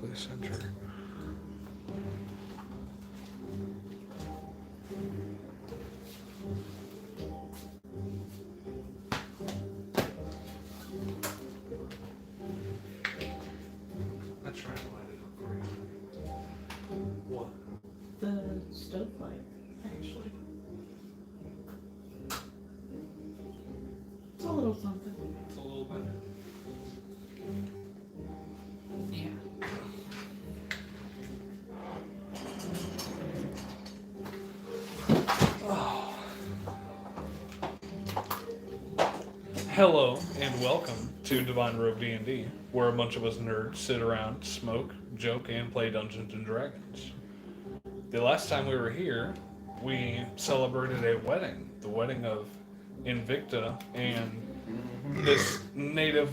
exactly center. I tried to light it up for you. What? The stovepipe, actually. It's a little something. It's a little bit. Yeah. Oh. Hello and welcome to DivineRogueDnD, where a bunch of us nerds sit around, smoke, joke, and play Dungeons and Dragons. The last time we were here, we celebrated a wedding, the wedding of Invicta and this native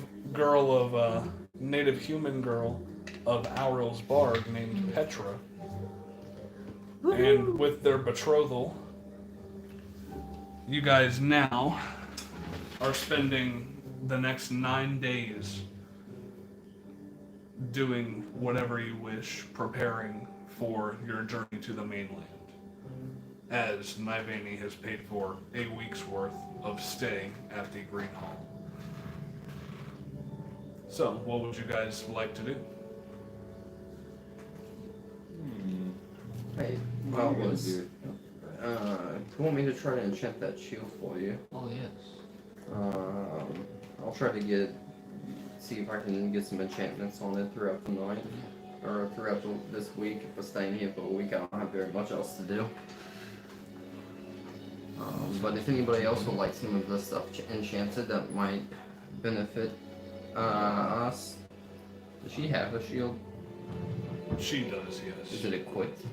human girl of Auril's Bard named Petra. And with their betrothal, you guys now are spending the next 9 days doing whatever you wish, preparing for your journey to the mainland, as Naivani has paid for a week's worth of stay at the Green Hall. So, what would you guys like to do? Hey, well, you want me to try to enchant that shield for you? Oh, yes. I'll try to see if I can get some enchantments on it throughout the night, or throughout this week. If I'm staying here for a week, I don't have very much else to do. But if anybody else would like some of this stuff enchanted that might benefit us, does she have a shield? She does, yes. Is it equipped?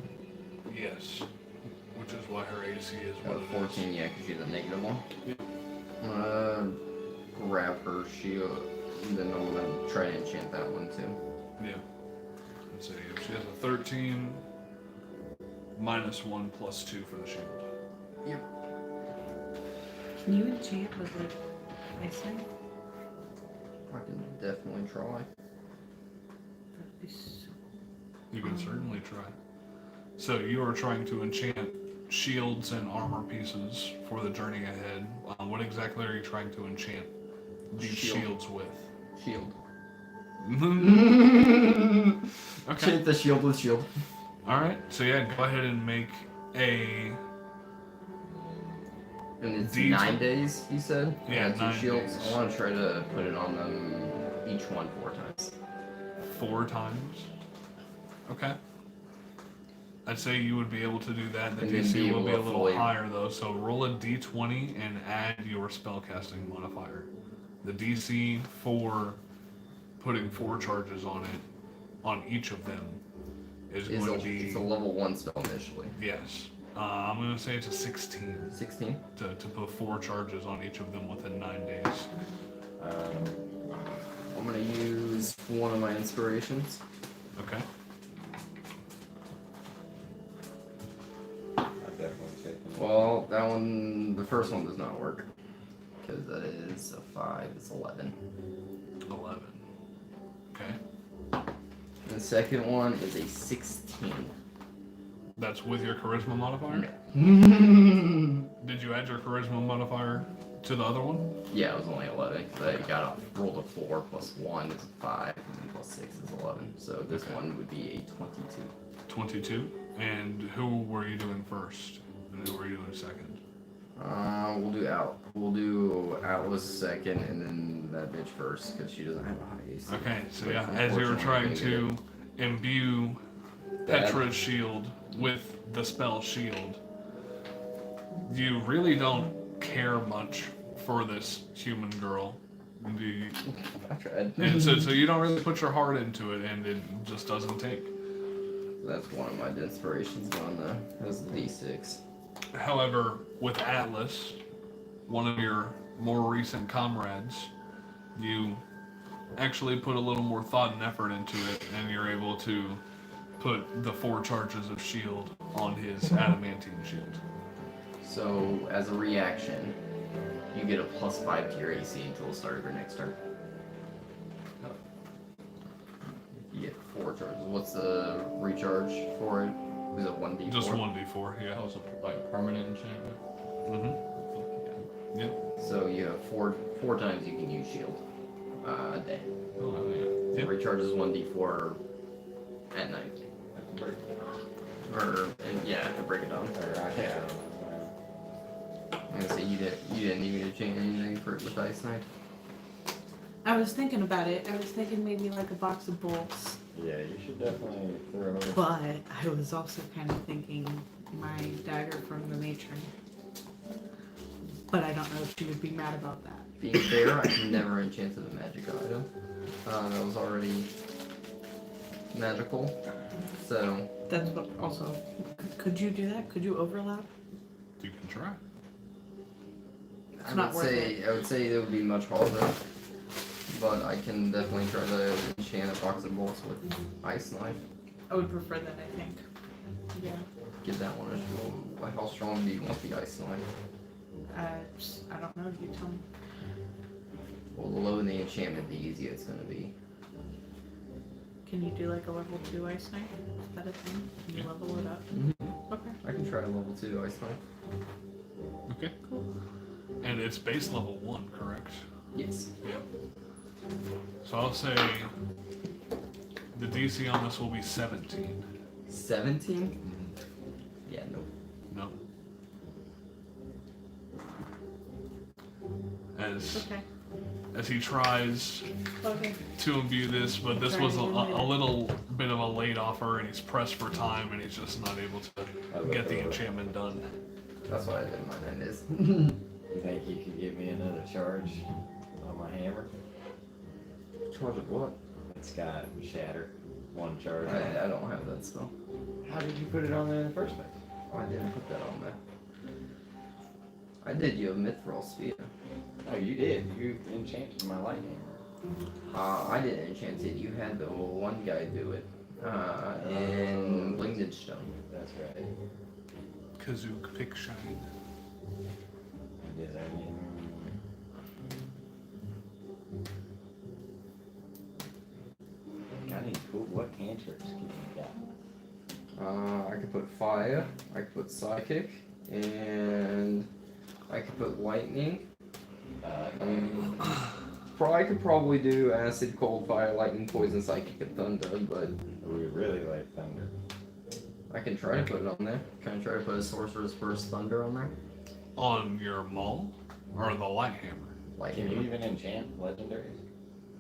Yes. Which is why her AC is what it 14, is. yeah, because she's a negative one. Yep. Grab her shield, and then I'm gonna try to enchant that one too. Yeah. Let's see. She has a 13, -1, +2 for the shield. Yep. Can you enchant with like icing? I can definitely try. That'd be so. You can certainly try. So you are trying to enchant shields and armor pieces for the journey ahead. What exactly are you trying to enchant these shields with? Shield. Okay. Enchant the shield with shield. Alright, so yeah, go ahead and make a... And it's D- 9 days, you said? Yeah, 2 9 shields. days. I want to try to put it on them, each one 4 times. 4 times? Okay. I'd say you would be able to do that. The And then DC be will be a able to little fully- higher though, so roll a d20 and add your spellcasting modifier. The DC for putting 4 charges on it, on each of them, is going to be... It's a level 1 spell initially. Yes. I'm going to say it's a 16 16? to put 4 charges on each of them within 9 days. I'm going to use one of my inspirations. Okay. Well, that one, the first one does not work. Because that is a 5, it's 11. 11. Okay. The second one is a 16. That's with your charisma modifier? No. Did you add your charisma modifier to the other one? Yeah, it was only 11. Because I rolled a 4 plus 1 is 5, and then plus 6 is 11. So this one would be a 22. 22. And who were you doing first? And who were you doing second? We'll do Atlas second, and then that bitch first, because she doesn't have a high AC. Okay, so But yeah, as you were trying unfortunately, to imbue Petra's shield with the spell shield, you really don't care much for this human girl. I tried. And so you don't really put your heart into it, and it just doesn't take. That's one of my inspirations on the D6. However, with Atlas, one of your more recent comrades, you actually put a little more thought and effort into it, and you're able to put the 4 charges of shield on his adamantine shield. So, as a reaction, you get a +5 to your AC until the start of your next turn. You get 4 charges. What's the recharge for it? Was it 1d4? Just 1d4, yeah. Oh, it's like permanent enchantment. Mm-hmm. Yep. So you have four times you can use shield a day. Oh, yeah. Yep. Recharge is 1d4 at night. Or yeah, to break it down. I'm gonna say you didn't need me to change anything with Ice Knife. I was thinking about it. I was thinking maybe like a box of bolts. Yeah, you should definitely throw. But I was also kind of thinking my dagger from the matron. But I don't know if she would be mad about that. Being fair, I never enchanted a magic item. That was already magical. So That's what also. Could you do that? Could you overlap? You can try. It's not worth it. I would say it would be much harder. But I can definitely try to enchant a box of bolts with Ice Knife. I would prefer that, I think. Yeah. Get that one as well. Like, how strong do you want the Ice Knife? I don't know. You tell me. Well, the lower the enchantment, the easier it's gonna be. Can you do like a level 2 ice knife? Is that a thing? Can you level it up? Mm-hmm. Okay. I can try a level 2 Ice Knife. Okay. Cool. And it's base level 1, correct? Yes. Yeah. So I'll say the DC on this will be 17. 17? Yeah, no. No. As he tries Okay. to imbue this, but this was a little bit of a late offer, and he's pressed for time, and he's just not able to get the enchantment done. That's why I did mine is. You think you could give me another charge on my hammer? Charge of what? It's got shatter. 1 charge. I don't have that spell. How did you put it on there in the first place? Oh, I didn't put that on there. I did you a Mithril Spear. Oh, you did. You enchanted my light hammer. I didn't enchant it. You had the one guy do it. In Blinged Stone. That's right. Kazook pick shine. Yes, I mean. Got any cool? What cantrips can you got? I could put fire. I could put psychic, and I could put lightning. I could probably do acid, cold, fire, lightning, poison, psychic, and thunder, but We really like thunder. I can try to put it on there. Can I try to put a sorcerer's first thunder on there? On your maul or the light hammer? Lightning. Can you even enchant legendaries?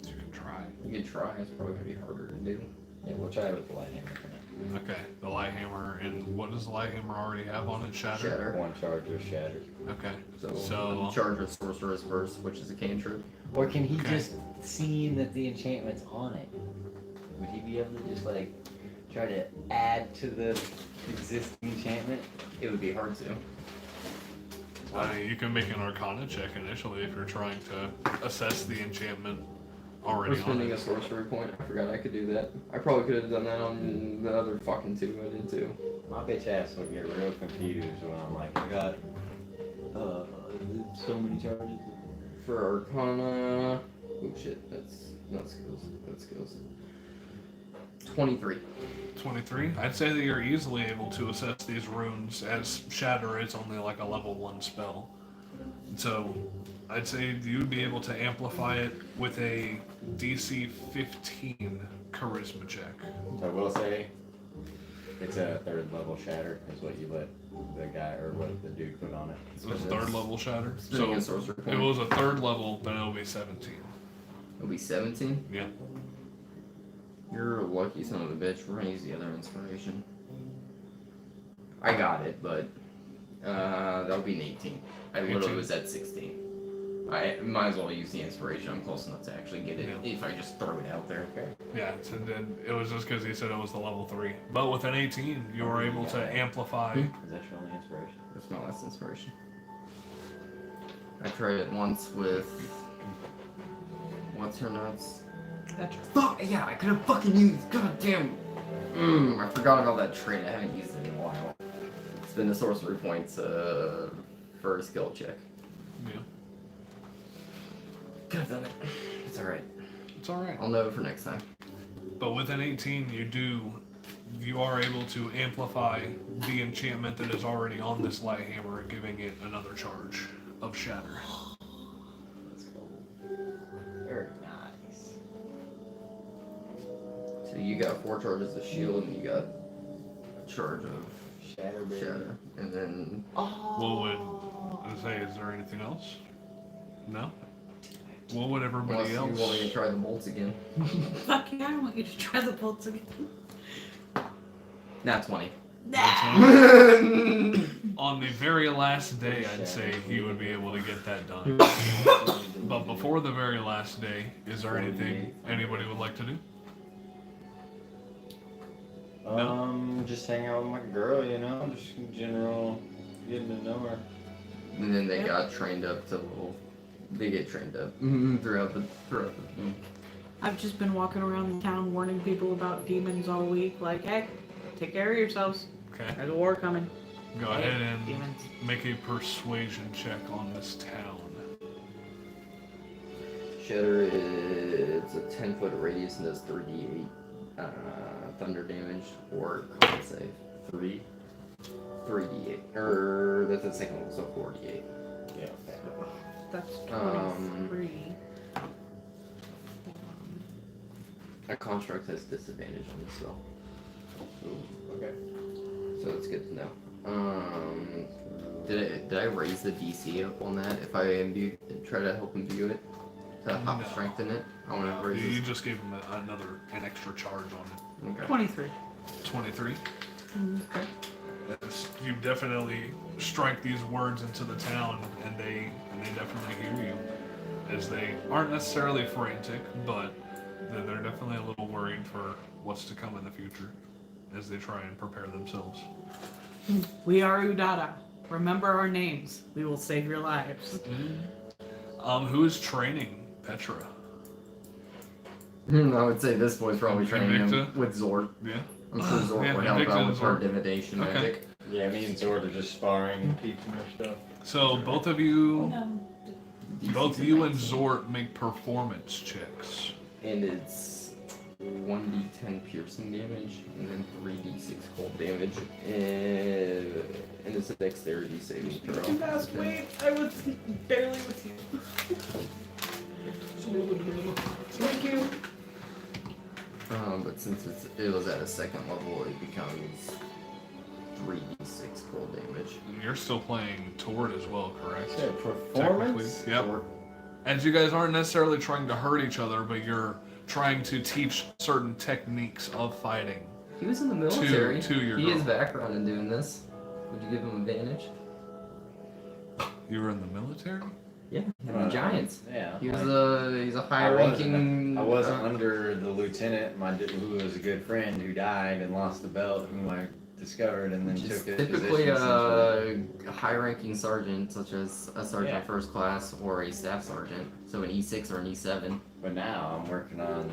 You can try. You could try. It's probably gonna be harder to do. Yeah, we'll try with the light hammer for now. Okay, the light hammer, and what does the light hammer already have on it? Shatter? Shatter. 1 charge or shatter. Okay, So charge with sorcerer's first, which is a cantrip. Or can he Okay. just see that the enchantment's on it? Would he be able to just like try to add to the existing enchantment? It would be hard to. you can make an Arcana check initially if you're trying to assess the enchantment We're already on spending a it. sorcery point. I forgot I could do that. I probably could have done that on the other fucking 2 I did too. My bitch ass will get real confused when I'm like, I got so many charges. For Arcana. Oh shit, that's not skills. That's skills. 23. 23. I'd say that you're easily able to assess these runes, as Shatter is only like a level 1 spell. So I'd say you'd be able to amplify it with a DC 15 charisma check. I will say, it's a 3rd level shatter, is what you let the guy or what the dude put on it. It was a 3rd level Shatter. Spending a So sorcery it point. was a 3rd level, then it'll be 17. It'll be 17. Yeah. You're a lucky son of a bitch. We're gonna use the other inspiration. I got it, but that'll be an 18. I literally 18. was at 16. I might as well use the inspiration. I'm close enough to actually get it if I just throw it out there. Okay. Yeah, so then it was just because he said it was the level 3. But with an 18, you were able to amplify. Is that your only inspiration? That's my last inspiration. I tried it once with what's her nuts. That's Fuck yeah! I could have fucking used. God damn. I forgot about that trait. I haven't used it in a while. It's been the sorcery points for a skill check. Yeah. Could have done it. It's alright. It's alright. I'll know for next time. But with an 18, you are able to amplify the enchantment that is already on this light hammer, giving it another charge of shatter. Let's go. Very nice. So you got 4 charges of shield, and you got a charge of Shatter, baby. shatter, and then What would I say? Is there anything else? No. What would everybody unless else? you want me to try the bolts again. Fuck yeah, I want you to try the bolts again. Not 20. On the very last day, I'd say he would be able to get that done. But before the very last day, is there anything anybody would like to do? Just hang out with my girl, you know, just in general, getting to know her. And then they got trained up to level. They get trained up throughout the. I've just been walking around the town warning people about demons all week. Like, hey, take care of yourselves. Okay. There's a war coming. Go Hey, ahead and demons. make a persuasion check on this town. Shatter is a 10-foot radius and does 3d8 thunder damage or con save. 3d8. Or that's the second one, so 4d8. Yeah. That's Um, 23. A construct has disadvantage on this spell. Okay. So it's good to know. Did I raise the DC up on that? If I try to help imbue it, to help No. strengthen it, I want to raise You this. just gave him an extra charge on it. Okay. 23. 23. Okay. You definitely strike these words into the town, and they definitely hear you, as they aren't necessarily frantic, but they're definitely a little worried for what's to come in the future, as they try and prepare themselves. We are Udada. Remember our names. We will save your lives. Who is training Petra? I would say this boy's probably training him Invicta? with Zord. Yeah. I'm sure Zord Yeah, would help Invicta out and with her Zord. divination Okay. magic. Yeah, me and Zord are just sparring and teaching her stuff. So both of you, DC both you and 19. Zort make performance checks. And it's 1d10 piercing damage, and then 3d6 cold damage, and it's a dexterity saving throw. Wait, I was barely with you. Thank you. But since it was at a second level, it becomes 3d6 cold damage. You're still playing Tord as well, correct? Yeah, performance? Technically, yep. As you guys aren't necessarily trying to hurt each other, but you're trying to teach certain techniques of fighting. He was in the military. To your he girl. has background in doing this. Would you give him advantage? You were in the military? Yeah, the Giants. Yeah. He's a high-ranking. I wasn't under the lieutenant, who was a good friend who died and lost the belt, whom I discovered and then Which is took his typically position. a high-ranking sergeant, such as a sergeant Yeah. first class or a staff sergeant, so an E6 or an E7. But now I'm working on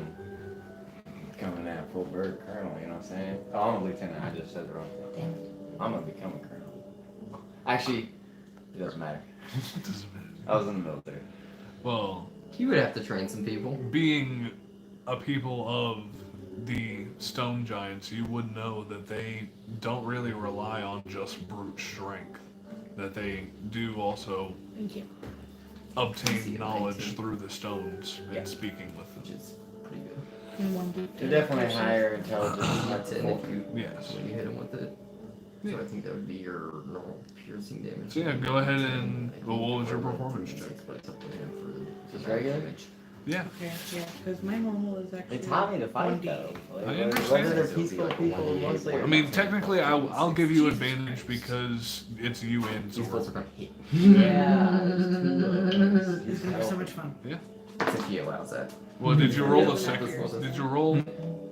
becoming that full bird colonel, you know what I'm saying? Oh, I'm a lieutenant, I just said the wrong thing. I'm gonna become a colonel. Actually, it doesn't matter. I was in the military. Well, He would have to train some people. being a people of the stone giants, you would know that they don't really rely on just brute strength. That they do also Thank you. obtain See, knowledge 19. through the stones Yeah. and speaking with Which them. is pretty good. And 1d10 They're definitely piercing. higher intelligence. That's it. If you, Yes. when you hit him with it. Yeah. So I think that would be your normal piercing damage. So yeah, go ahead and. Well, what was your performance check? But it's up to him for Just regular? damage. Yeah. Okay, yeah, because my normal is actually. They taught me to fight 1d8. though. Like, I whether understand. they're peaceful people, mostly. I mean, technically, I'll give you advantage because it's you and These bolts are Zord. gonna hit. Yeah. It's gonna be so much fun. If he allows that. Well, did you roll the Yeah. second? Did you roll?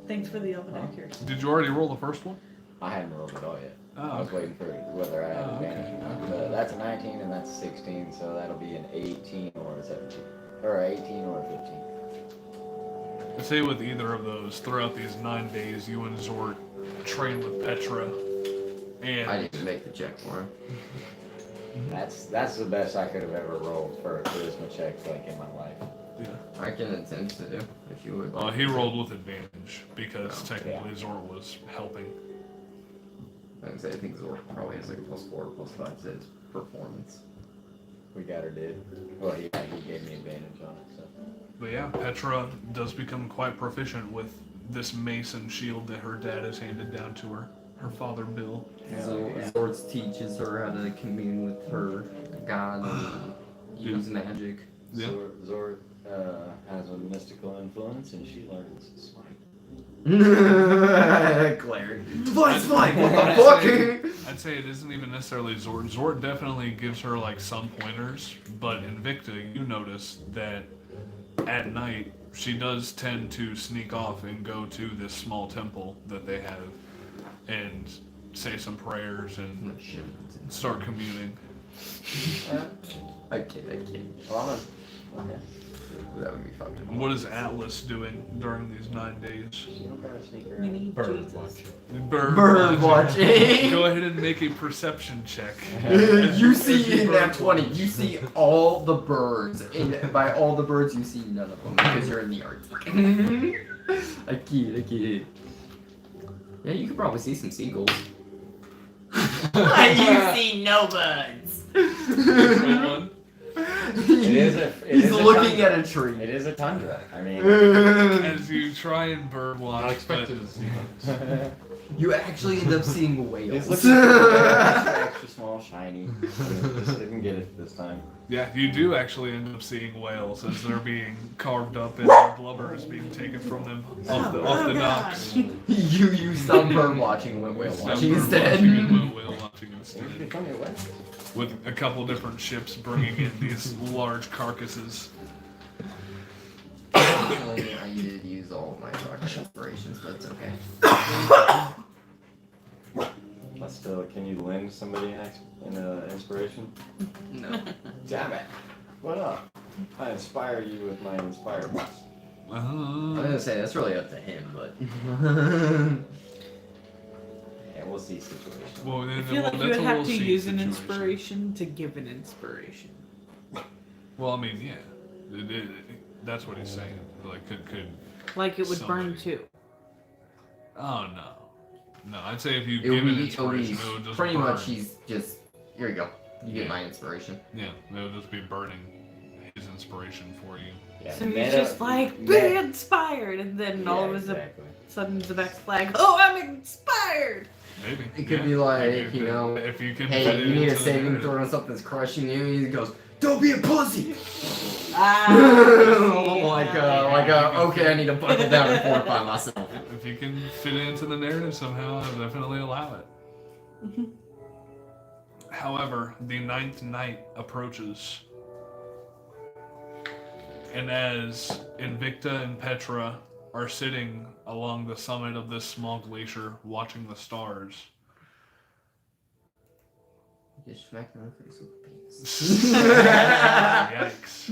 Thanks for the elven accuracy. Did you already roll the first one? I hadn't rolled at all yet. I Oh, was waiting for whether I had Oh, okay. advantage or not. But that's a 19 and that's a 16, so that'll be an 18 or a 17. Or a 18 or a 15. I'd say with either of those, throughout these 9 days, you and Zord train with Petra, I and didn't make the check for him. That's the best I could have ever rolled for a charisma check like in my life. Yeah. I can attempt to, if you would. He rolled with advantage because Oh, technically Zor was helping. I think Zor probably has like a +4, +5 to his performance. We got her, dude. Well, yeah, he gave me advantage on it, so. But yeah, Petra does become quite proficient with this mace and shield that her dad has handed down to her. Her father, Bill. Zor teaches her how to commune with her god and use magic. Yeah. Zor has a mystical influence, and she learns smite. Claire. Divine Smite! What the fuck? I'd say it isn't even necessarily Zor. Zor definitely gives her like some pointers, but Invicta, you notice that at night she does tend to sneak off and go to this small temple that they have and say some prayers and start communing. I kid. Well, okay. That would be fucking. What is Atlas doing during these 9 days? You don't gotta sneak We around. need Bird Jesus. watching. Bird watching. Go ahead and make a perception check. You see in that 20, you see all the birds. And by all the birds, you see none of them because you're in the Arctic. I kid. Yeah, you could probably see some seagulls. You see no birds. One. He's looking at a tree. It is a tundra. I mean, As you try and bird watch, Not expected to see them. You actually end up seeing whales. it's looking extra small, shiny. Just didn't get it this time. yeah, you do actually end up seeing whales as they're being carved up and their blubber is being taken from them off the docks. You stopped bird watching and went whale Some watching bird instead. watching and went whale watching Where'd you instead. become your what? With a couple different ships bringing in these large carcasses. Actually, I did use all of my fucking inspirations, but it's okay. But still, can you lend somebody an inspiration? No. Damn it! What up? I inspire you with my inspire box. I'm gonna say that's really up to him, but. Yeah, we'll see situation. Well, I feel like you would have to use an inspiration to give an inspiration. Well, I mean, yeah. That's what he's saying. Like, could. Like it would burn Somebody. too. Oh, no. No, I'd say if you It give would an be, inspiration, it would just pretty burn. much he's just, here you go. You get my inspiration. Yeah, it would just be burning his inspiration for you. Yeah, So he's meta- just like, be meta- inspired, and then all of a exactly. sudden Zebek's like, oh, I'm inspired! Maybe. It could yeah. be like, If you know, if you can hey, fit it you need a into the saving narrative. throw on something that's crushing you, and he goes, don't be a pussy! Okay, I need to buckle down and fortify myself. If you can fit it into the narrative somehow, I'll definitely allow it. Mhm. However, the 9th night approaches, and as Invicta and Petra are sitting along the summit of this small glacier watching the stars, Get smacked in the face with a penis. yikes.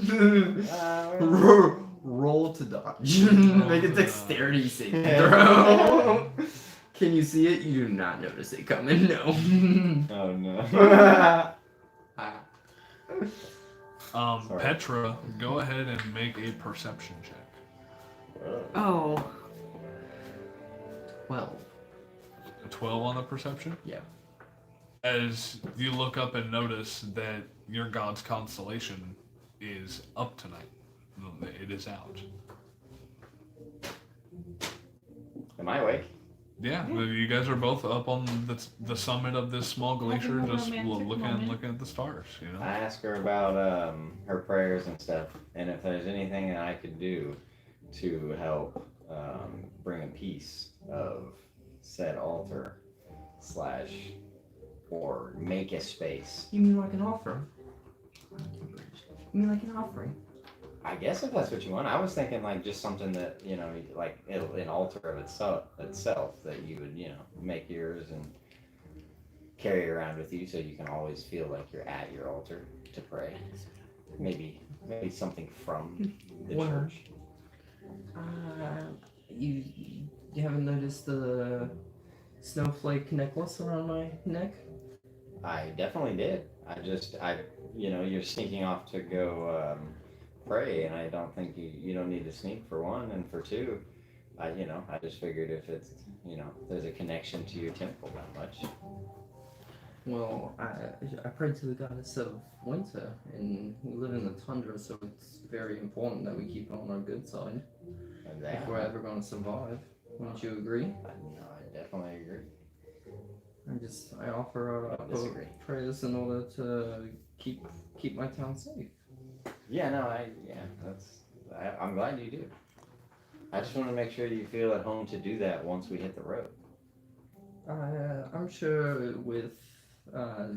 Roll to dodge. Make a dexterity saving throw. Can you see it? You do not notice it coming. No. Oh no. Sorry. Petra, go ahead and make a perception check. Oh. 12. A 12 on the perception? Yeah. As you look up and notice that your god's constellation is up tonight. It is out. Am I awake? Yeah, you guys are both up on the summit of this small glacier, a just romantic moment. looking at the stars. You know. I asked her about her prayers and stuff, and if there's anything that I could do to help bring a piece of said altar / or make a space. You mean like an offering? You mean like an offering? I guess if that's what you want. I was thinking like just something that, you know, like an altar of itself that you would, you know, make yours and carry around with you so you can always feel like you're at your altar to pray. Maybe something from the Well, church. You haven't noticed the snowflake necklace around my neck? I definitely did. You know, you're sneaking off to go pray, and I don't think you don't need to sneak for one, and for two, I just figured if it's there's a connection to your temple that much. Well, I pray to the goddess of winter, and we live in the tundra, so it's very important that we keep it on our good side And if we're ever going to survive. Wouldn't you agree? I definitely agree. I offer I disagree. prayers in order to keep my town safe. Yeah, no, I'm glad you do. I just want to make sure you feel at home to do that once we hit the road. I'm sure with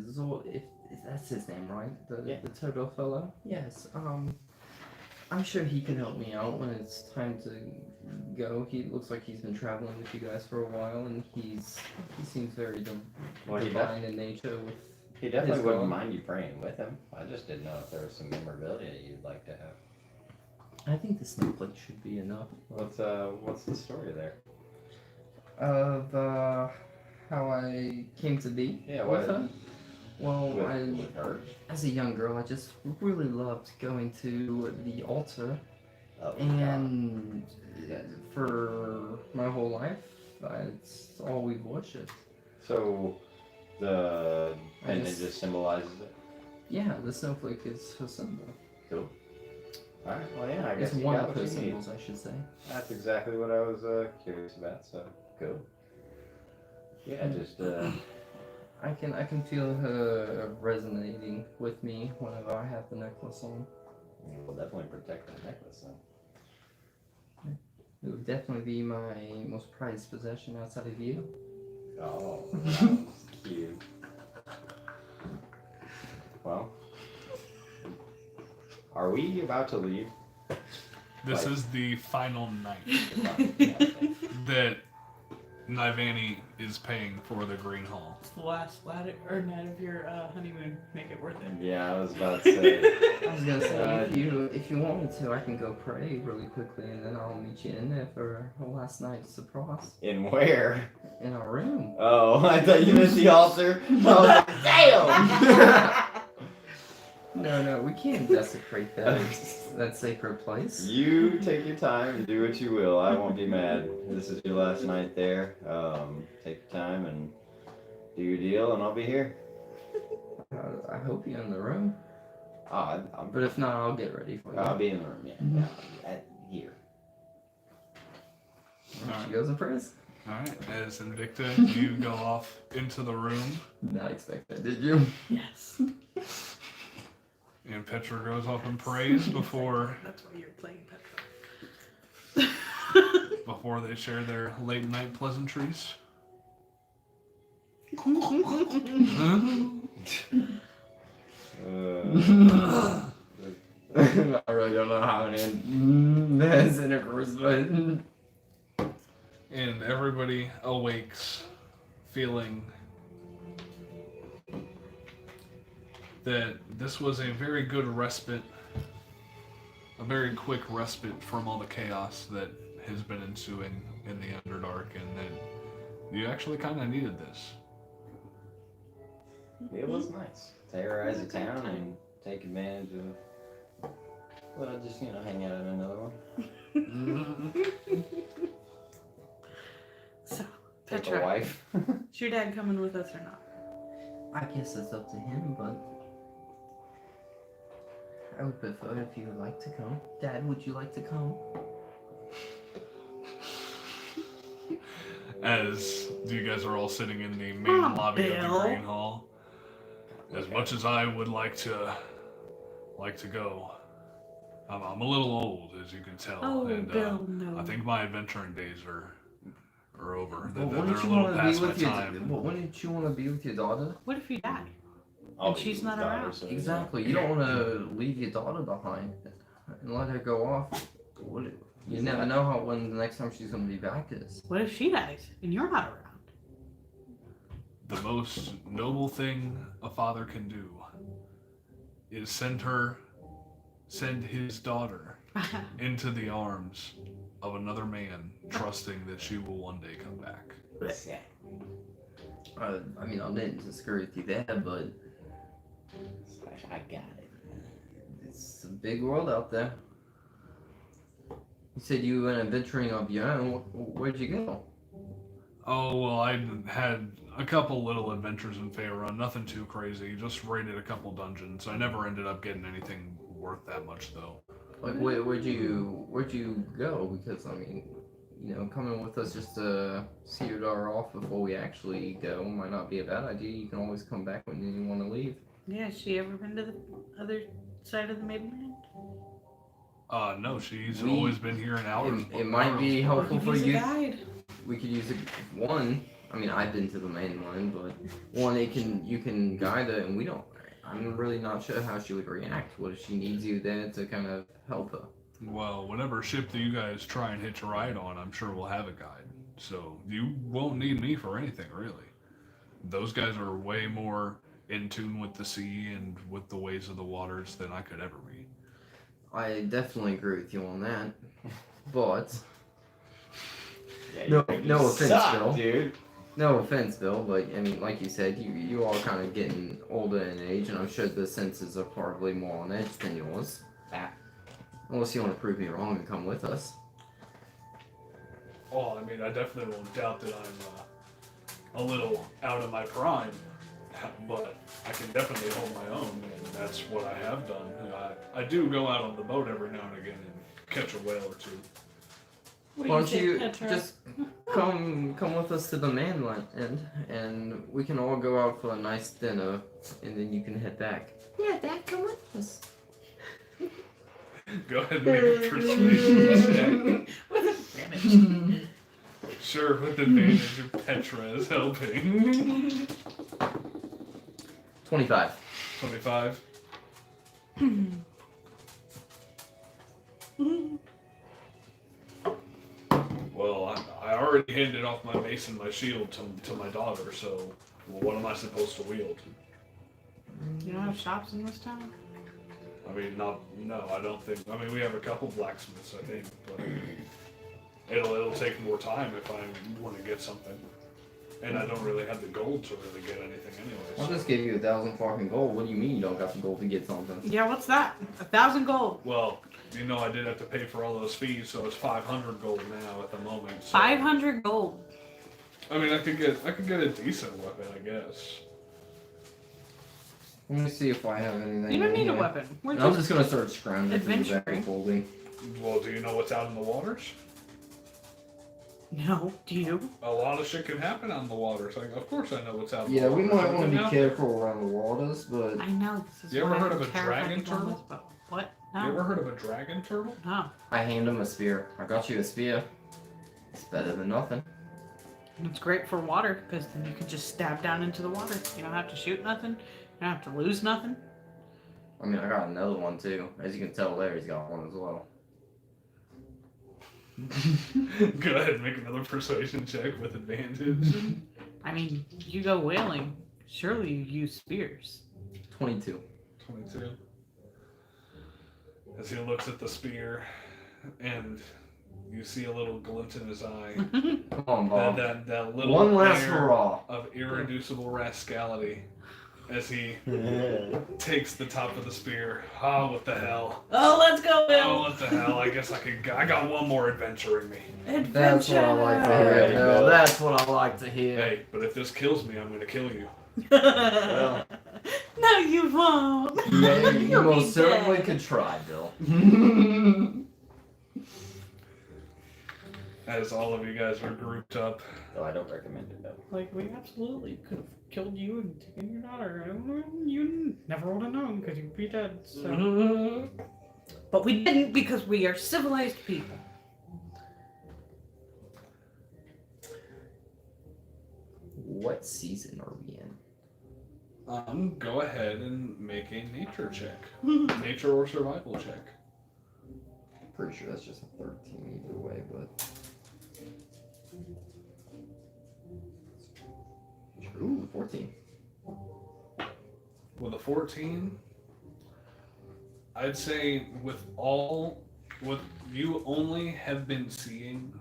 Zor, if that's his name, right? The Toto fellow. Yes. I'm sure he can help me out when it's time to go. He looks like he's been traveling with you guys for a while, and he seems very divine in nature. He definitely his wouldn't God. mind you praying with him. I just didn't know if there was some memorabilia you'd like to have. I think the snowflake should be enough. What's the story there? Of how I came to be Yeah, with what? her. Well, With her? as a young girl, I just really loved going to the altar, Oh, and for my whole life, it's all we've worshipped. So the pendant just- just symbolizes it. Yeah, the snowflake is her symbol. Cool. All right. Well, yeah. I guess It's you one got of what her you need. symbols, I should say. That's exactly what I was curious about. So cool. Yeah, just I can feel her resonating with me whenever I have the necklace on. we'll definitely protect that necklace then. It would definitely be my most prized possession outside of you. Oh, that was cute. Well, are we about to leave? This Like- is the final night Yeah, okay. that Nivani is paying for the Green Hall. It's the last night of your honeymoon. Make it worth it. Yeah, I was about to say. I was gonna say, if you want me to, I can go pray really quickly, and then I'll meet you in there for a last night's surprise In where? in our room. Oh, I thought you meant the altar. I was like, damn! No, we can't desecrate that sacred place. You take your time and do what you will. I won't be mad. This is your last night there. Take your time and do your deal, and I'll be here. I hope you're in the room, Oh, but if not, I'll get ready for you. I'll be in the room, yeah. Mhm. Here. She goes and prays. Alright, as Invicta, you go off into the room, Not expect that, did you? Yes. and Petra goes off and prays before That's why you're playing Petra. before they share their late night pleasantries. I really don't know how to end that intercourse, but And everybody awakes feeling that this was a very good respite, a very quick respite from all the chaos that has been ensuing in the Underdark, and that you actually kind of needed this. It was nice. Terrorize the town and take advantage of. Well, just hang out in another one. So, Take a Petra, wife. is your dad coming with us or not? I guess it's up to him, but I would prefer if you would like to come. Dad, would you like to come? As you guys are all sitting in the main Oh, lobby of the Bill. Green Hall, as much as I would like to go, I'm a little old, as you can tell, Oh, and Bill, no. I think my adventuring days are over. Well, They're wouldn't a you little want to past be my with your? time. Well, wouldn't you want to be with your daughter? What if you die? Oh, she's his not daughter, around. so- Exactly. You don't want to leave your daughter behind and let her go off. You never know when the next time she's going to be back is. What if she dies and you're not around? The most noble thing a father can do is send his daughter into the arms of another man, trusting that she will one day come back. I mean, I didn't disagree with you there, but I got it. It's a big world out there. You said you went adventuring of your own. Where'd you go? Oh, well, I had a couple little adventures in Faerun, nothing too crazy, just raided a couple dungeons. I never ended up getting anything worth that much, though. Like, where'd you go? Because, I mean, you know, coming with us just to see your daughter off before we actually go might not be a bad idea. You can always come back when you want to leave. Yeah, has she ever been to the other side of the Maidenland? No, she's always been here in Outer. It might be helpful for He's a you. guide. We could use it. One, I mean, I've been to the main one, but one, you can guide her, and we don't. I'm really not sure how she would react. What if she needs you there to kind of help her? Well, whatever ship that you guys try and hitch a ride on, I'm sure we'll have a guide. So you won't need me for anything, really. Those guys are way more in tune with the sea and with the ways of the waters than I could ever be. I definitely agree with you on that, but Yeah, no offense, suck, Bill. dude. no offense, Bill, but I mean, like you said, you are kind of getting older in age, and I'm sure the senses are probably more on edge than yours. Unless you want to prove me wrong and come with us. Well, I mean, I definitely won't doubt that I'm a little out of my prime, but I can definitely hold my own, and that's what I have done. I do go out on the boat every now and again and catch a whale or two. What Why do don't say, you Petra? just come with us to the mainland, and we can all go out for a nice dinner, and then you can head back. Yeah, Dad, come with us. Go ahead and make a persuasion check. Sure, with advantage if Petra is helping. 25. 25. Well, I already handed off my mace and my shield to my daughter, so what am I supposed to wield? You don't have shops in this town? I mean, no, I don't think. I mean, we have a couple blacksmiths, I think, but it'll take more time if I want to get something, and I don't really have the gold to really get anything anyway. I just gave you 1,000 fucking gold. What do you mean you don't got the gold to get something? Yeah, what's that? 1,000 gold. Well, you know, I did have to pay for all those fees, so it's 500 gold now at the moment. So, 500 gold. I mean, I could get a decent weapon, I guess. Let me see if I have anything. You don't in need a here. weapon. We're I'm just gonna start scrounging through the back adventuring. of folding. Well, do you know what's out in the waters? No, do you? A lot of shit can happen out in the waters. Like, of course I know what's out in Yeah, the we waters. might want to Everything be out there. careful around the waters, but I know. This is You ever why heard I'm of a terrified dragon to go on turtle? this boat. What? You No. ever heard of a dragon turtle? No. I hand him a spear. I got you a spear. It's better than nothing. It's great for water because then you can just stab down into the water. You don't have to shoot nothing. You don't have to lose nothing. I mean, I got another one too. As you can tell there, he's got one as well. Go ahead and make another persuasion check with advantage. I mean, you go whaling. Surely you use spears. 22. 22. As he looks at the spear, and you see a little glint in his eye. Come on, Bob. That little One last air hurrah. of irreducible rascality as he takes the top of the spear. Oh, what the hell? Oh, let's go, Oh, Bill! what the hell? I guess I got one more adventure in me. That's what I like to hear. Alright, Bill. Bill. That's what I like to hear. Hey, but if this kills me, I'm gonna kill you. Well. No, you won't. Yeah, you You'll be most certainly dead. could try, Bill. As all of you guys are grouped up. Oh, I don't recommend it though. Like, we absolutely could have killed you and taken your daughter. You never would have known because you'd be dead. So. But we didn't because we are civilized people. What season are we in? Go ahead and make a nature check. Nature or survival check. Pretty sure that's just a 13 either way, but. Ooh, 14. With a 14, I'd say with you only have been seeing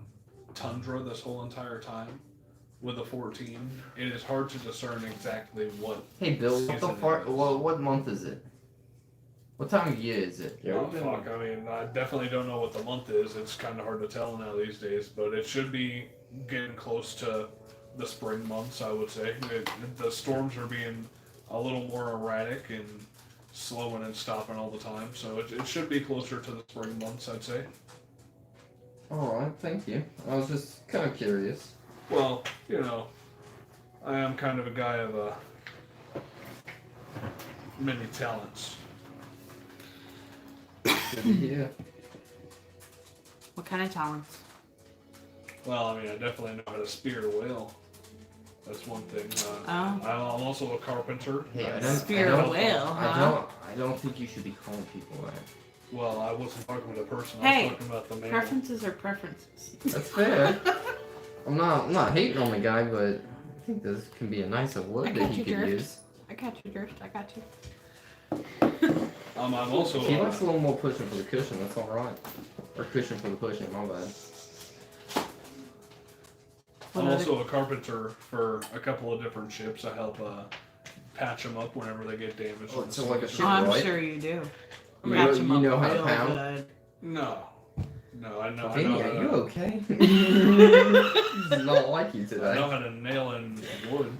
tundra this whole entire time. With a 14, it is hard to discern exactly what. Hey, Bill, what the season fuck? it is. What month is it? What time of year is it? Yeah, Oh, we've been- fuck, I mean, I definitely don't know what the month is. It's kind of hard to tell now these days, but it should be getting close to the spring months, I would say. The storms are being a little more erratic and slowing and stopping all the time, so it should be closer to the spring months, I'd say. Alright, thank you. I was just kind of curious. Well, you know, I am kind of a guy of many talents. Good to hear. What kind of talents? Well, I mean, I definitely know how to spear a whale. That's one thing. Oh. I'm also a carpenter. Hey, I Spear a whale, huh? I don't think you should be calling people that. Well, I wasn't talking about a person. I Hey, was talking about the man. Preferences are preferences. That's fair. I'm not hating on the guy, but I think this can be a nicer I word that got he you, could Jerk. use. I got you, Durst. I got you. I'm also. He likes a little more pushing for the cushion, that's alright. Or cushion for the pushing, my bad. I'm also a carpenter for a couple of different ships. I help patch them up whenever they get damaged. Oh, in the so like a seas. ship, Oh, I'm right? sure you do. I mean, Patch 'em you up know how to real pound? good. No, I know. I Vinny, know are how you to, okay? He's not like you I today. know how to nail in wood.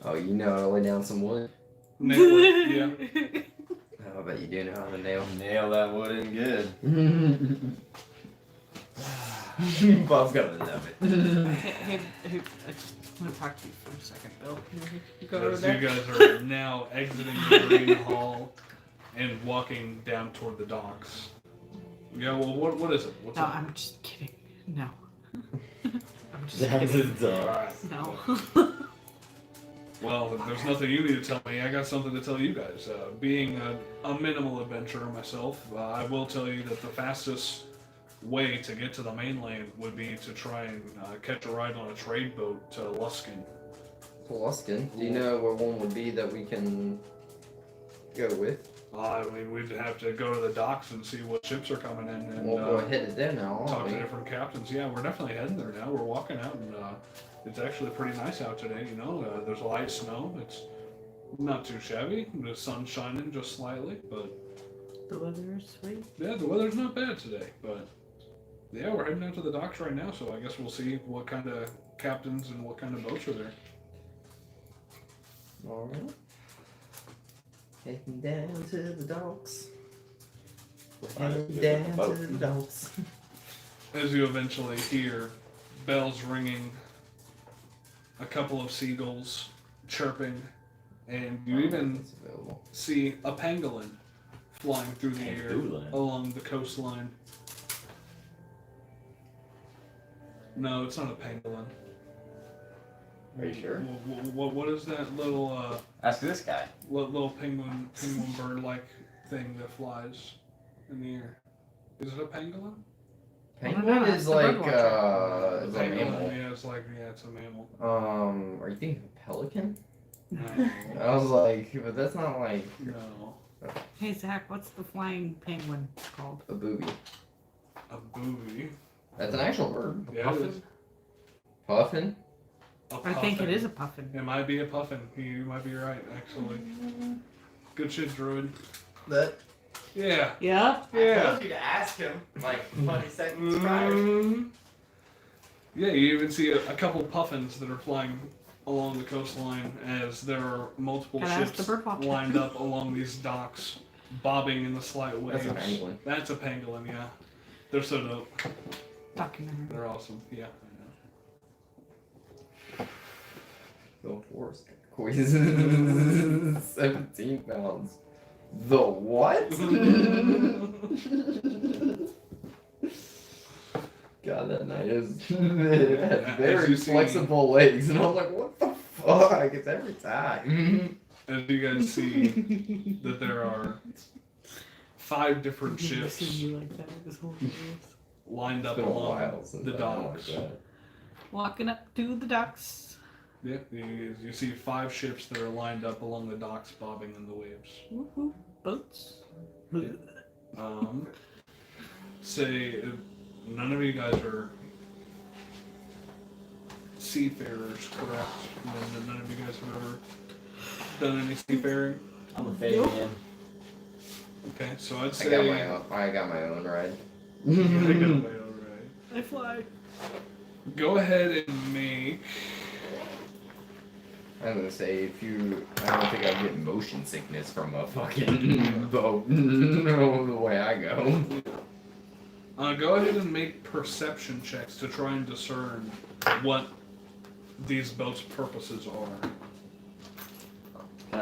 Oh, you know how to lay down some wood? Nail it, yeah. Oh, I bet you do know how to nail. Nail that wood in good. Bob's gonna love it. Hey, I just want to talk to you for a second, Bill. You go over As there. you guys are now exiting the green hall and walking down toward the docks. Yeah, well, what is it? What's No, up? I'm just kidding. No. I'm just That's kidding. a dog. Alright. No. Well, if there's nothing you need to tell me, I got something to tell you guys. Being a minimal adventurer myself, I will tell you that the fastest way to get to the mainland would be to try and catch a ride on a trade boat to Luskin. Luskin, do you know where one would be that we can go with? I mean, we'd have to go to the docks and see what ships are coming in and We're headed there now, talk aren't to we? different captains. Yeah, we're definitely heading there now. We're walking out and it's actually pretty nice out today, you know. There's light snow. It's not too shabby. The sun's shining just slightly, but The weather is sweet. yeah, the weather's not bad today. But yeah, we're heading out to the docks right now, so I guess we'll see what kind of captains and what kind of boats are there. Alright. Heading down to the docks. Heading down to the docks. As you eventually hear bells ringing, a couple of seagulls chirping, and you even It's available. see a pangolin flying through the air Pangolin? along the coastline. No, it's not a pangolin. Are you sure? What is that little Ask this guy. little penguin bird-like thing that flies in the air? Is it a pangolin? Penguin that's is the like, birdwatcher. is a Pangolin, mammal. yeah, it's a mammal. Are you thinking of pelican? No, I was like, but that's not like no, Hey, Zach, what's the flying penguin called? a booby. a booby. That's an actual bird. Yeah, it is. Puffin? A I think it puffin. is a puffin. It might be a puffin. You might be right, actually. Good shit, Druid. That. Yeah. Yeah? Yeah. you to ask him like 20 seconds Mhm. Yeah, you even see a couple puffins that are flying along the coastline as there are multiple Gotta ask ships the birdwatcher. lined up along these docks, bobbing in the slight waves. That's a pangolin. That's a pangolin, yeah. They're so dope. Documentary. They're awesome. Yeah, I know. The force quiz. 17 pounds. The what? God, that knight is has As very you see- flexible legs, and I was like, what the fuck? It's every time. As you guys see that there are 5 different I've never ships seen you like that this whole years. lined It's up been a along while since the I've been like docks. that. Walking up to the docks. Yeah, you see 5 ships that are lined up along the docks, bobbing in the waves. Woohoo. Boats. Say none of you guys are seafarers, correct? None of you guys have ever done any seafaring. I'm a fake man. Okay, so I'd I say got my own ride. I got my own ride. I fly. Go ahead and make. I'm gonna say I don't think I get motion sickness from a fucking boat. No, the way I go. Go ahead and make perception checks to try and discern what these boats' purposes are. Can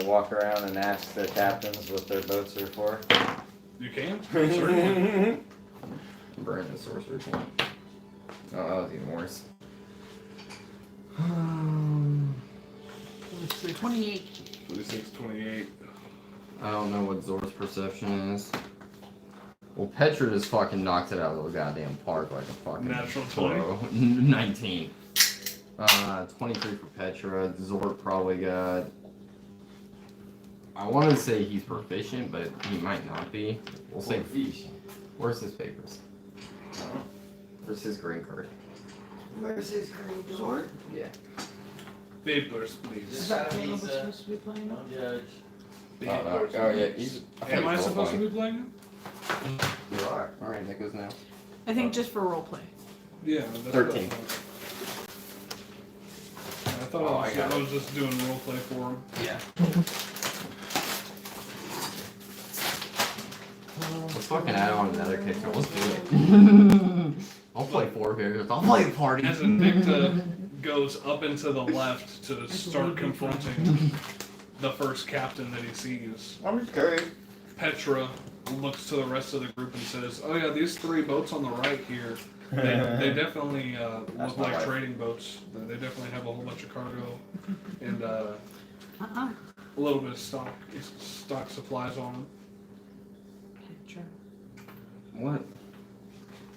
I walk around and ask the captains what their boats are for? You can? Certainly. Burn the sorcerer's one. Oh, that was even worse. Let's see, 28. 26, 28. I don't know what Zor's perception is. Well, Petra just fucking knocked it out of the goddamn park like a fucking Natural pro. 19. 23 for Petra. Zor probably got. I want to say he's proficient, but he might not be. We'll say fish. Where's his papers? Where's his green card? Where's his green sword? Yeah. Papers, Is please. that the one we're supposed to be playing? No judge. Papers, Oh, yeah. please. I think Am I it's supposed to role be playing him? playing. You are. Alright, that goes now. I think just for roleplay. Yeah, that's 13. What I thought. Oh, I was just doing roleplay for him. Yeah. Let's fucking add on another character. Let's do it. I'll play 4 characters. I'll play the party. As Invicta goes up into the left to start confronting the first captain that he sees, I'm just curious. Petra looks to the rest of the group and says, "Oh yeah, these 3 boats on the right here, they definitely look my like wife. trading boats. They definitely have a whole bunch of cargo and a Uh-uh. little bit of stock supplies on them." Petra. What?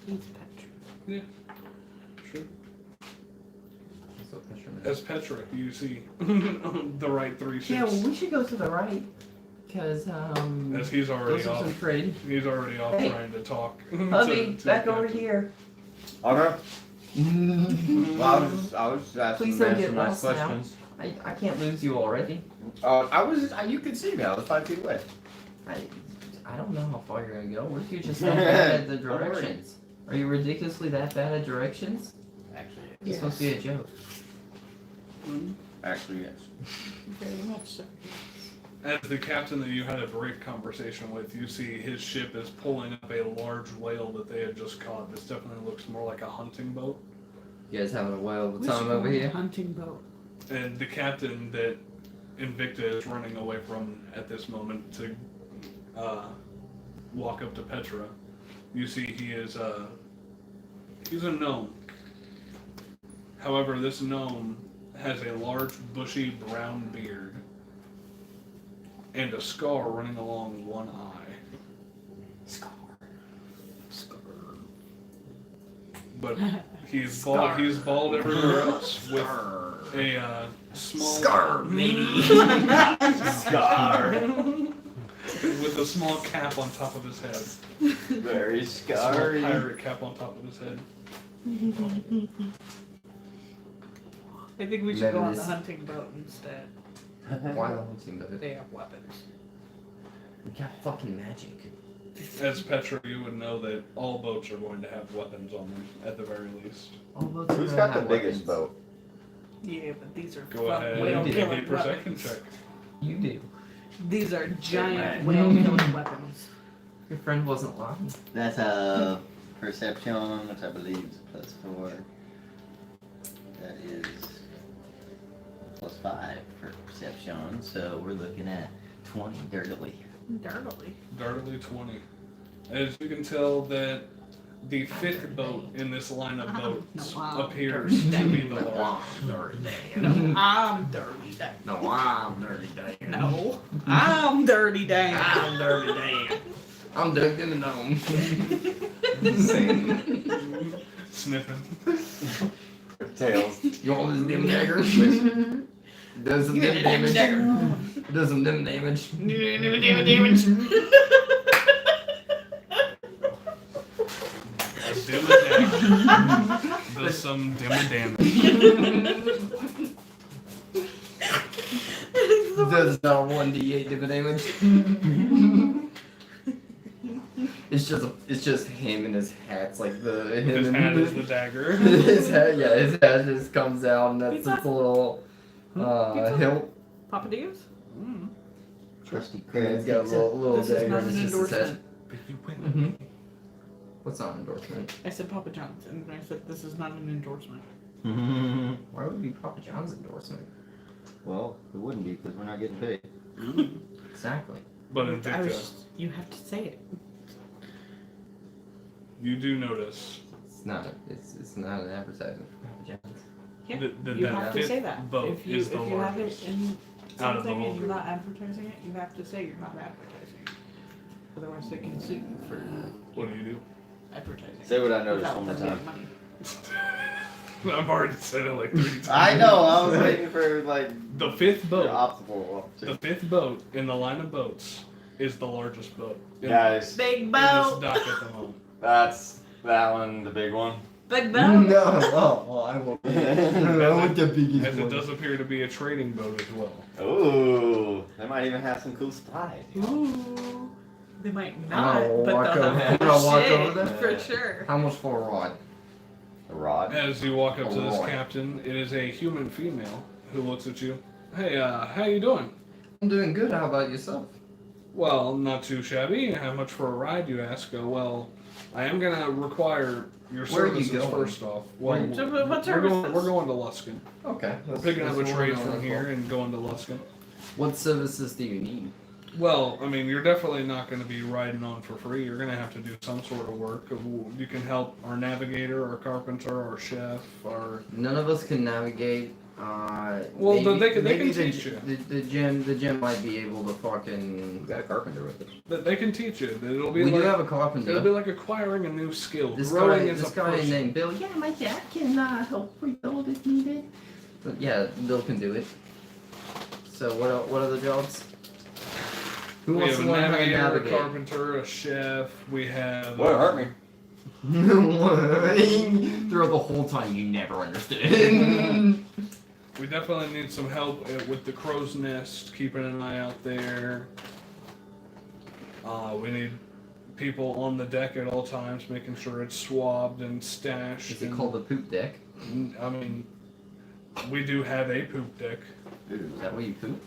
He's Petra. Sure. What's up, Petra? As Petra, you see the right 3 ships. Yeah, well, we should go to the right. Because, As he's already those are off. some trade. He's already off Hey. trying to talk. Hubby, to back the over captain. here. Okay. Please Well, I was just asking don't get some nice lost now. questions. I can't lose you already. You could see me. I was 5 feet away. I don't know how far you're gonna go. What if you're just that bad at the directions? Are you ridiculously that bad at directions? Actually, It's supposed to be a joke. actually, yes. Very much so. As the captain that you had a brief conversation with, you see his ship is pulling up a large whale that they had just caught. This definitely looks more like a hunting boat. You guys having a whale of We a should time go over on a here? hunting boat. And the captain that Invicta is running away from at this moment to walk up to Petra, you see he's a gnome. However, this gnome has a large, bushy, brown beard and a scar running along one eye. Scar. But he's bald. He's bald everywhere else with a small Scar, baby. Scar. with a small cap on top of his head. Very A small scary. pirate cap on top of his head. I think we should go on the Letters. hunting boat instead. Why the whole team does it? They have weapons. We got fucking magic. As Petra, you would know that all boats are going to have weapons on them at the very least. All boats are Who's gonna got the have biggest weapons. boat? Yeah, but these are Go fun ahead whale and give me a killing perception weapons. check. You do. These are giant man. whale killing weapons. Your friend wasn't lying. That's a perception, which I believe is +4. That is +5 for perception, so we're looking at 20 dirtily. Dirtily. Dartily 20. As you can tell that the 5th boat in this line of boats appears to be the largest. No, I'm dirty Dan. No, I'm dirty Dan. No, I'm dirty Dan. I'm dirty Dan. I'm ducked in the gnome. Sniffing. Tails. You want this dim dagger? Does some dim damage. Does some dim damage. Does some damage. Does not 1d8 dim damage. It's just him and his hat's like the him His and hat is the dagger. his hat, yeah, his hat just comes out and that's its little Pizza? hilt. Papa Diaz? Mm. Crusty Yeah, crab it's got a pizza. little This is dagger not and an it's just his head. endorsement. But you win. Mm-hmm. What's not an endorsement? I said Papa John's, and I said this is not an endorsement. Why would it be Papa John's endorsement? Well, it wouldn't be because we're not getting paid. Exactly. But I Invicta, was, you have to say it. you do notice It's not an advertisement for Papa John's. Yeah, that you have to fifth say that. boat If you is the have it largest in out of the something whole and you're group. not advertising it, you have to say you're not advertising it. Otherwise, they can sue you for What do you do? advertising. Say what I noticed without one more them time. getting money. I've already said it like 3 times. I know. I was waiting for like The fifth the boat. obstacle. The fifth boat in the line of boats is the largest boat. Guys, Big in this boat! dock at the moment. that's that one, the big one. Big No, boat! well, I will. I want the biggest As it one. does appear to be a trading boat as well. Ooh, they might even have some cool supplies. Ooh. They might I'm not, gonna but walk they'll over- have I'm gonna walk shit, over there. for sure. How much for a rod? A rod. As you walk up to this Alright. captain, it is a human female who looks at you. Hey, how you doing? I'm doing good. How about yourself? Well, not too shabby. How much for a ride, you ask? Well, I am gonna require your Where are you services going? first off. Well, Where- So what we're going, services? we're going to Luskin. Okay. We're picking up a that's what trade we're from going here for. and going to Luskin. What services do you need? Well, I mean, you're definitely not going to be riding on for free. You're going to have to do some sort of work. You can help our navigator, our carpenter, our chef, our... None of us can navigate. Well, they can maybe teach you. The gym might be able to fucking. We got a carpenter with us. They can teach you. It'll be We like, do have a it'll carpenter. be like acquiring a new skill. This Growing guy, as this a guy person. named Bill. Yeah, my dad can help rebuild if needed. But yeah, Bill can do it. So what other jobs? Who We wants have to a learn how to navigator, a navigate? carpenter, a chef. We have... What hurt me? Throughout the whole time, you never understood. We definitely need some help with the crow's nest, keeping an eye out there. We need people on the deck at all times, making sure it's swabbed and stashed. Is it and- called the poop deck? I mean, we do have a poop deck. Is that where you poop?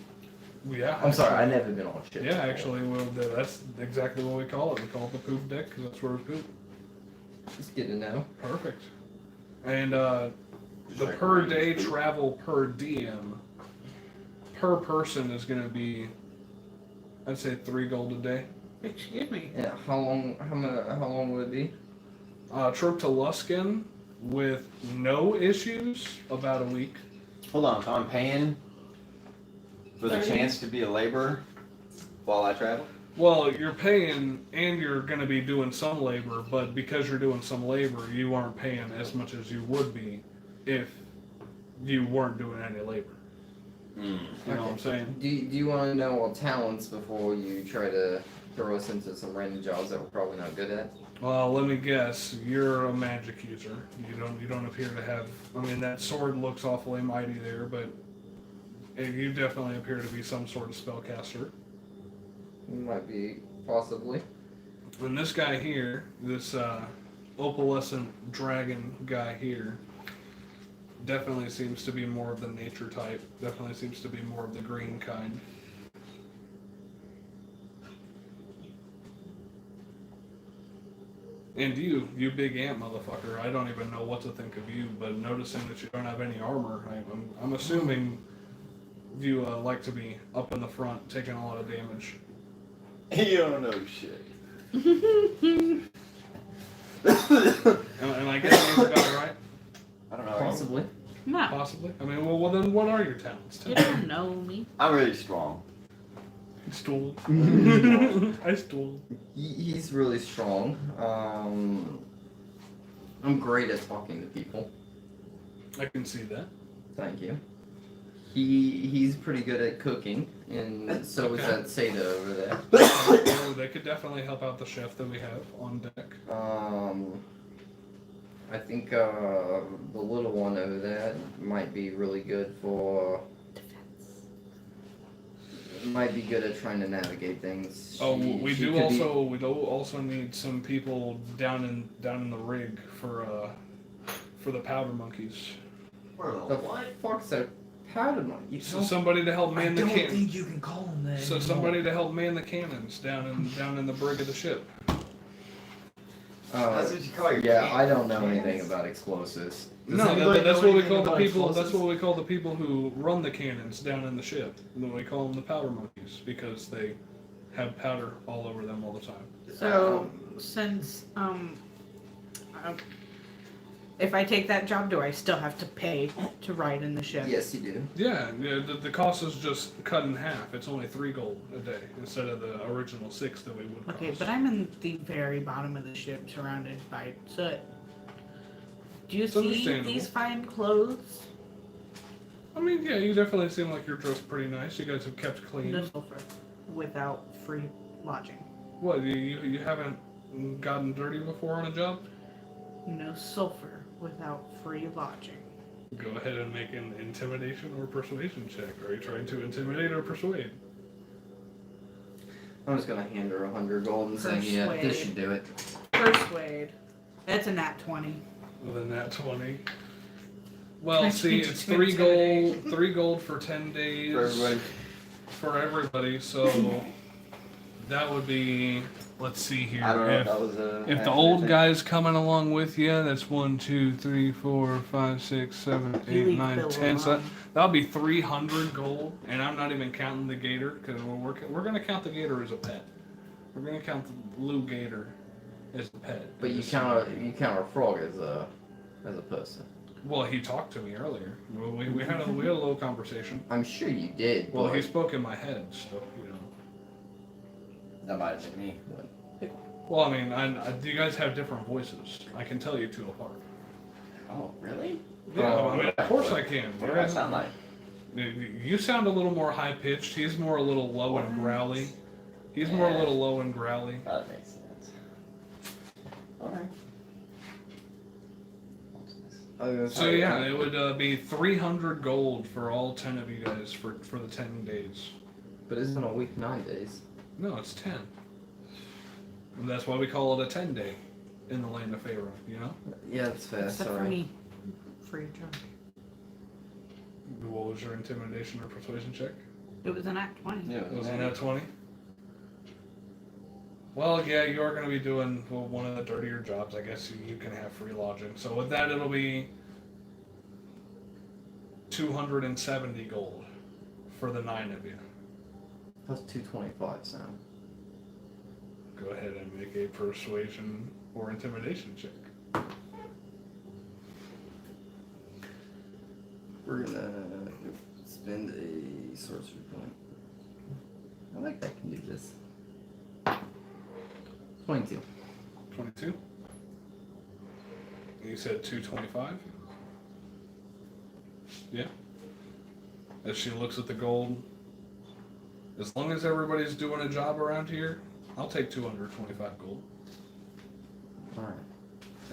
Yeah. I'm sorry, I've actually. never been on ship. Yeah, before. actually, well, that's exactly what we call it. We call it the poop deck because that's where we poop. It's good to know. Perfect. And the per day travel per diem per person is going to be, I'd say, 3 gold a day. Excuse me. Yeah, how long would it be? Trip to Luskin with no issues, about a week. Hold on, so I'm paying for the 30? chance to be a laborer while I travel? Well, you're paying and you're going to be doing some labor, but because you're doing some labor, you aren't paying as much as you would be if you weren't doing any labor. You know what I'm saying? Do you want to know our talents before you try to throw us into some random jobs that we're probably not good at? Well, let me guess. You're a magic user. You don't appear to have. I mean, that sword looks awfully mighty there, but you definitely appear to be some sort of spellcaster. Might be, possibly. And this guy here, this opalescent dragon guy here, definitely seems to be more of the nature type. Definitely seems to be more of the green kind. And you big ant motherfucker, I don't even know what to think of you, but noticing that you don't have any armor, I'm assuming you like to be up in the front, taking a lot of damage. You don't know shit. Am I getting these about right? I don't know. Possibly. No. Possibly. I mean, well then what are your talents? You don't know me. I'm really strong. Stool. I stole. He's really strong. I'm great at talking to people. I can see that. Thank you. He's pretty good at cooking, and so is Okay. that Seda over there. Oh, they could definitely help out the chef that we have on deck. I think the little one over there might be really good for might be good at trying to navigate things. Oh, She- we she do could be- also need some people down in the rig for the powder monkeys. The fuck's a powder monkey? So somebody to help man the cannons. you can call them that. So somebody to help man the cannons down in the brig of the ship. That's what you call your Yeah, I don't know cannons? anything about explosives. Does No, anybody that's know what we anything call the about people. That's explosives? what we call the people who run the cannons down in the ship. And then we call them the powder monkeys because they have powder all over them all the time. So, since if I take that job, do I still have to pay to ride in the ship? Yes, you do. Yeah, the cost is just cut in half. It's only 3 gold a day instead of the original 6 that we would cost. Okay, but I'm in the very bottom of the ship, surrounded by soot. Do you It's see understandable. these fine clothes? I mean, yeah, you definitely seem like you're dressed pretty nice. You guys have kept clean. No sulfur, without free lodging. What, you haven't gotten dirty before on a job? No sulfur, without free lodging. Go ahead and make an intimidation or persuasion check. Are you trying to intimidate or persuade? I'm just gonna hand her 100 gold and say, yeah, this Persuade. should do it. Persuade. That's a nat 20. With a nat 20. Well, I see, changed it's to 3 gold, intimidation. 3 gold for 10 days. For everybody. For everybody, so that would be, let's see here. I don't know if If, that was a. if the old guy's coming along with you, that's 1, 2, 3, 4, 5, 6, 7, You 8, leave 9, Bill 10. So alone. that'll be 300 gold, and I'm not even counting the gator because we're gonna count the gator as a pet. We're gonna count the blue gator as a pet. But you count a frog as a person. Well, he talked to me earlier. We had a little conversation. I'm sure you did. Well, but he spoke in my head, so you know. That might have been me. Well, I mean, you guys have different voices. I can tell you 2 apart. Oh, really? Yeah, Oh, I mean, of course I can. What do I sound like? You sound a little more high pitched. He's more a little low and growly. He's more a Yeah. little low and growly. That makes sense. Okay. So yeah, it would be 300 gold for all 10 of you guys for the 10 days. But isn't a week 9 days? No, it's 10. And that's why we call it a 10 day in the land of Pharaoh. You know. Yeah, that's fair. Except for Sorry. me. Free job. What was your intimidation or persuasion check? It was an act 20. Yeah, It was in that 20. Well, yeah, you are going to be doing one of the dirtier jobs. I guess you can have free lodging. So with that, it'll be 270 gold for the 9 of you. That's 225, Sam. Go ahead and make a persuasion or intimidation check. We're gonna spend a sorcery point. I like that I can do this. 22. 22. You said 225? Yeah. As she looks at the gold, as long as everybody's doing a job around here, I'll take 225 gold. Alright.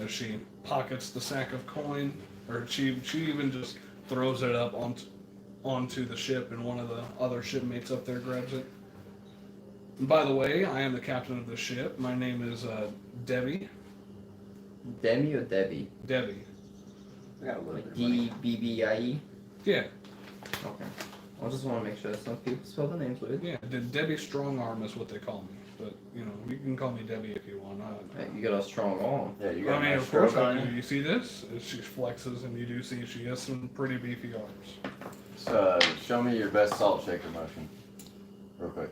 As she pockets the sack of coin, or she even just throws it up onto the ship, and one of the other shipmates up there grabs it. And by the way, I am the captain of the ship. My name is Debbie. Demi or Debbie? Debbie. I got a little Like bit of money. D-B-B-I-E? Yeah, Okay. I just want to make sure some people spell the names weird. yeah. Debbie Strongarm is what they call me. But you know, you can call me Debbie if you want. Hey, you got a strong arm. Yeah, you I got mean, a of nice course stroke I on do. you. You see this? She flexes, and you do see she has some pretty beefy arms. So, show me your best salt shaker motion. Real quick.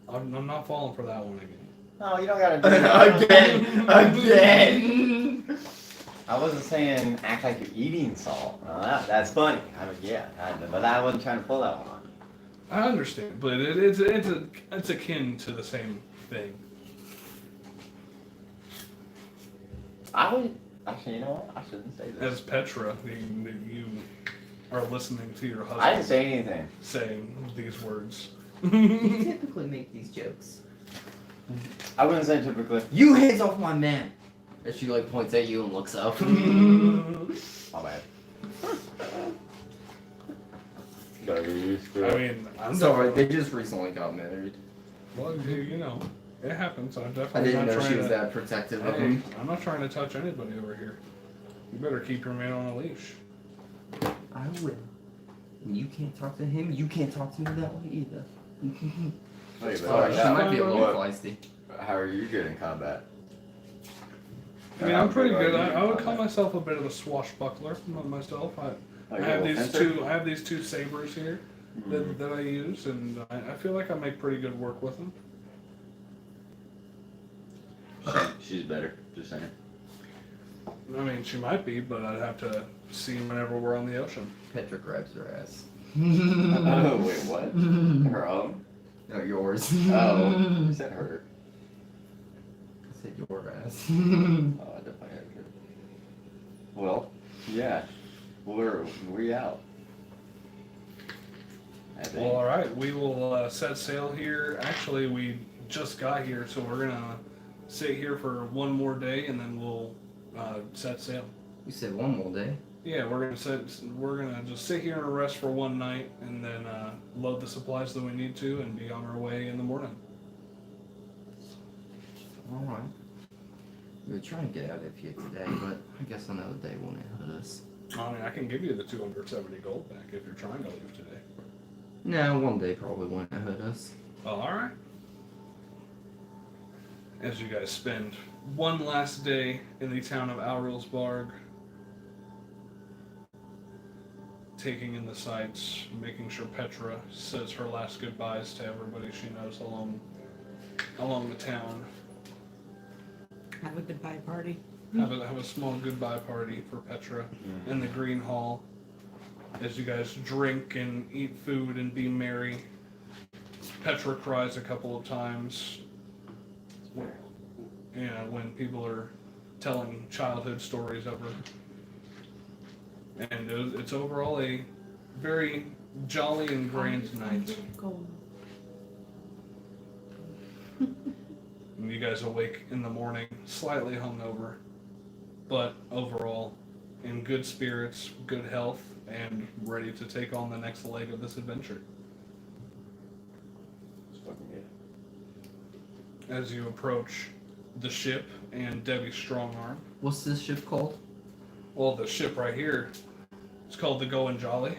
I'm not falling for that one again. No, you don't gotta do that. Again! I wasn't saying act like you're eating salt. No, that's funny. I mean, yeah, but I wasn't trying to pull that one on you. I understand, but it's akin to the same thing. I would actually, you know what? I shouldn't say this. As Petra, you are listening to your I didn't husband say anything. saying these words. You typically make these jokes. I wouldn't say typically. You hands off my man! And she like points at you and looks up. My bad. Gotta be used to I it. mean, I'm So definitely, they just recently got married. well, you know, it happens. I'm I definitely didn't not know she trying was to. that protective of Hey, him. I'm not trying to touch anybody over here. You better keep your man on a leash. I will. And you can't talk to him. You can't talk to me that way either. Wait, but Sorry, she that- might be a little what- feisty. How are you good in combat? I mean, How I'm pretty are good. you I in would call combat? myself a bit of a swashbuckler myself. I Like a have little these fencer? two. I have these two sabers here Mhm. that I use, and I feel like I make pretty good work with them. She's better. Just saying. I mean, she might be, but I'd have to see whenever we're on the ocean. Petra grabs her ass. Oh wait, what? Her own? No, yours. Oh, you said her. I said your ass. Oh, I definitely had her. Well, yeah. We out. I think. Well, all right. We will set sail here. Actually, we just got here, so we're gonna sit here for one more day, and then we'll set sail. You said one more day. Yeah, we're gonna just sit here and rest for one night, and then load the supplies that we need to, and be on our way in the morning. Alright. We were trying to get out of here today, but I guess another day won't hurt us. I mean, I can give you the 270 gold back if you're trying to leave today. No, one day probably won't hurt us. Oh, all right. As you guys spend one last day in the town of Aurelsbarg, taking in the sights, making sure Petra says her last goodbyes to everybody she knows along the town. Have a goodbye party. Have a small goodbye party for Petra in the Green Hall as you guys drink and eat food and be merry. Petra cries a couple of times. When people are telling childhood stories of her. And it's overall a very jolly and grand night. Gold. And you guys awake in the morning, slightly hungover, but overall in good spirits, good health, and ready to take on the next leg of this adventure. It's fucking good. As you approach the ship and Debbie's strong arm. What's this ship called? Well, the ship right here is called the Going Jolly.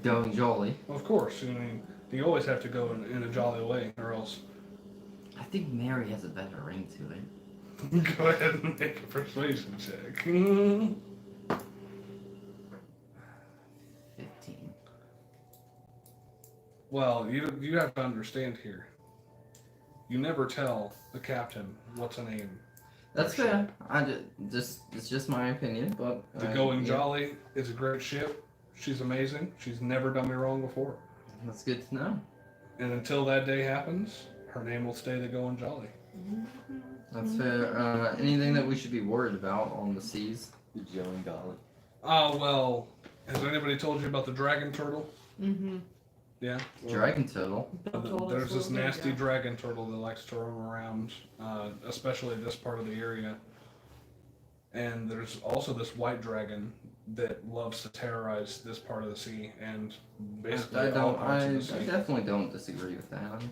Going Jolly. Of course, I mean, you always have to go in a jolly way, or else. I think Mary has a better ring to it. Go ahead and make a persuasion check. 15. Well, you have to understand here. You never tell the captain what's a name. That's fair. It's just my opinion, but The Going Jolly is a great ship. She's amazing. She's never done me wrong before. That's good to know. And until that day happens, her name will stay the Going Jolly. That's fair. Anything that we should be worried about on the seas? The Joey Golly. Oh, well, has anybody told you about the dragon turtle? Mm-hmm. Yeah? Dragon turtle. There's this nasty dragon turtle that likes to roam around, especially this part of the area. And there's also this white dragon that loves to terrorize this part of the sea and basically all parts of the sea. I definitely don't disagree with that. I'm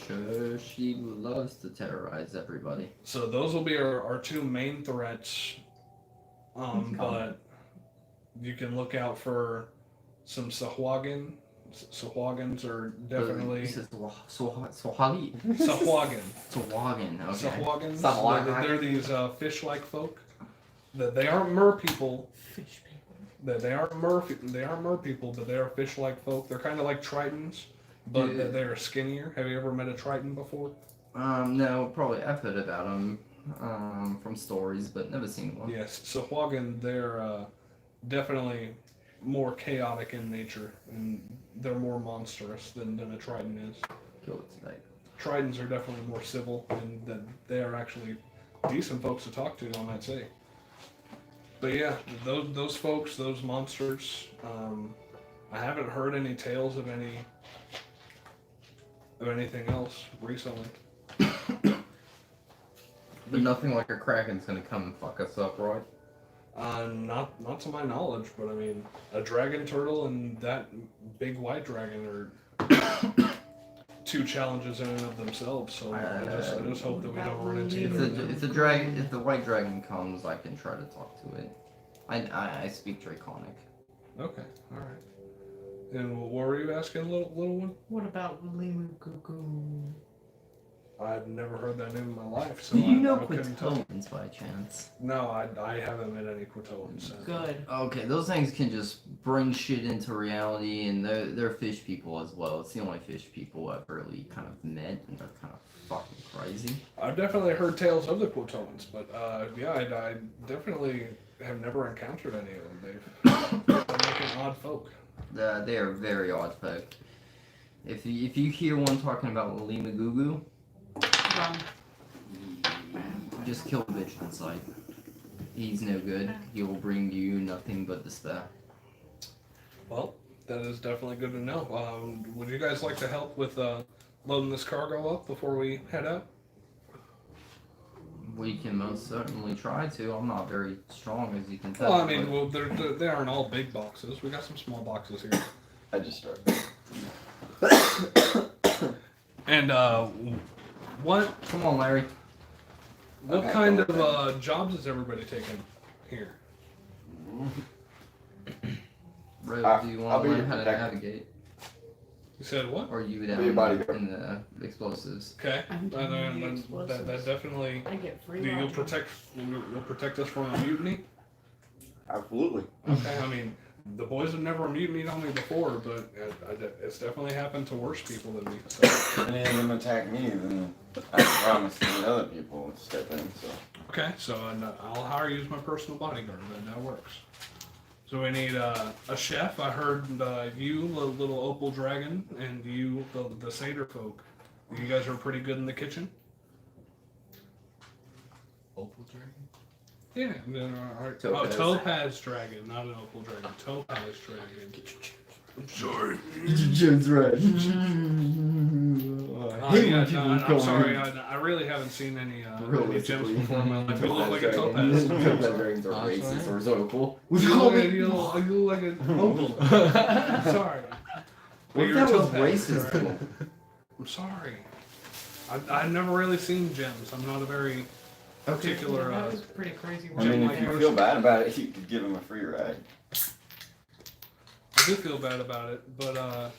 sure she loves to terrorize everybody. So those will be our two main threats. But you can look out for some Sahuagin. Sahuagins are definitely This is Swahili. Sahuagin. Swagin, okay. Sahuagins. Sahuagin. They're these fish-like folk. They aren't mer people. Fish people. They aren't mer people, but they are fish-like folk. They're kind of like tritons, but Yeah. they're skinnier. Have you ever met a triton before? No, probably I've heard about them from stories, but never seen one. Yes, Sahuagin, they're definitely more chaotic in nature, and they're more monstrous than a triton is. Kill it tonight. Tritons are definitely more civil, and that they are actually decent folks to talk to, I might say. But yeah, those folks, those monsters, I haven't heard any tales of anything else recently. But nothing like a kraken's gonna come and fuck us up, right? Not to my knowledge, but I mean, a dragon turtle and that big white dragon are two challenges in and of themselves. So I just hope that we don't run into either of them. If the white dragon comes, I can try to talk to it. I speak Draconic. Okay, all right. And what were you asking, little one? What about Limu Gugu? I've never heard that name in my life. So Do you know I couldn't tell. Quitoans by chance? No, I haven't met any Quitoans. Good. Okay, those things can just bring shit into reality, and they're fish people as well. It's the only fish people I've really kind of met, and they're kind of fucking crazy. I've definitely heard tales of the Quitoans, but yeah, I definitely have never encountered any of them. They're making odd folk. They are very odd folk. If you hear one talking about Limagugu, Wrong. just kill the bitch on sight. He's no good. He will bring you nothing but despair. Well, that is definitely good to know. Would you guys like to help with loading this cargo up before we head out? We can most certainly try to. I'm not very strong, as you can tell. Well, I mean, they aren't all big boxes. We got some small boxes here. I just started. And what Come on, Larry. what kind of jobs is everybody taking here? Rose, do you I'll want be to your learn how to protector. navigate? You said what? Or you Be a down bodyguard. in the explosives? Okay, I'm doing the that explosives. definitely. I get free. You'll lodging. protect us from a mutiny. Absolutely. Okay, I mean, the boys have never mutinied on me before, but it's definitely happened to worse people than me. So. If any of them attack me, then I promise that other people will step in. So Okay, so I'll hire you as my personal bodyguard. Then that works. So we need a chef. I heard you, little opal dragon, and you, the satyr folk. You guys are pretty good in the kitchen. Opal dragon? Yeah. Topaz. Topaz dragon, not an opal dragon. Topaz dragon. I'm sorry. Jim's right. I'm sorry. I really haven't seen any gems before in my life. You look like a topaz. Topaz dragons are racist or so cool. You look like an opal. I'm sorry. What if You're that a was topaz, racist? right? I'm sorry. I've never really seen gems. I'm not a very particular. That was pretty crazy. I mean, like if you person. feel bad about it, you could give him a free ride. I do feel bad about it, but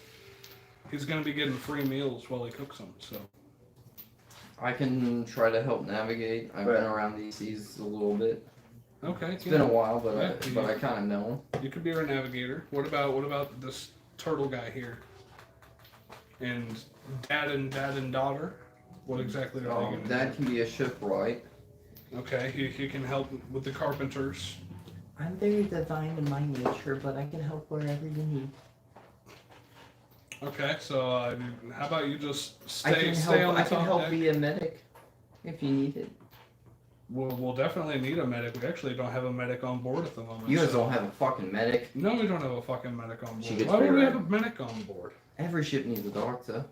he's gonna be getting free meals while he cooks them. So I can try to help navigate. I've been around these seas a little bit. okay, It's been a while, but Yeah, I kind of know. you could be our navigator. What about this turtle guy here? And dad and daughter. What exactly are they going to do? That can be a shipwright. Okay, he can help with the carpenters. I'm very divine in my nature, but I can help wherever you need. Okay, so how about you just I stay can stay on help. the I can top help deck? be a medic if you need it. We'll definitely need a medic. We actually don't have a medic on board at the moment. You guys so- don't have a fucking medic. No, we don't have a fucking medic on She board. gets Why would free we ride. have a medic on board? Every ship needs a doctor.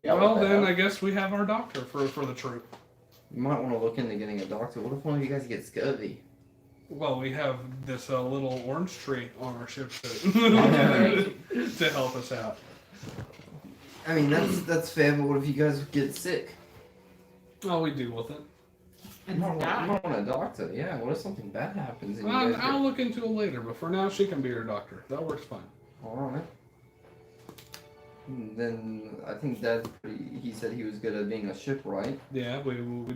Yeah, Well, what the then hell? I guess we have our doctor for the troop. You might want to look into getting a doctor. What if one of you guys gets scurvy? Well, we have this little orange tree on our ship to help us out. I mean, that's fair, but what if you guys get sick? Oh, we deal with it. And You die. might want a doctor. Yeah. What if something bad happens and you I'll, guys I'll look into it later, but for now, she can be your doctor. That works fine. All right. Then I think that's pretty. He said he was good at being a shipwright. Yeah, we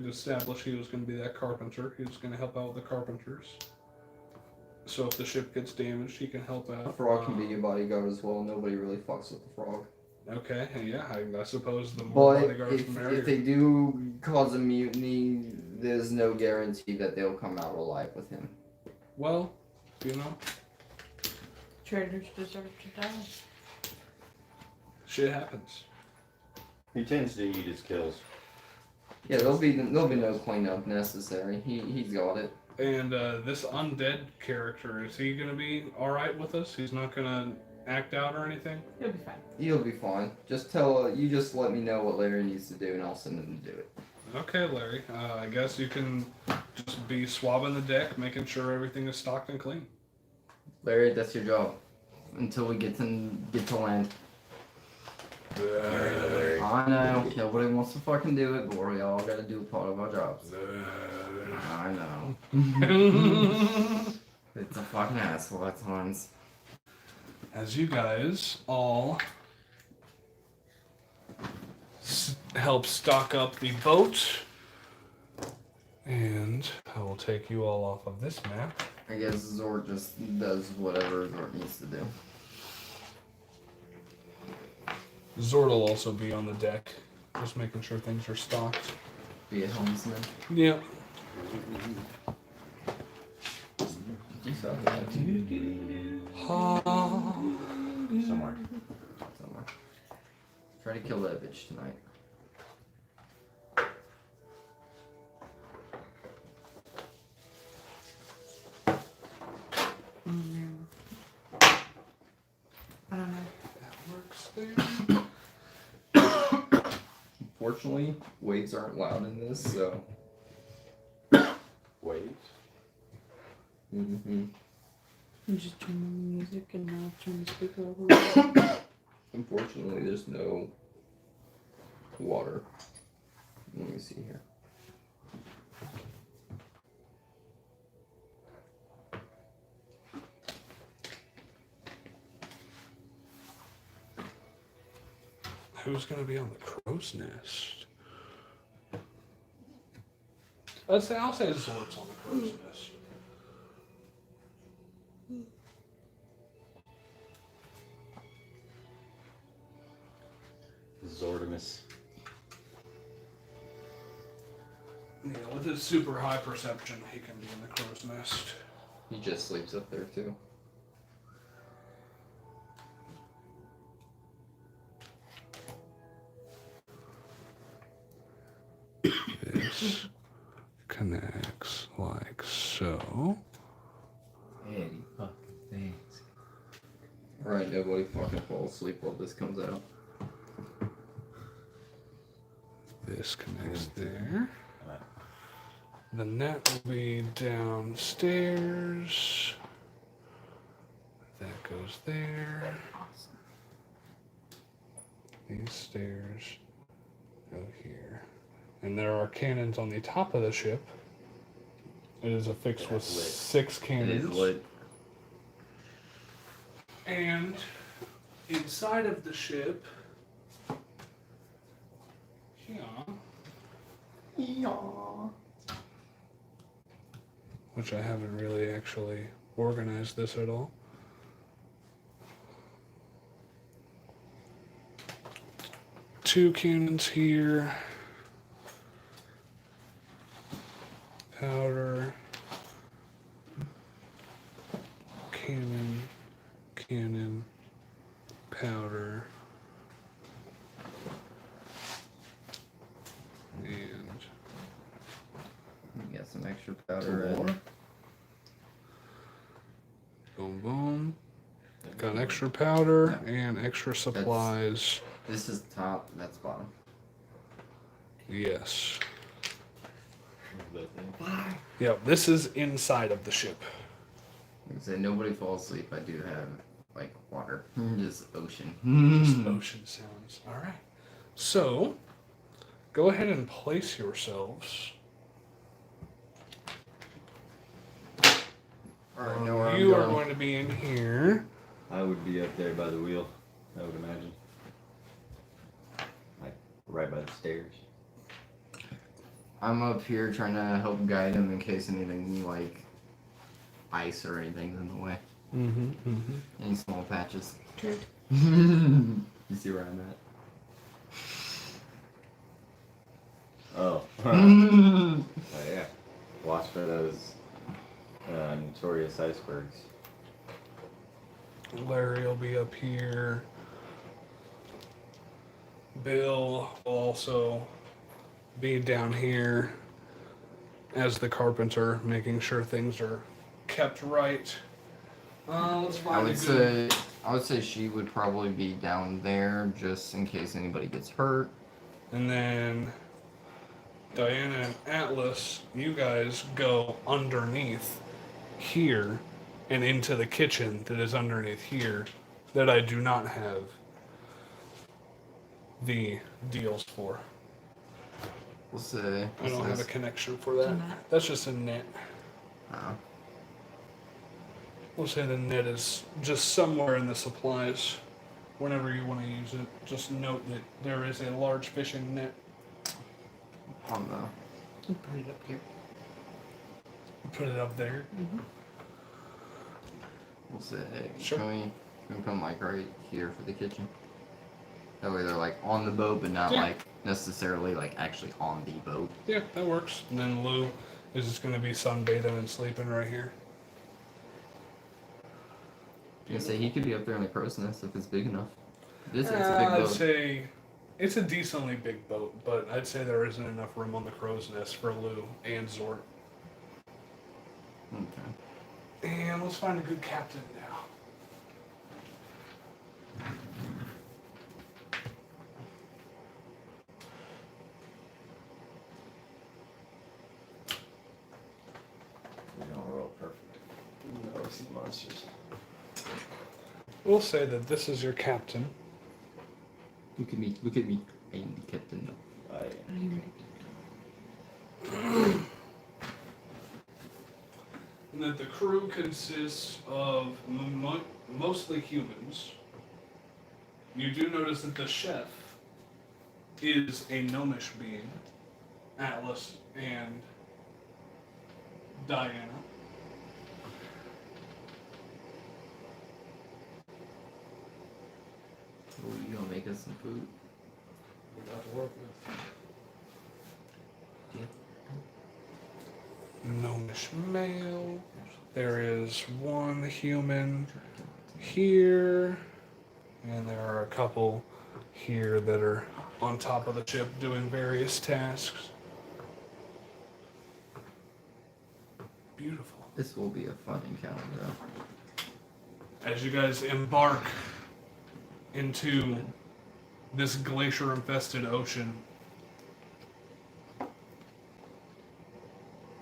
established he was going to be that carpenter. He was going to help out with the carpenters. So if the ship gets damaged, he can help out. A frog can be your bodyguard as well. Nobody really fucks with the frog. Okay, yeah, I suppose the more But bodyguards the merrier. if they do cause a mutiny, there's no guarantee that they'll come out alive with him. Well, you know, Traitors deserve to die. shit happens. He tends to eat his kills. Yeah, there'll be no cleanup necessary. He's got it. And this undead character, is he going to be alright with us? He's not going to act out or anything? It'll be fine. You'll be fine. Just just let me know what Larry needs to do, and I'll send him to do it. Okay, Larry. I guess you can just be swabbing the deck, making sure everything is stocked and clean. Larry, that's your job. Until we get to land. I know, nobody wants to fucking do it, but we all gotta do part of our jobs. I know. It's a fucking asshole at times. As you guys all help stock up the boat, and I will take you all off of this map. I guess Zord just does whatever Zord needs to do. Zord will also be on the deck, just making sure things are stocked. Be a helmsman. Yep. Somewhere. Try to kill that bitch tonight. I don't know. That works there. Unfortunately, waves aren't loud in this, so. Waves? Mm-hmm. I'm just turning the music and now turn the speaker over. Unfortunately, there's no water. Let me see here. Who's gonna be on the crow's nest? I'll say Zord's on the crow's nest. Zordimus. Yeah, with his super high perception, he can be in the crow's nest. He just sleeps up there too. This connects like so. Eddie, fuck, thanks. Alright, nobody fucking fall asleep while this comes out. This connects there. The net will be downstairs. That goes there. These stairs go here. And there are cannons on the top of the ship. It is affixed with 6 It cannons. is lit. And inside of the ship, which I haven't really actually organized this at all. Two cannons here. Powder. Cannon. Cannon. Powder. And You got some extra powder in. boom, boom. Got extra powder and extra supplies. This is top, that's bottom. Yes. Yep, this is inside of the ship. Like I said, nobody falls asleep. I do have, like, water. Just ocean. Just ocean sounds. Alright. So, go ahead and place yourselves. Alright, know where I'm You are going. going to be in here. I would be up there by the wheel, I would imagine. Like, right by the stairs. I'm up here trying to help guide him in case anything like ice or anything's in the way. Any small patches. Good. You see where I'm Oh. at? Oh yeah. Watch for those notorious icebergs. Larry will be up here. Bill will also be down here as the carpenter, making sure things are kept right. Let's find I a would good... say she would probably be down there just in case anybody gets hurt. And then Diana and Atlas, you guys go underneath here and into the kitchen that is underneath here that I do not have the deals for. We'll say. I don't have a connection for It's a that. net. That's just a net. Oh. We'll say the net is just somewhere in the supplies. Whenever you want to use it, just note that there is a large fishing net. On the. You put it up here. Put it up there. We'll say. Sure. Can we put them like right here for the kitchen? That way they're like on the boat, but not Yeah. like necessarily like actually on the boat. Yeah, that works. And then Lou is just going to be sunbathing and sleeping right here. You can say he could be up there in the crow's nest if it's big enough. It's a big I'd boat. say it's a decently big boat, but I'd say there isn't enough room on the crow's nest for Lou and Zort. Okay. And let's find a good captain now. We don't roll perfect. No, see monsters. We'll say that this is your captain. Look at me. Look at me. I am the captain. Are you ready? And that the crew consists of mostly humans. You do notice that the chef is a gnomish being, Atlas and Diana. Oh, you gonna make us some food? We got to work with. Gnomish male. There is one human here, and there are a couple here that are on top of the ship doing various tasks. Beautiful. This will be a fun encounter, though. As you guys embark into this glacier-infested ocean,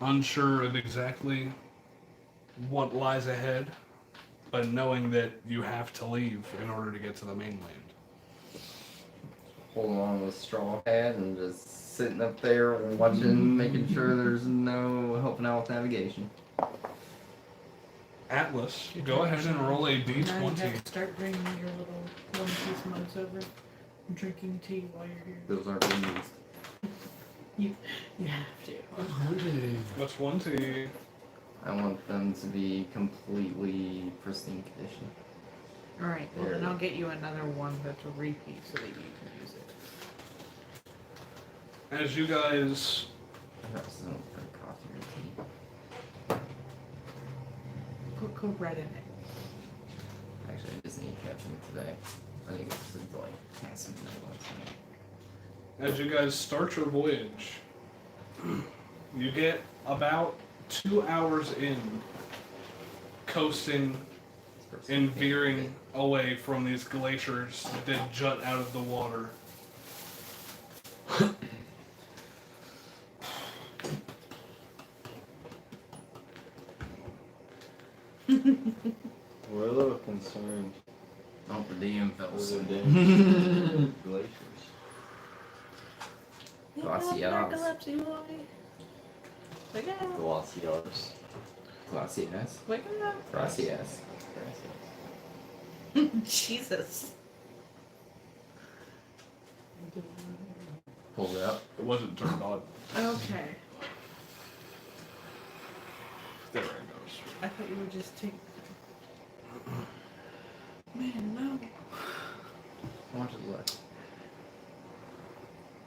unsure of exactly what lies ahead, but knowing that you have to leave in order to get to the mainland. Holding on with a straw hat and just sitting up there and watching, making sure there's no helping out with navigation. Atlas, go ahead and roll a Now you have d20. to start bringing your little one-piece mugs over and drinking tea while you're here. Those aren't being used. You have to. What's one to I want them to be completely pristine condition. Alright, well then I'll get you another one that's a repeat so that you can use it. As you guys Perhaps I don't drink coffee or tea. Put Code Red in it. Actually, I just need caffeine today. I think it's just like massive as you guys start your voyage, you get about 2 hours in coasting and veering away from these glaciers that jut out of the water. We're a little concerned Oh, the DM fell with asleep. the damn glaciers. Glaciers. Wake up. Glaciers. Glaciers. Wake up. Gracias. Jesus. Pull it up. It wasn't turned on. Okay. There it goes. I thought you would just take. Man, no. How much is left?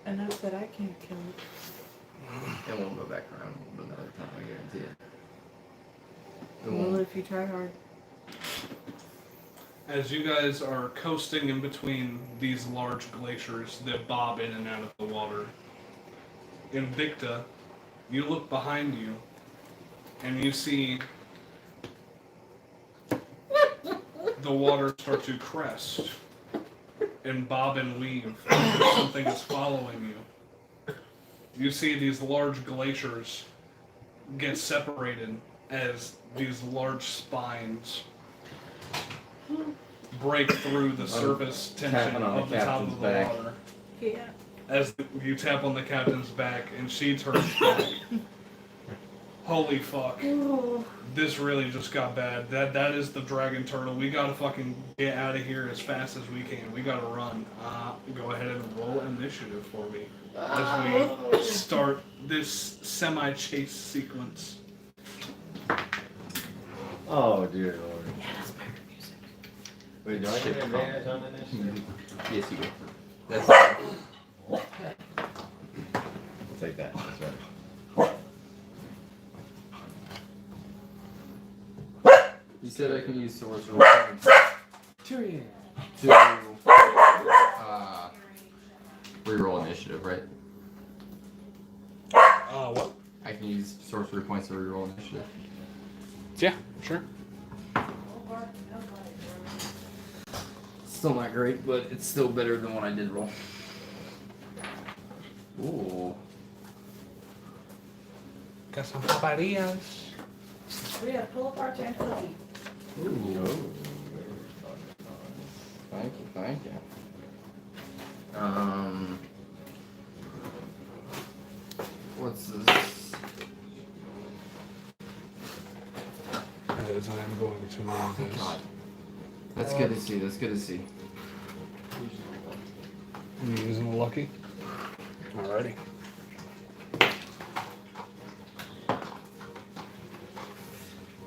Enough that I can't kill it. It won't go back around another time, I guarantee it. It Well, won't. if you try hard. As you guys are coasting in between these large glaciers that bob in and out of the water, Invicta, you look behind you and you see the water start to crest and bob and weave as if something is following you. you see these large glaciers get separated as these large spines break through the surface tension tapping on of the the top of captain's the back. water. Yeah. As you tap on the captain's back and she turns back. Holy fuck. Oh. This really just got bad. That is the dragon turtle. We gotta fucking get out of here as fast as we can. We gotta run. Go ahead and roll initiative for me as we start this semi-chase sequence. Oh dear lord. Yeah, that's pirate music. Wait, do I get advantage on initiative? Yes, you do. That's I'll take that. That's right. You said I can use sorcerer points Tyrion. to reroll initiative, right? What? I can use sorcery points to reroll initiative. Yeah, sure. Still not great, but it's still better than what I did roll. Ooh. Got some paparillas. Yeah, pull apart and cookie. Ooh. Thank you, thank you. What's this? As I'm going to move this. God. That's good to see, that's good to see. I'm using the lucky. Alrighty.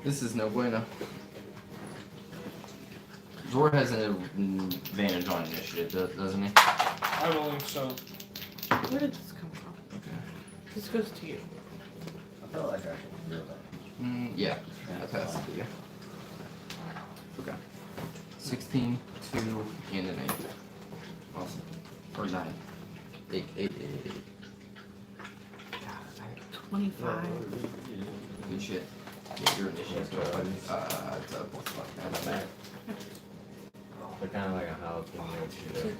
This is no bueno. Zor has an advantage on initiative, doesn't he? I believe so. Where did this come from? Okay. This goes to you. I felt like I should do that. Yeah, I passed it to you. Okay. 16, 2, and an 8. Awesome. Or 9. 8. God, 25. good shit. Yeah, your initiative's good. It's a plus 5. They're kind of like a jalapeno cheeto,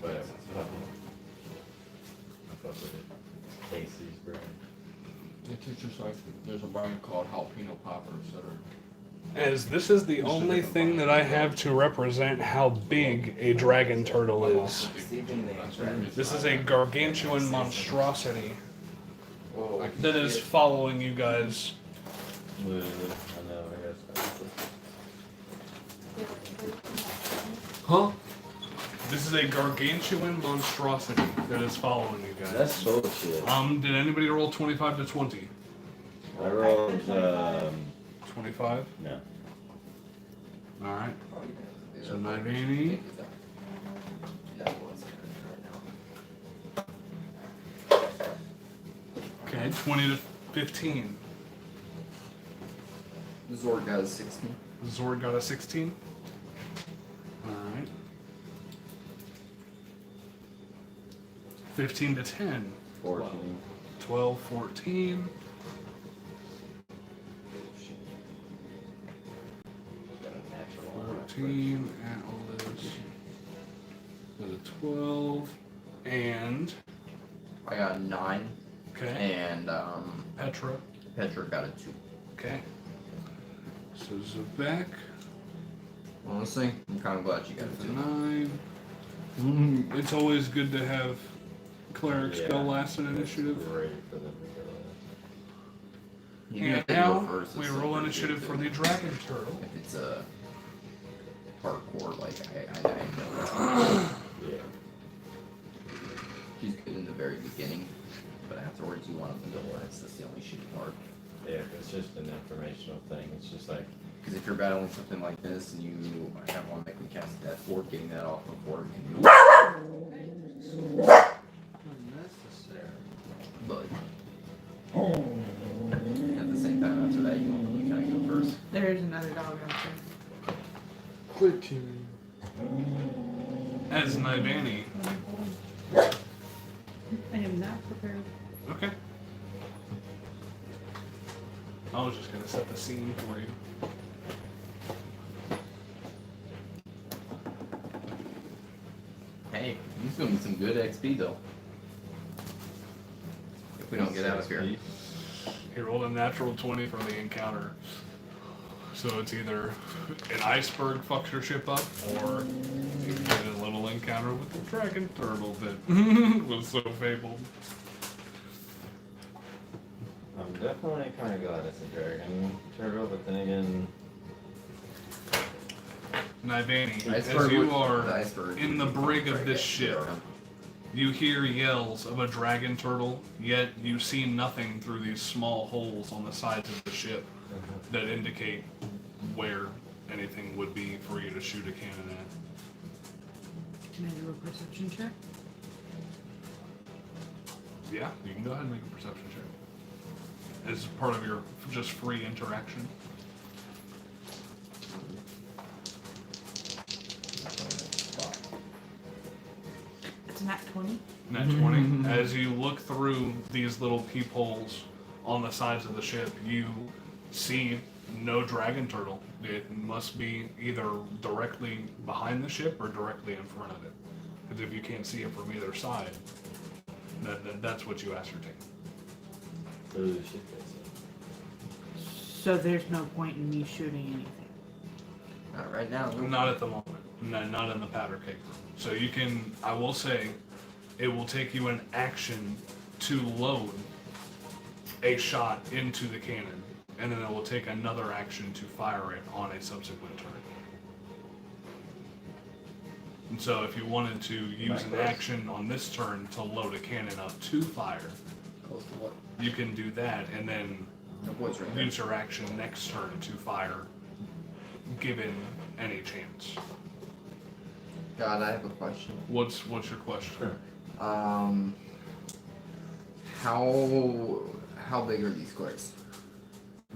but it's fucking. I fuck with it. Casey's brand. It's just like there's a brand called jalapeno poppers that are. As this is the only thing that I have to represent how big a dragon turtle is. This is a gargantuan monstrosity Whoa. that is following you guys. I know, I guess. Huh? This is a gargantuan monstrosity that is following you guys. That's bullshit. Did anybody roll 25 to 20? I rolled, 25? no. Alright. So Nivani. Okay, 20 to 15. Zord got a 16. Zord got a 16. Alright. 15 to 10. 14. 12, 14. Got a natural 14, and all this. There's a 12. And, I got a 9. okay, And Petra. Petra got a 2. Okay. So Zebek, Honestly, I'm kind of glad you got a 2. 9. It's always good to have clerics go last in initiative. Great for them to go You can And have to now go first. we It's roll super initiative good. for the dragon turtle. If it's a hardcore, like I know. Yeah. She's good in the very beginning, but afterwards you want them to last. That's the only shitty part. Yeah, it's just an informational thing. It's just like, Because if you're battling something like this and you have one that can cast that fort, getting that off before it can move. But at the same time, after that, you kind of go first. There's another dog out there. quit to As Nivani. I am not prepared. Okay. I was just gonna set the scene for you. Hey, he's gonna be some good XP though. We don't get out of here. He rolled a natural 20 for the encounter. So it's either an iceberg fucks your ship up, or you get a little encounter with the dragon turtle that was so fabled. I'm definitely kind of glad it's a dragon turtle, but then again, Now, Danny, as Iceberg you would- are the iceberg in the would be brig of right this at ship, zero. you hear yells of a dragon turtle, yet you see nothing through these small holes on the sides of the ship that indicate where anything would be for you to shoot a cannon at. Can I do a perception check? Yeah, you can go ahead and make a perception check. As part of your just free interaction. It's not 20. Nat 20. As you look through these little peepholes on the sides of the ship, you see no dragon turtle. It must be either directly behind the ship or directly in front of it. Because if you can't see it from either side, that's what you ascertain. oh shit, So there's no point in me shooting anything. Not right now. Not at the moment. No, not in the powder keg. So you can, I will say, it will take you an action to load a shot into the cannon, and then it will take another action to fire it on a subsequent turn. And so if you wanted to use an action on this turn to load a cannon up to fire, Close to what? you can do that, and then The boys right there. use your action next turn to fire, given any chance. God, I have a question. What's your question? How big are these squares?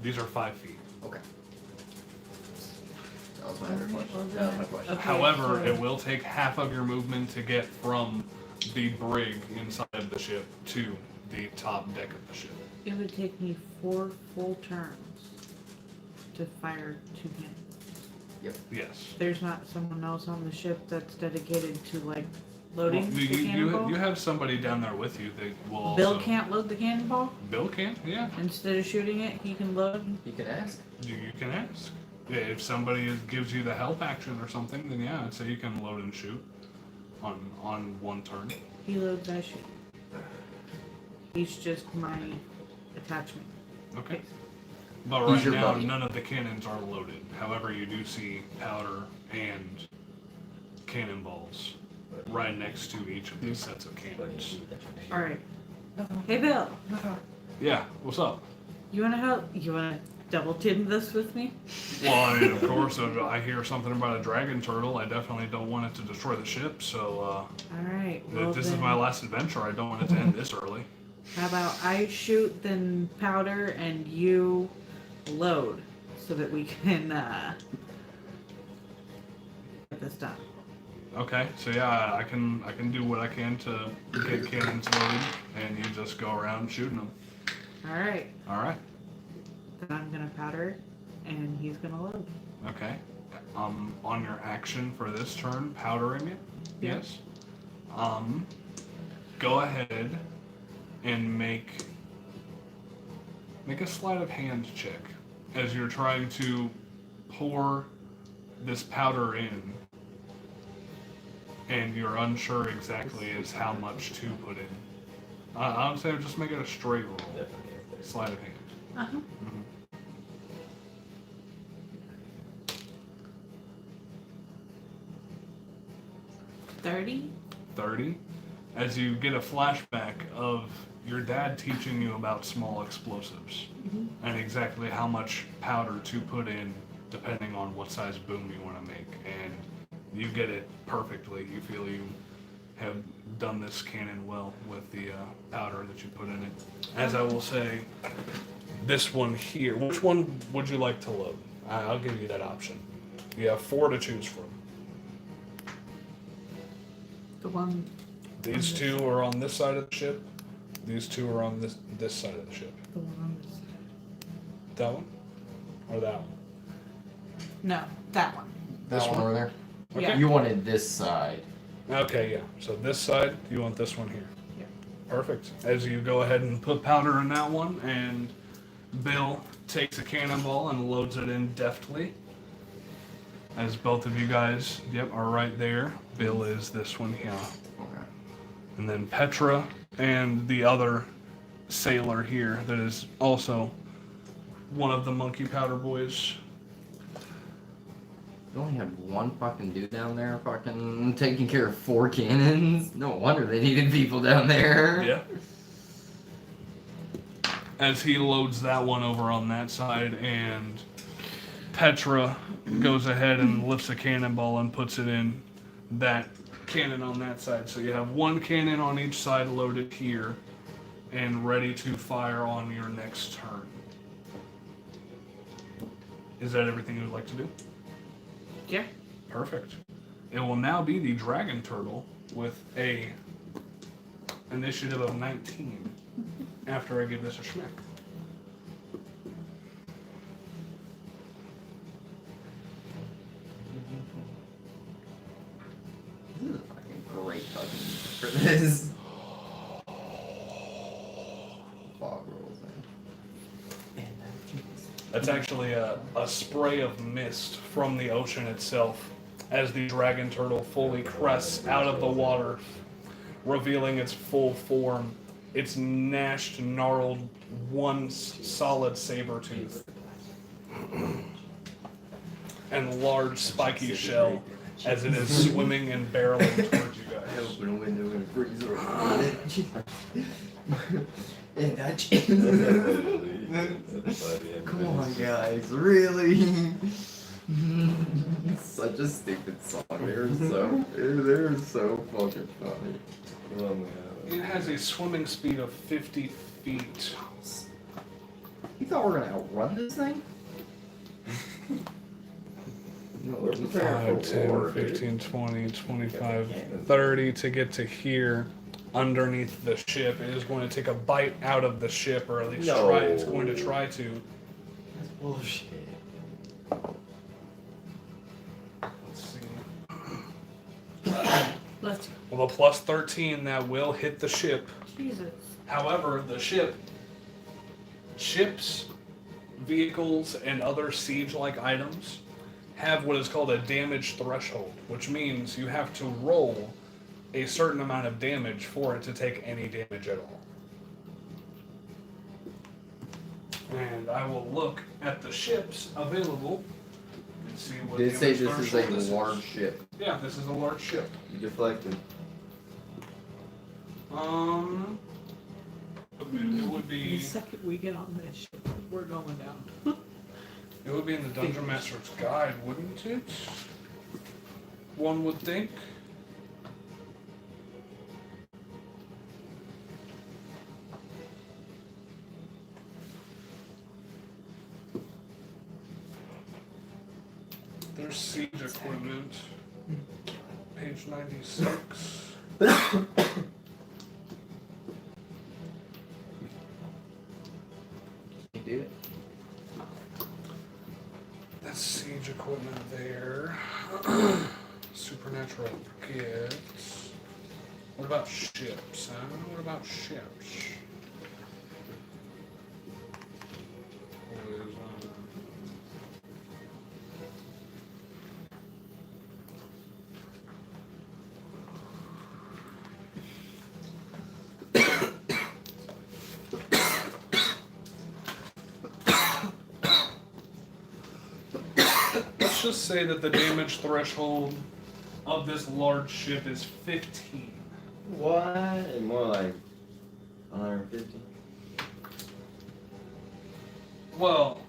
These are 5 feet. Okay. That was my other question. That was my question. Okay, However, so- it will take half of your movement to get from the brig inside of the ship to the top deck of the ship. It would take me 4 full turns to fire 2 cannons. Yes. There's not someone else on the ship that's dedicated to like loading Well, the you cannonball? have somebody down there with you that will Bill also... can't load the cannonball? Bill can, yeah. Instead of shooting it, he can load. You can ask. You can ask. Yeah, if somebody gives you the help action or something, then yeah, I'd say you can load and shoot on one turn. He loads, I shoot. He's just my attachment. Okay. But right He's your now, buddy. none of the cannons are loaded. However, you do see powder and cannonballs right next to each of these sets of cannons. Alright. Hey Bill, Yeah, what's up? you wanna help? You wanna double team this with me? Well, I mean, of course, if I hear something about a dragon turtle, I definitely don't want it to destroy the ship, so Alright. if Well, this is then, my last adventure, I don't want it to end this early. how about I shoot, then powder, and you load, so that we can get this done. Okay, so yeah, I can do what I can to get cannons loaded, and you just go around shooting them. Alright. All right. Then I'm gonna powder, and he's gonna load. Okay. On your action for this turn, powdering it. Yeah. Yes. Go ahead and make a sleight of hand check as you're trying to pour this powder in, and you're unsure exactly as how much to put in. I would say just make it a straight roll. Sleight of hand. Uh-huh. 30? 30, as you get a flashback of your dad teaching you about small explosives and exactly how much powder to put in depending on what size boom you want to make, and you get it perfectly. You feel you have done this cannon well with the powder that you put in it. As I will say, this one here, which one would you like to load? I'll give you that option. You have 4 to choose from. The one. These 2 are on this side of the ship. These 2 are on this side of the ship. The one on this. That one? Or that one? No, that one. This one over there. Yeah. You wanted this side. Okay, yeah. So this side, you want this one here. Perfect. As you go ahead and put powder in that one, and Bill takes a cannonball and loads it in deftly. As both of you guys, are right there. Bill is this one here. Okay. And then Petra and the other sailor here that is also one of the monkey powder boys. You only had one fucking dude down there fucking taking care of 4 cannons. No wonder they needed people down there. Yeah. As he loads that one over on that side, and Petra goes ahead and lifts a cannonball and puts it in that cannon on that side. So you have 1 cannon on each side loaded here and ready to fire on your next turn. Is that everything you would like to do? Yeah. Perfect. It will now be the dragon turtle with a initiative of 19 after I give this a schmick. This is a fucking great fucking for this. Fog rolls, man. That's actually a spray of mist from the ocean itself as the dragon turtle fully crests out of the water, revealing its full form. Its gnashed, gnarled, one solid saber tooth and large spiky shell as it is swimming and barreling towards you guys. Open a window and freeze her on it. And that Come on, guys, really? Such a stupid song. They're so fucking funny. Oh my god. It has a swimming speed of 50 feet. You thought we were gonna outrun this thing? No, we're preparing 5, for 10, war, 15, 20, 25, 30 to get to here underneath the ship. It is going to take a bite out of the ship, or at least try. It's going to try to. That's bullshit. Let's see. Let's. Well, the plus 13 that will hit the ship. Jesus. However, the ships, vehicles, and other siege-like items have what is called a damage threshold, which means you have to roll a certain amount of damage for it to take any damage at all. And I will look at the ships available and see what Did it say damage this is threshold a this large ship? Yeah, this is a large ship. You deflected. It would be. The second we get on this ship, we're going down. It would be in the Dungeon Master's Guide, wouldn't it? One would think. There's siege equipment. Page 96. You do it. That's siege equipment there. Supernatural gifts. What about ships, huh? What about ships? What is, let's just say that the damage threshold of this large ship is 15. What? More like 150. Well,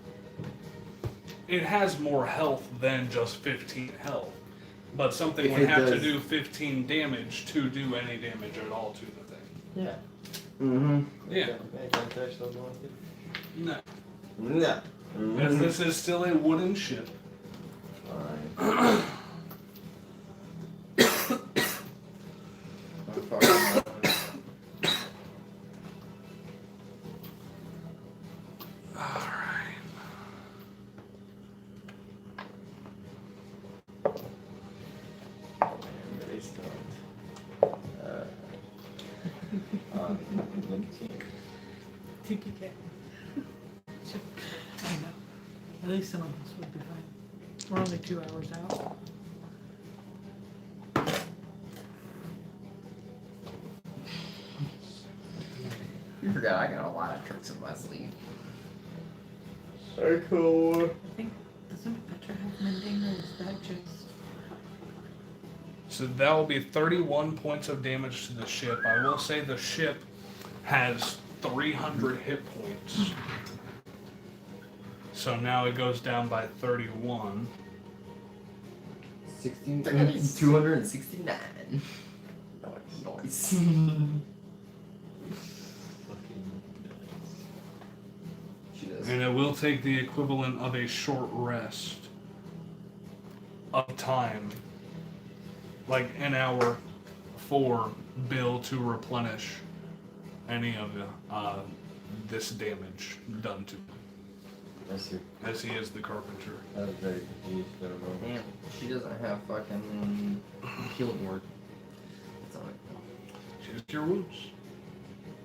it has more health than just 15 health. But something would It have to does. do 15 damage to do any damage at all to the thing. Yeah. Mm-hmm. Yeah. Okay, can I touch those ones? No. No. As this is still a wooden ship. Fine. Alright. At least some of us would be fine. We're only 2 hours out. You forgot I got a lot of tricks in my sleeve. Very cool. I think, doesn't Petra have mending, or is that just... So that will be 31 points of damage to the ship. I will say the ship has 300 hit points. So now it goes down by 31. 269. Nice. She does. And it will take the equivalent of a short rest of time, like an hour, for Bill to replenish any of this damage done to him, I see. as he is the carpenter. I was very confused. I don't know. Damn, she doesn't have fucking healing word. That's on it. She's cure wounds.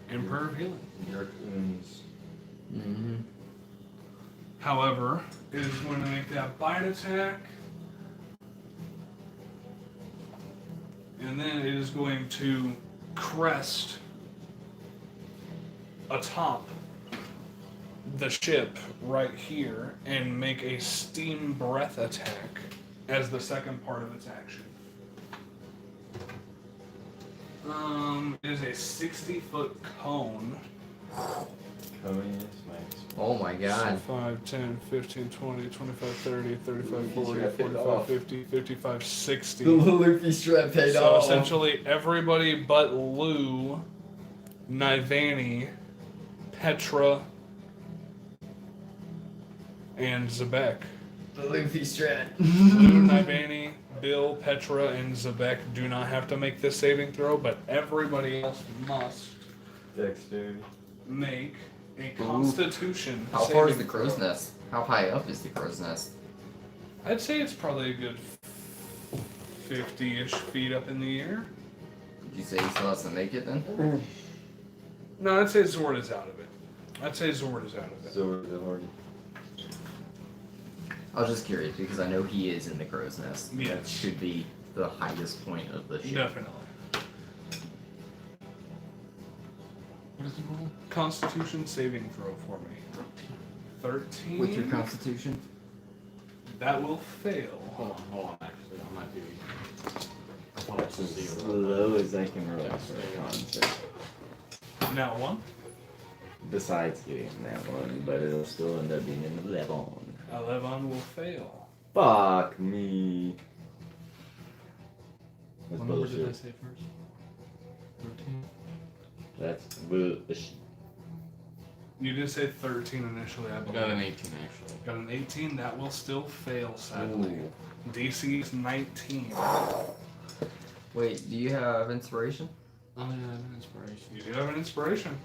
Improve healing. Your wounds. Mm-hmm. However, it is going to make that bite attack. And then it is going to crest atop the ship right here and make a steam breath attack as the second part of its action. It is a 60-foot cone. Coming is nice. Oh my god. 5, 10, 15, 20, 25, 30, 35, Luffy 40, strap paid 45, off. 50, 55, 60. The Luffy strap paid So off. essentially everybody but Lou, Nivani, Petra, and Zebek. The Luffy strap. Lou, Nivani, Bill, Petra, and Zebek do not have to make this saving throw, but everybody else must Dexterity. make a Constitution How far is saving the crow's throw. nest? How high up is the crow's nest? I'd say it's probably a good 50-ish feet up in the air. Did you say he still has to make it then? No, I'd say Zord is out of it. Sword of the Horn. I was just curious because I know he is in the crow's nest. That Yes. should be the highest point of the ship. Definitely. What is the roll? Constitution saving throw for me. 13. With your constitution? That will fail. Hold on, actually, I might be. I want That's to as see what low as I can roll for a con save. Now one. Besides getting that one, but it'll still end up being an 11. 11 will fail. Fuck me. That's What number did I bullshit. say first? 13? That's bullshit. You did say 13 initially, I I believe. got an 18 actually. Got an 18. That will still fail, sadly. Ooh. DC is 19. Wait, do you have inspiration? Oh yeah, I have an inspiration. You do have an inspiration.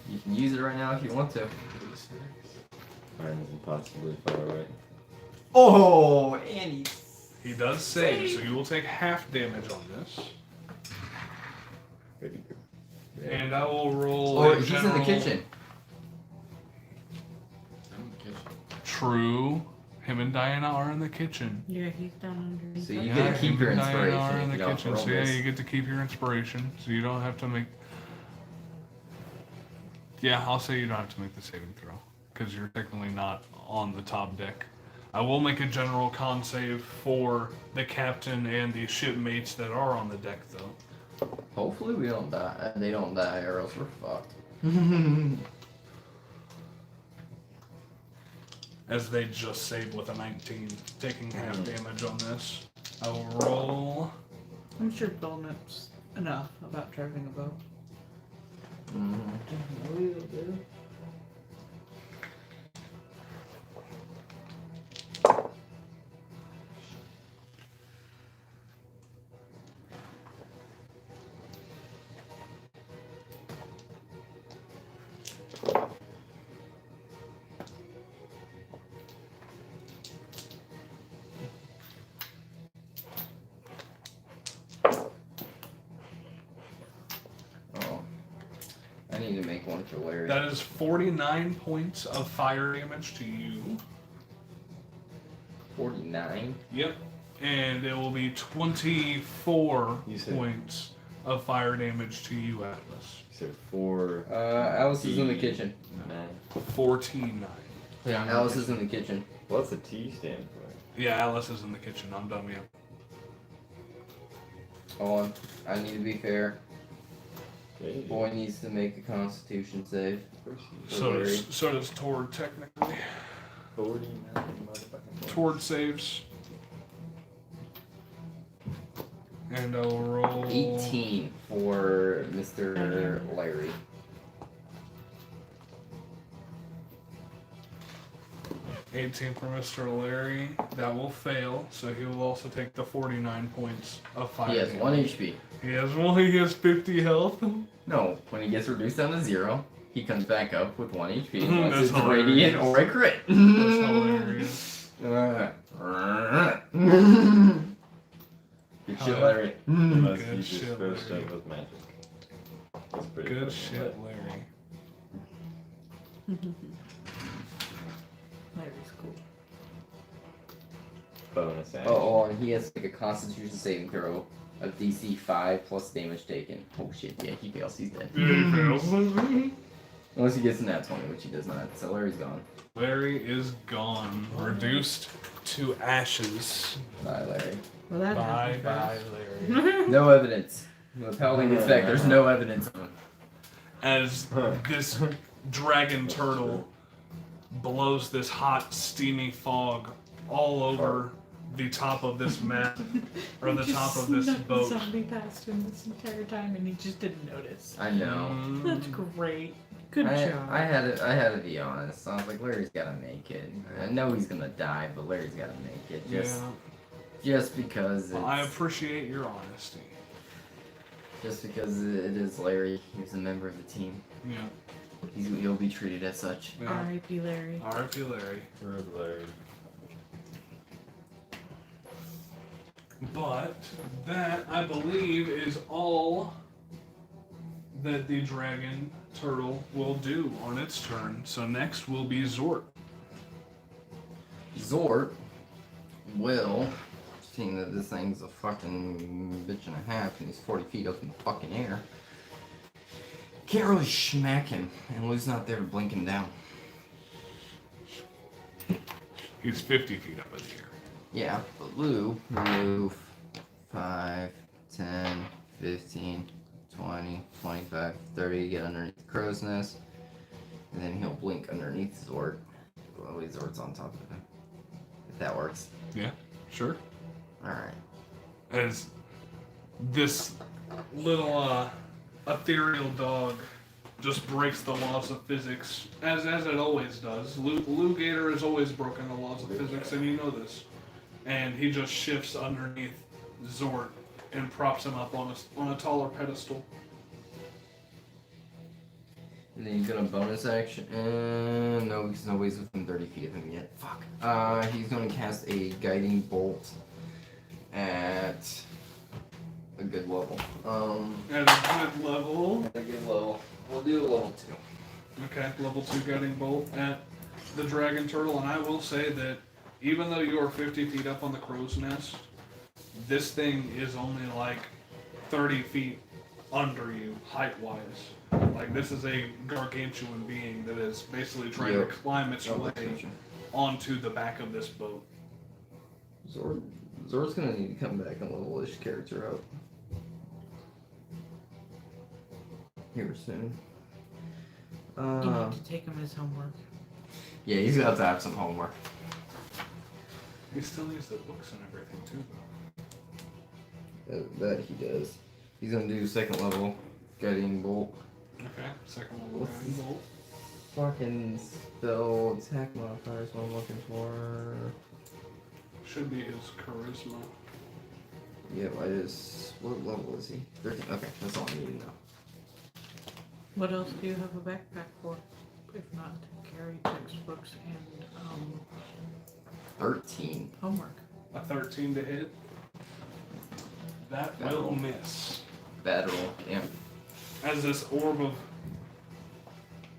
You can use it right now if you want to. Mine is impossibly far away. Oh, and He does save, so you will take half damage on this. Pretty good. And I will roll. Oh, a he's in the general- kitchen. I'm in the kitchen. True. Him and Diana are in the kitchen. Yeah, he's down underneath. So you us. get to keep him your and Diana inspiration are in if the you don't kitchen. roll So yeah, this. you get to keep your inspiration, so you don't have to make. Yeah, I'll say you don't have to make the saving throw because you're technically not on the top deck. I will make a general con save for the captain and the shipmates that are on the deck, though. Hopefully we don't die. They don't die, or else we're fucked. As they just saved with a 19, taking half damage on this. I will roll. I'm sure Bill knows enough about driving a boat. Oh. I need to make one for Larry. That is 49 points of fire damage to you. 49. Yep. And it will be 24 You said- points of fire damage to you, Atlas. You said 4. Alice is in the kitchen. 9. 14-9. Yeah, Alice is in the kitchen. What's the T stand for? Yeah, Alice is in the kitchen. I'm done yet. Hold on. I need to be fair. Okay. Boy needs to make a Constitution save. So does Tord technically. 49 motherfucking Tord saves. And I'll roll 18 for Mr. Larry. 18 for Mr. Larry. That will fail, so he will also take the 49 points of fire. He has damage. 1 HP. He has 50 health. No, when he gets reduced down to 0, he comes back up with 1 HP. That's Unless it's hilarious. radiant or a crit. That's hilarious. Good shit, Larry. Unless Good you just shit, throw Larry. stuff with magic. That's pretty Good fucking shit, lit. Larry. Larry's cool. Bonus action. Oh, and he has to make a Constitution saving throw of DC 5 plus damage taken. Oh shit, yeah, he fails. He's dead. Yeah, he fails. Unless he gets in that 20, which he does not. So Larry's gone. Larry is gone. Reduced to ashes. Bye, Larry. Well, that Bye happened bye, fast. Larry. No evidence. The paladin gets back. There's no evidence of him. As this dragon turtle blows this hot, steamy fog all over the top of this map, or the top of this Snuck boat. Zombie past him this entire time, and he just didn't notice. I know. That's great. Good job. I had to be honest. I was like, Larry's gotta make it. I know he's gonna die, but Larry's gotta make it. Just because it's, Well, I appreciate your honesty. just because it is Larry. He's a member of the team. Yeah. He'll be treated as such. Yeah. R.I.P. Larry. R.I.P. Larry. Rip Larry. But that, I believe, is all that the dragon turtle will do on its turn. So next will be Zort. Zort will, seeing that this thing's a fucking bitch and a half and he's 40 feet up in the fucking air, can't really smack him, and Lou's not there to blink him down. He's 50 feet up in the air. Yeah, but Lou will move 5, 10, 15, 20, 25, 30, get underneath the crow's nest, and then he'll blink underneath Zort. Well, Zort's on top of him. If that works. Yeah, sure. Alright. As this little ethereal dog just breaks the laws of physics, as it always does. Lou Gator has always broken the laws of physics, and you know this. And he just shifts underneath Zort and props him up on a taller pedestal. And then he's gonna bonus action. No, because nobody's within 30 feet of him yet. Fuck. He's gonna cast a guiding bolt at a good level. At a good level. At a good level. We'll do a level 2. Okay, level 2 guiding bolt at the dragon turtle, and I will say that even though you are 50 feet up on the crow's nest, this thing is only like 30 feet under you, height-wise. Like, this is a gargantuan being that is basically trying to climb its way onto the back of this boat. Zort's gonna need to come back and level his character up here soon. You need to take him his homework. Yeah, he's got to have some homework. He still needs the books and everything, too, though. That he does. He's gonna do second level guiding bolt. Okay, second level What's guiding this? bolt. Fucking spell attack modifier is what I'm looking for. Should be his charisma. Yeah, what level is he? 13. Okay, that's all I need to know. What else do you have a backpack for? If not to carry textbooks and 13. homework. A 13 to hit. That will miss. Battle, yeah. As this orb of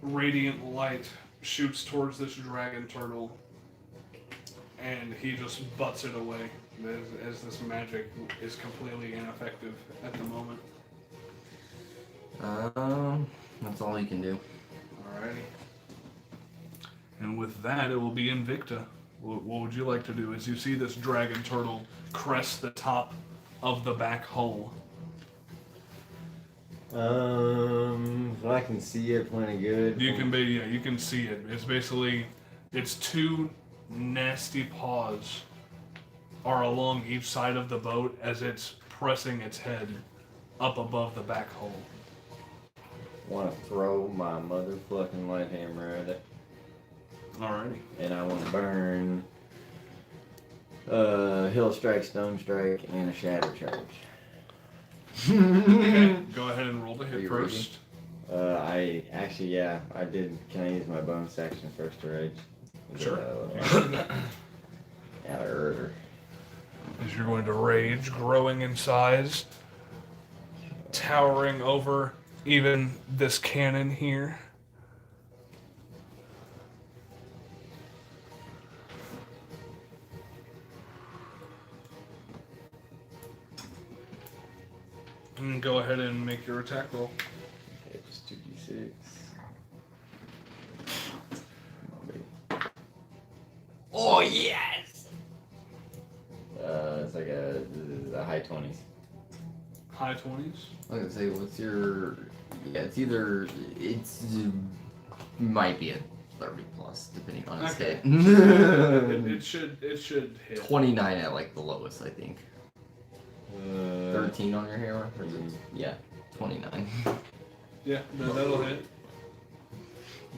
radiant light shoots towards this dragon turtle, and he just butts it away as this magic is completely ineffective at the moment. That's all you can do. Alrighty. And with that, it will be Invicta. What would you like to do? As you see this dragon turtle crest the top of the back hull. I can see it plenty good. You can see it. It's basically, its two nasty paws are along each side of the boat as it's pressing its head up above the back hull. Want to throw my motherfucking light hammer at it, Alrighty. and I want to burn Hill Strike, Stone Strike, and a Shatter Charge. Okay, go ahead and roll the Are hit you first. I did. Can I use my bonus action first to rage? Sure. Yeah, order. As you're going to rage, growing in size, towering over even this cannon here. And go ahead and make your attack roll. Okay, just 2d6. Oh yes! It's like a high 20s. High 20s. I was gonna say, what's your? Yeah, might be a 30 plus, depending on its Okay. hit. It should hit. 29 at like the lowest, I think. 13. 13 on your hammer? Or is it? Yeah, 29. Yeah, that'll hit.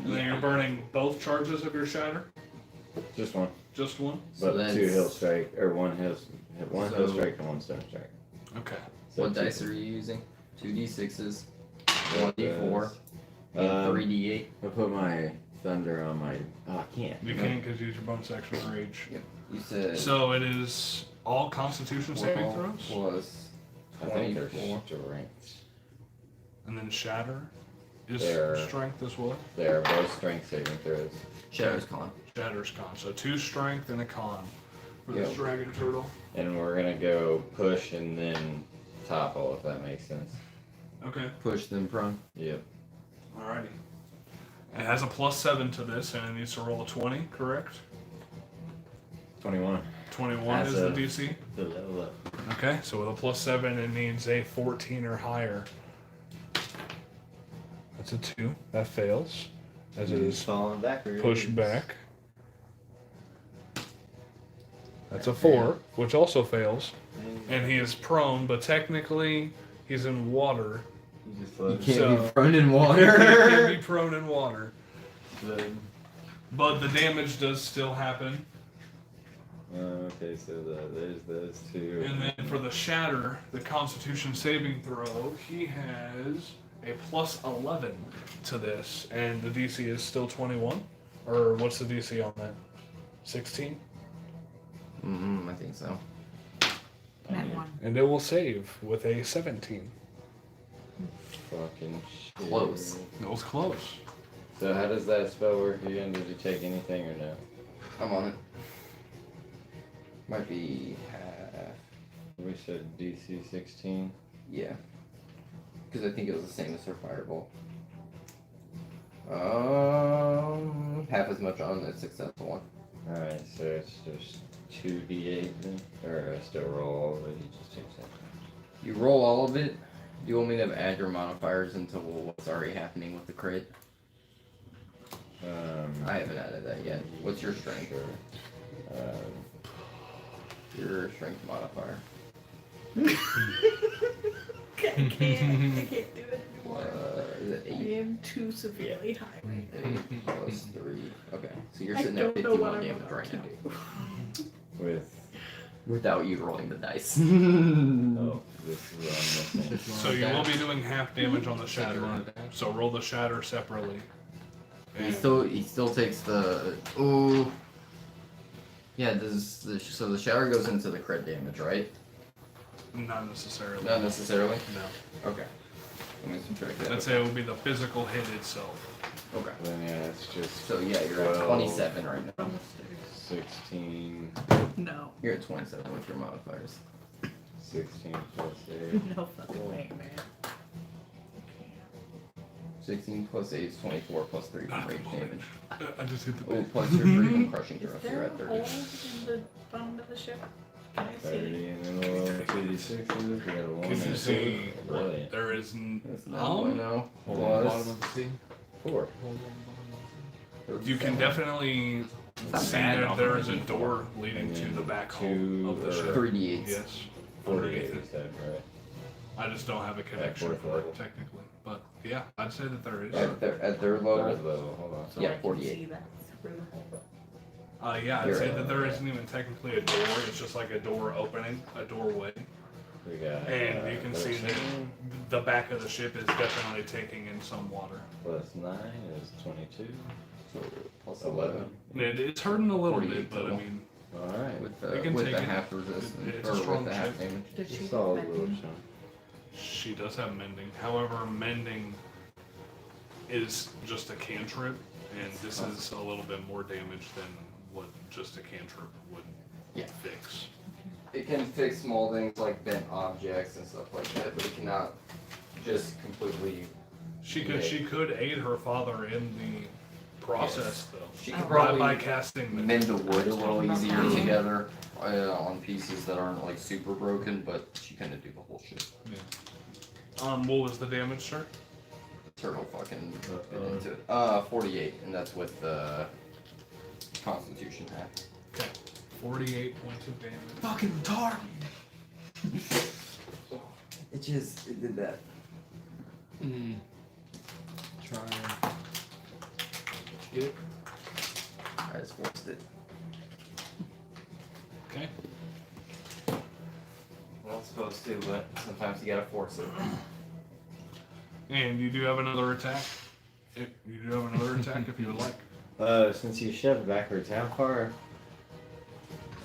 And then you're burning both charges of your shatter? Just one. Just one? So But 2 that's- Hill Strike, or one Hill So- Strike and 1 Stone Strike. Okay. So What 2. dice are you using? 2d6s, 1d4, and Um, 3d8. I put my thunder on my. Oh, I can't. You can because you use your bonus action rage. You said So it is all Constitution saving 12 throws, plus I think they're 24. strengths. and then shatter is They're- strength as well. They are both strength saving throws. Shadow's con. Shatter's con. So 2 strength and a con for this Yep. dragon turtle. And we're gonna go push and then topple, if that makes sense. Okay. Push them prone. Yep. Alrighty. It has a +7 to this, and it needs to roll a 20, correct? 21. 21 As is the a- DC. The level up. Okay, so with a +7, it needs a 14 or higher. That's a 2. That fails, as it is falling backwards. pushed back. That's a 4, which also fails. And he is prone, but technically he's in water. You just You float. can't So- be prone in He water. can be prone in water. Float. But the damage does still happen. Okay, so there's those 2. And then for the shatter, the Constitution saving throw, he has a +11 to this. And the DC is still 21? Or what's the DC on that? 16? I think so. Net 1. And it will save with a 17. Fucking shit. Close. That was close. So how does that spell work again? Did you take anything or no? I'm on it. Might be half. We said DC 16. Yeah. Because I think it was the same as her firebolt. Half as much on the successful one. Alright, so it's just 2d8 then? Or I still roll all of it, you just take that. You roll all of it. Do you want me to add your modifiers until what's already happening with the crit? I haven't added that yet. What's your strength? Sure. Your strength modifier. I can't do it anymore. Is it I 8? am too severely high right now. 8 plus 3. Okay, so you're I sitting at don't know what 51 I'm damage about right to now. do. With. Without you rolling the dice. Oh, this is what I'm missing. So you will be doing half damage on the shatter. So roll the shatter separately. He still takes the. Ooh. Yeah, so the shatter goes into the crit damage, right? Not necessarily. Not necessarily? No. Okay. Let me subtract that. I'd say it would be the physical hit itself. Okay. Then yeah, it's just. So yeah, you're at 12. 27 right now. 16. No. You're at 27 with your modifiers. 16 plus 8. No fucking way, man. 16 plus 8 is 24 plus 3 from rage damage. I just hit the Oh, button. plus your freedom crushing Is thrust. You're there at a 30. hole in the bottom of the ship? Can I 30 see? and then we'll roll 2d6s. We got a 1 Can and you a see? 2. Brilliant. There is That's 9.0 hold plus on the bottom of the sea. 4. You can definitely see that there is a door leading to the back hall of the ship. 3d8s. Yes. 48 Underneath you it. said, right? I just don't have a connection fourth for it level. technically. But yeah, I'd say that there is. At their Third level. level, hold on. So Yeah, I can 48. see that through the hole. Yeah, I'd You're say right. that there isn't even technically a door. It's just like a door opening, a doorway. We got, And you can see that 13 the back of the ship is definitely taking in some water. plus 9 is 22. So plus 11. 11. It's hurting a little 48 bit, but I total. mean, Alright. With You the, can with take the it. half resistance. It's a Or strong with the half chip. damage. Did she Solid get little that? chunk. she does have mending. However, mending is just a cantrip, and this is a little bit more damage than what just a cantrip would Yeah. fix. It can fix small things like bent objects and stuff like that, but it cannot just completely. She could aid her father in the process, though. She could By probably casting the mend the wood a little easier together on pieces that aren't like super broken, but she couldn't do the whole shit. what was the damage, sir? Turtle fucking bit into it. 48, and that's with the Constitution half. Okay. 48 points of damage. Fucking retarded. It did that. Try. Get it? I just forced it. Okay. Well, I'm supposed to, but sometimes you gotta force it. And you do have another attack. You do have another attack if you would like. Since you shoved backwards, how far?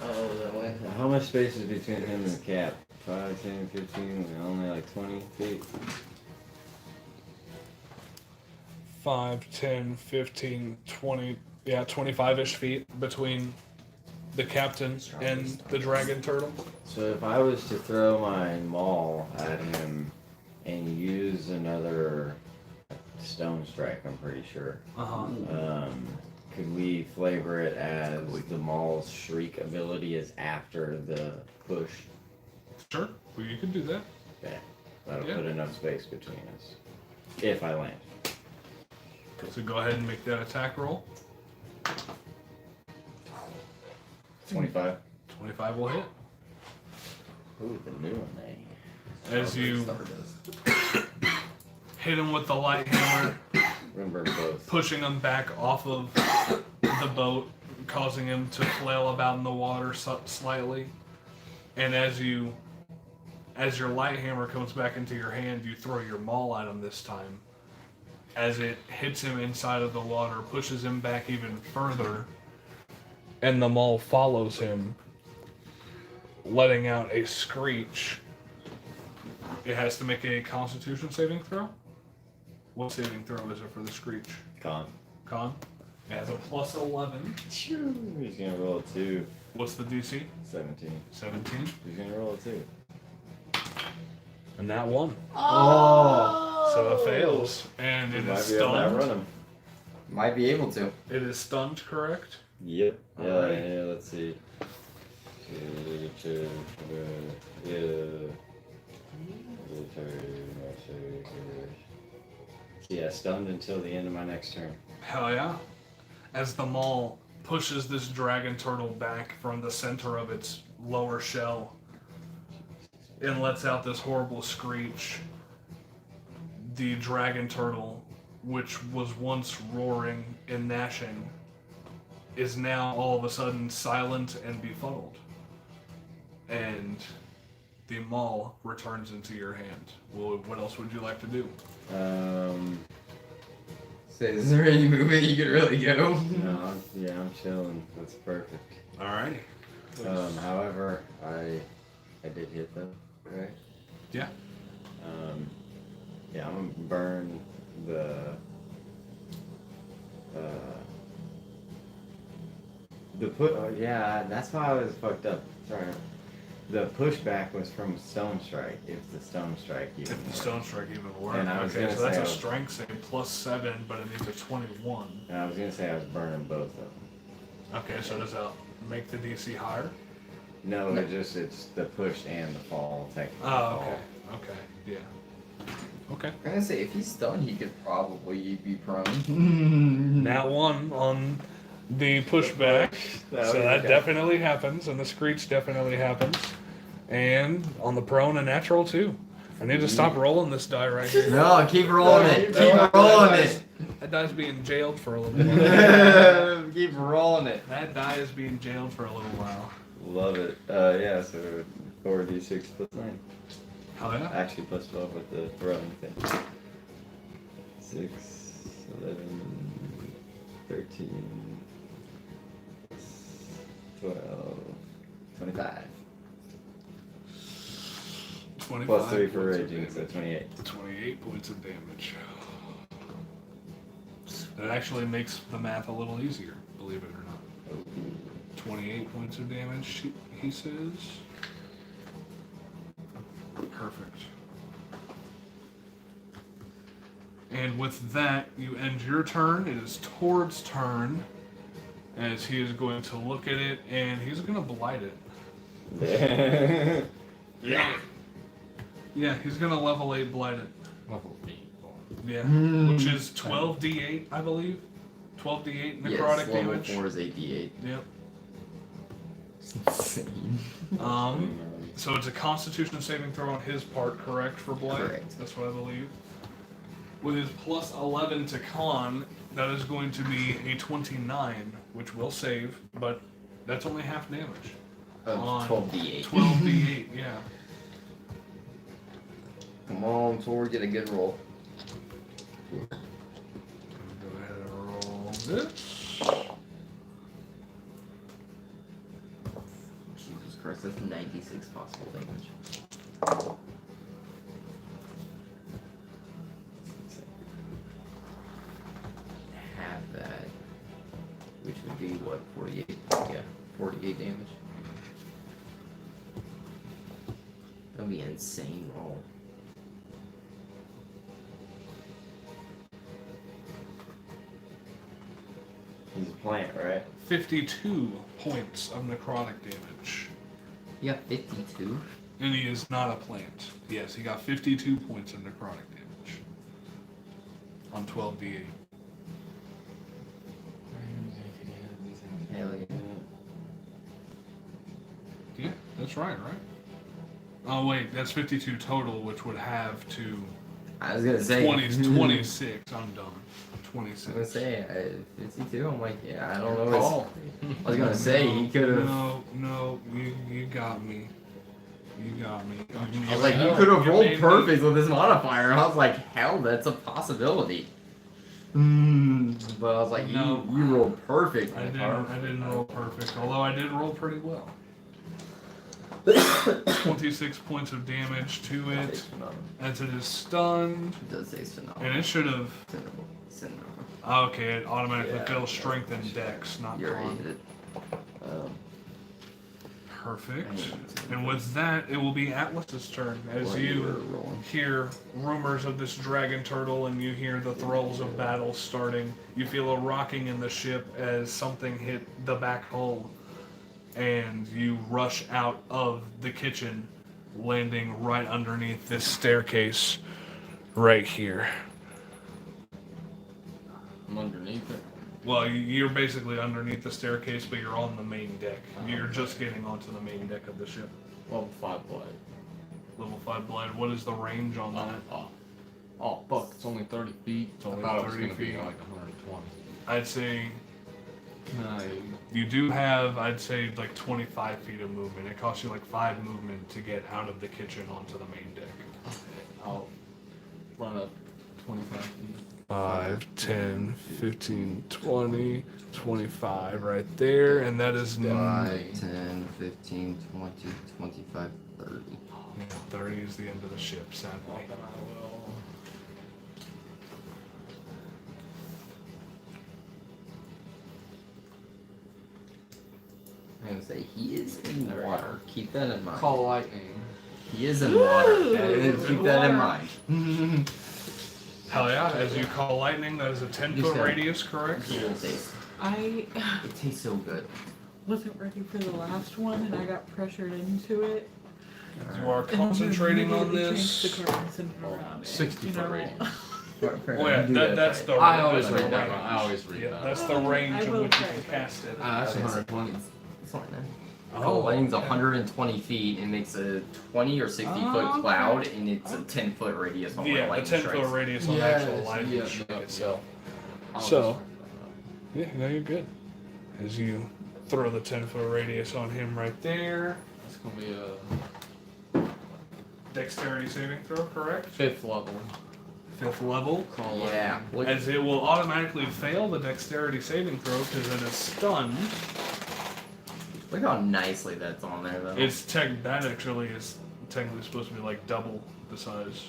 Oh, that way. How much space is between him and the cap? 5, 10, 15, only like 20 feet? 5, 10, 15, 20, yeah, 25-ish feet between the captain and the dragon turtle. So if I was to throw my maul at him and use another stone strike, I'm pretty sure. Could we flavor it as the maul's shriek ability is after the push? Sure, well, you can do that. Okay, that'll Yeah. put enough space between us. If I land. So go ahead and make that attack roll. 25. 25 will hit. Ooh, the new one, eh? As you Star does. hit him with the light hammer, Remember both. pushing him back off of the boat, causing him to flail about in the water slightly. And as your light hammer comes back into your hand, you throw your maul at him this time. As it hits him inside of the water, pushes him back even further, and the maul follows him, letting out a screech. It has to make a Constitution saving throw. What saving throw is it for the screech? Con. Con? It has a plus 11. He's gonna roll a 2. What's the DC? 17. 17. He's gonna roll a 2. And that one. Oh! So it fails. And it Might is be able to outrun stunned. him. Might be able to. It is stunned, correct? Yep. Yeah, Alright. yeah, let's see. Yeah, stunned until the end of my next turn. Hell yeah. As the maul pushes this dragon turtle back from the center of its lower shell and lets out this horrible screech, the dragon turtle, which was once roaring and gnashing, is now all of a sudden silent and befuddled. And the maul returns into your hand. Well, what else would you like to do? Say, is there any movement you could really go? No, I'm chilling. That's perfect. Alrighty. However, I did hit them, right? Yeah. Yeah, I'm gonna burn Yeah, that's why I was fucked up. Sorry. The pushback was from Stone Strike. If the Stone Strike even If the worked. Stone Strike even works. And I was Okay, gonna so that's say a I was- strength save plus 7, but it needs a 21. And I was gonna say I was burning both of them. Okay, so does that make the DC higher? No, it's the push and the fall technically. Oh, okay. Okay, yeah. Okay. I'm gonna say if he's stunned, he could probably be prone. Nat 1 on the pushback. So that definitely happens, and the screech definitely happens. And on the prone, a natural 2. I need to stop rolling this die right here. No, keep rolling it. Keep rolling it. That die's being jailed for a little while. Keep rolling it. That die is being jailed for a little while. Love it. Yeah, so 4d6 plus 9. Hell yeah. Actually, plus 12 with the throwing thing. 6, 11, 13, 12, 25. 25 Plus 3 for points of raging, so damage. 28. 28 points of damage. That actually makes the math a little easier, believe it or not. 28 points of damage, he says. Perfect. And with that, you end your turn. It is Tord's turn, as he is going to look at it, and he's going to blight it. Yeah. Yeah, he's going to level 8 blight it. Level 8. Yeah, which is 12d8, I believe. 12d8 necrotic Yes, level damage. 4 is 8d8. Yep. Insane. So it's a Constitution saving throw on his part, correct, for Blight? Correct. That's what I believe. With his plus 11 to Con, that is going to be a 29, which will save, but that's only half damage. On 12d8. 12d8, yeah. Come on, Tor, get a good roll. Go ahead and roll this. Jesus Christ, that's 96 possible damage. Half that, which would be what, 48? Yeah, 48 damage. That'd be an insane roll. He's a plant, right? 52 points of necrotic damage. You got 52? And he is not a plant. Yes, he got 52 points of necrotic damage. On 12d8. Hell yeah. Yeah, that's right? Oh wait, that's 52 total, which would have to I was gonna say 26. I'm done. I was 26. gonna say 52. I'm like, yeah, I don't know. Call. I was gonna say he could have. No, you got me. You got me. I was like, he could have rolled perfect with his modifier. I was like, hell, that's a possibility. But I was like, No. you rolled perfect. I didn't roll perfect, although I did roll pretty well. 26 points of damage to it as it is stunned, It does say phenomenal. and it should have. Phenomenal. Okay, it automatically fills strength and dex, not You already con. hit it. Perfect. And with that, it will be Atlas's turn as While you were rolling. hear rumors of this dragon turtle and you hear the thrills of battle starting. You feel a rocking in the ship as something hit the back hull, and you rush out of the kitchen, landing right underneath this staircase right here. I'm underneath it. Well, you're basically underneath the staircase, but you're on the main deck. You're just getting onto the main deck of the ship. Level 5 blade. Level 5 blind. What is the range on that? Oh, fuck, it's only 30 feet. It's only I thought it was 30 gonna be feet. like 120. I'd say No, you do have, I'd say, like 25 feet of movement. It costs you like 5 movement to get out of the kitchen onto the main deck. I'll run up 25 feet. 5, 10, 15, 20, 25 right there, and that is 5, 10, 15, 20, 25, 30. 30 is the end of the ship, sadly. Then I will. I'm gonna say he is in water. Keep that in mind. Call lightning. He is in water. Keep that in mind. Hell yeah, as you call lightning, that is a You 10-foot said- radius, correct? It tastes- I It tastes so good. wasn't ready for the last one, and I got pressured into it. You are concentrating on this. The cards and around it, 60 foot know. radius. Oh yeah, that's the I always that's the read that range. wrong. I always read Yeah, that. that's the range I of will which you try can it. cast it. That's 120. It's fine, man. Oh, Lightning's okay. 120 feet and makes a 20 or 60 Oh, foot okay. cloud, and it's a 10-foot radius on where Yeah, the lightning 10-foot strikes. radius on the Yes, actual lightning yeah, strike yeah, itself. I'll So- just- Yeah, no, you're good. As you throw the 10-foot radius on him right there. It's gonna be a Dexterity saving throw, correct? 5th level. 5th level. Call Yeah. Look, As it will automatically fail the dexterity saving throw because it is stunned. look how nicely that's on there, though. That actually is technically supposed to be like double the size.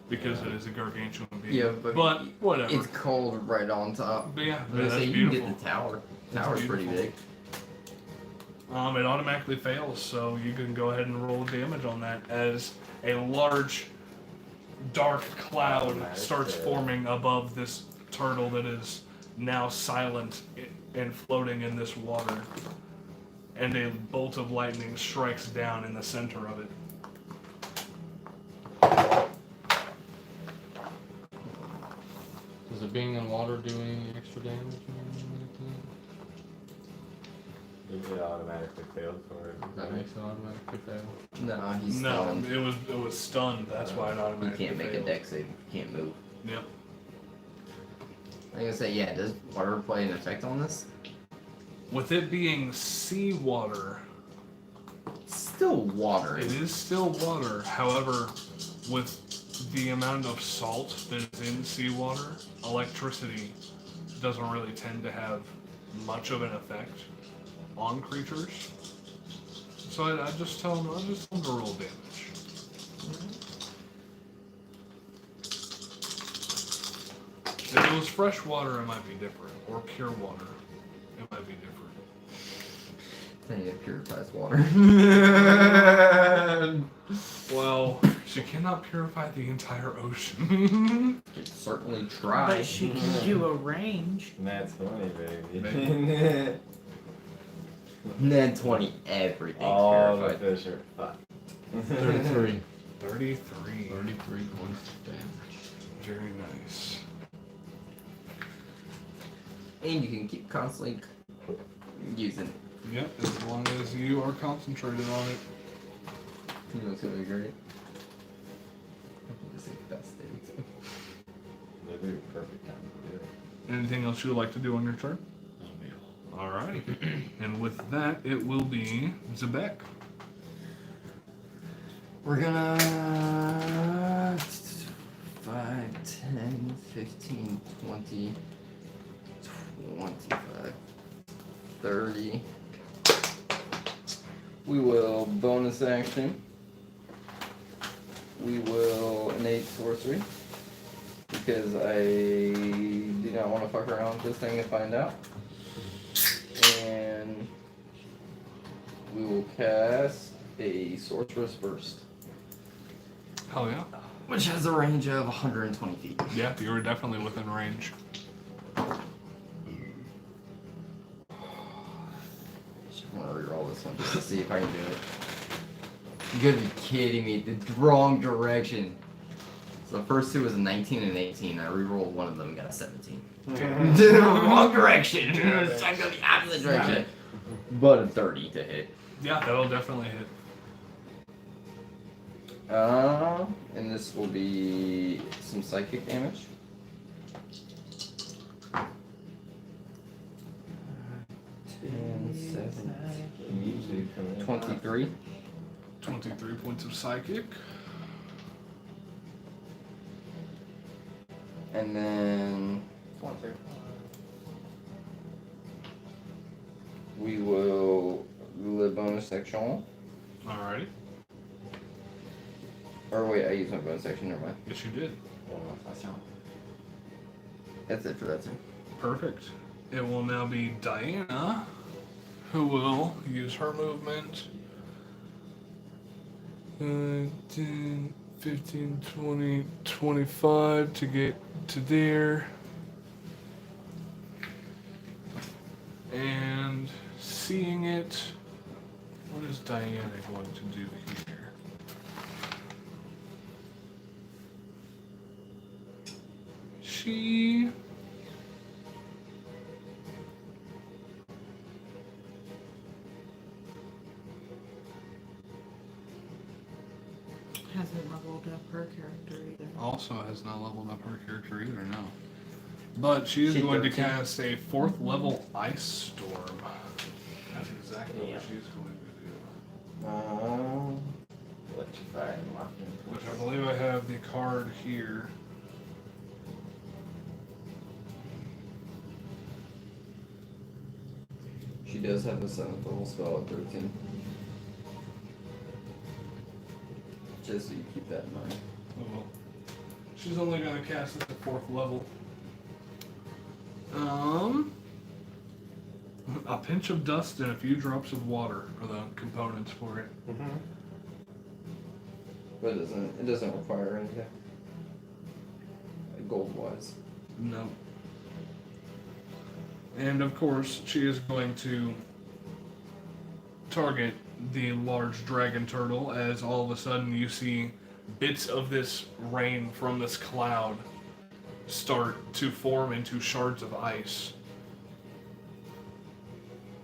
Because it is a gargantuan being. Yeah, but whatever. It's cold right on top. But yeah, I was gonna that's say, you beautiful. can get the tower. That's Tower's pretty beautiful. big. It automatically fails, so you can go ahead and roll damage on that as a large, dark cloud starts forming above this turtle that is now silent and floating in this water. And a bolt of lightning strikes down in the center of it. Does it being in water do any extra damage? It automatically failed for it. That makes it automatically fail. No, he's No, stunned. it was stunned. That's why it He automatically can't make a failed. dex save. He can't move. Yep. I'm gonna say, yeah, does water play an effect on this? With it being seawater, It's still water. it is still water. However, with the amount of salt that is in seawater, electricity doesn't really tend to have much of an effect on creatures. So I just tell them to roll damage. If it was fresh water, it might be different, or pure water, it might be different. Then it purifies water. Well, she cannot purify the entire ocean. Could certainly try. But she can do a range. That's funny, baby. Maybe. Net 20, everything's All the purified. fish are fucked. 33. 33. 33 points of damage. Very nice. And you can keep constantly using it. Yep, as long as you are concentrated on it. You know, it's gonna be great. This is the best thing. That'd be a perfect time to do it. Anything else you would like to do on your turn? Alrighty. And with that, it will be Zebek. We're gonna 5, 10, 15, 20, 25, 30. We will bonus action. We will innate sorcery. Because I do not want to fuck around with this thing and find out. And we will cast a sorceress burst. Hell yeah. Which has a range of 120 feet. Yeah, you were definitely within range. Just want to reroll this one just to see if I can do it. You gotta be kidding me. The wrong direction. So the first two was a 19 and 18. I rerolled one of them and got a 17. The wrong direction. So I go the opposite direction. But a 30 to hit. Yeah, that'll definitely hit. And this will be some psychic damage. 10, 17, 23. 23 points of psychic. And then we will do a bonus action. Alrighty. Or wait, I used my bonus action, never mind. Yes, you did. That's it for that turn. Perfect. It will now be Diana. who will use her movement. 10, 15, 20, 25 to get to there. And seeing it, what is Diana going to do here? She Hasn't leveled up her character either. also has not leveled up her character either, no. But she is She going to 13. cast a 4th level Ice Storm. That's exactly what she's going to do. Electrify and lock in. Which I believe I have the card here. She does have a 7th level spell at 13. Just so you keep that in mind. Oh, well. She's only going to cast it at 4th level. A pinch of dust and a few drops of water are the components for it. But it doesn't require anything. Gold wise. No. And of course, she is going to target the large dragon turtle as all of a sudden you see bits of this rain from this cloud start to form into shards of ice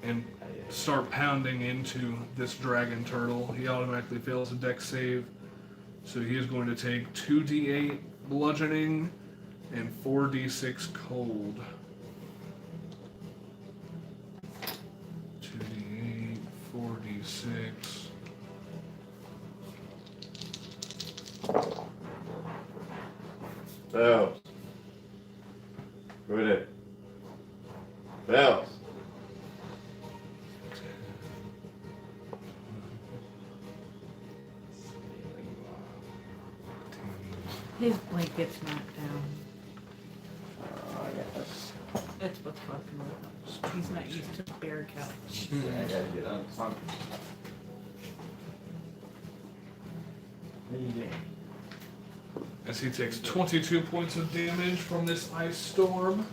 and start pounding into this dragon turtle. He automatically fails a dex save, so he is going to take 2d8 bludgeoning and 4d6 cold. 2d8, 4d6. Bells. Put it. Bells. His blanket's knocked down. I got this. That's what's fucking with him. He's not used to the bear couch. I gotta get on something. What are you doing? As he takes 22 points of damage from this ice storm,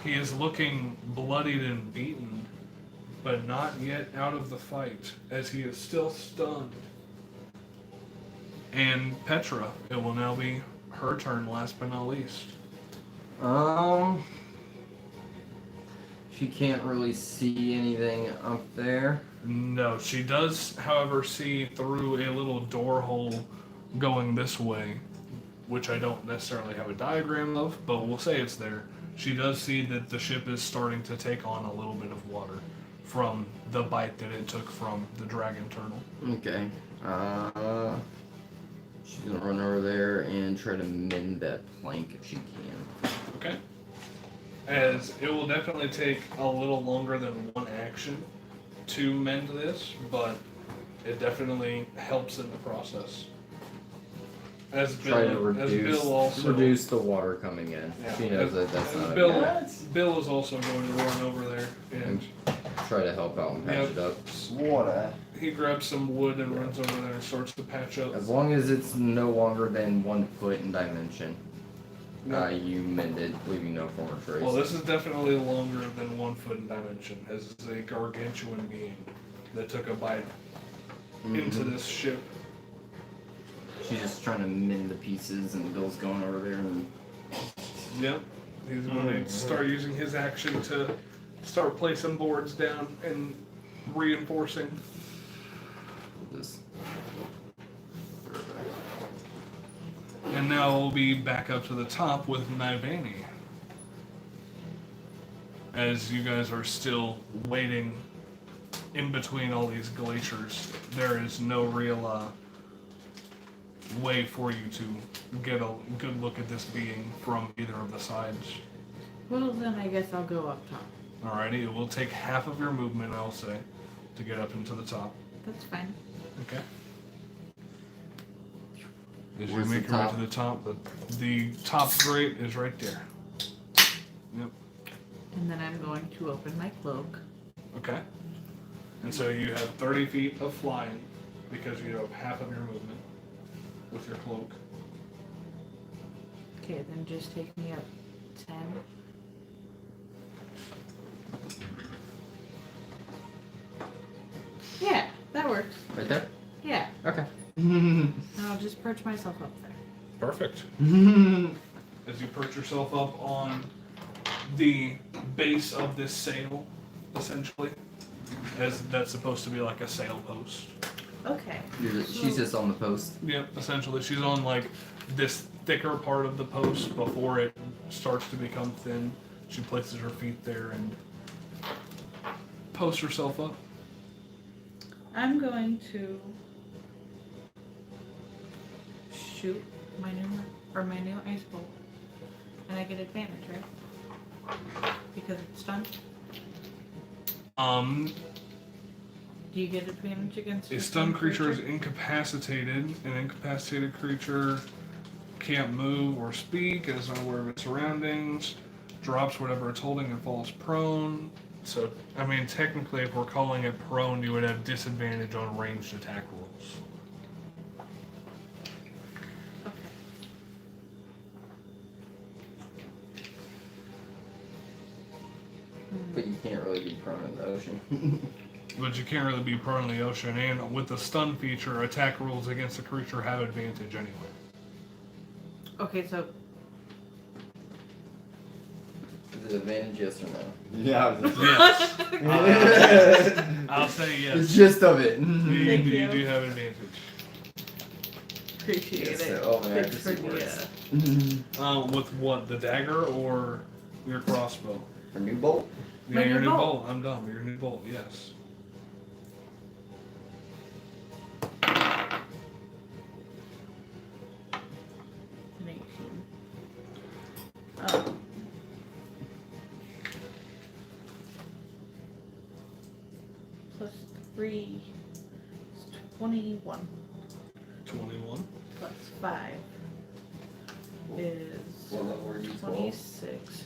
he is looking bloodied and beaten, but not yet out of the fight, as he is still stunned. And Petra, it will now be her turn, last but not least. She can't really see anything up there. No, she does, however, see through a little door hole going this way, which I don't necessarily have a diagram of, but we'll say it's there. She does see that the ship is starting to take on a little bit of water from the bite that it took from the dragon turtle. Okay. She's gonna run over there and try to mend that plank if she can. Okay. As it will definitely take a little longer than one action to mend this, but it definitely helps in the process. As Try to Bill also reduce the water coming in. Yeah, She knows that that's as not Bill, a Bill is also going to run over there and try to help out and patch it up. Water. he grabs some wood and runs over there and starts to patch up. As long as it's no longer than 1 foot in dimension, Yeah. you mend it, leaving no former trace. Well, this is definitely longer than 1 foot in dimension, as it's a gargantuan being that took a bite into this ship. She's just trying to mend the pieces, and Bill's going over there and Yep. He's going to start using his action to start placing boards down and reinforcing. just. And now we'll be back up to the top with Nivani. As you guys are still waiting in between all these glaciers, there is no real way for you to get a good look at this being from either of the sides. Well, then I guess I'll go up top. Alrighty, it will take half of your movement, I'll say, to get up into the top. That's fine. Okay. As you Where's make the your way top? to the top, the top grate is right there. Yep. And then I'm going to open my cloak. Okay. And so you have 30 feet of flying because you have half of your movement with your cloak. Okay, then just take me up 10. Yeah, that works. Right there? Yeah. Okay. And I'll just perch myself up there. Perfect. As you perch yourself up on the base of this sail, essentially, as that's supposed to be like a sail post. Okay. She's just on the post. Yep, essentially, she's on like this thicker part of the post before it starts to become thin. She places her feet there and posts herself up. I'm going to shoot my new ice bolt, and I get advantage, right? Because it's stunned. Do you get advantage against A stunned creature is incapacitated. An incapacitated creature can't move or speak, is unaware of its surroundings, drops whatever it's holding and falls prone. So, I mean, technically, if we're calling it prone, you would have disadvantage on ranged attack rolls. Okay. But you can't really be prone in the ocean. But you can't really be prone in the ocean, and with the stun feature, attack rolls against the creature have advantage anyway. Okay, so Is it advantage, yes or no? Yeah, I was just Yes. I'll say The yes. gist of it. You, Thank you you. do have advantage. appreciate Yes, it. oh, man, Thanks for accuracy the, works. With what? The dagger or your crossbow? For new bolt? Yeah, My your new new bolt. bolt. I'm dumb. Your new bolt, yes. Oh. Plus 3 is 21. 21. Plus 5 is What level are you? 12? 26.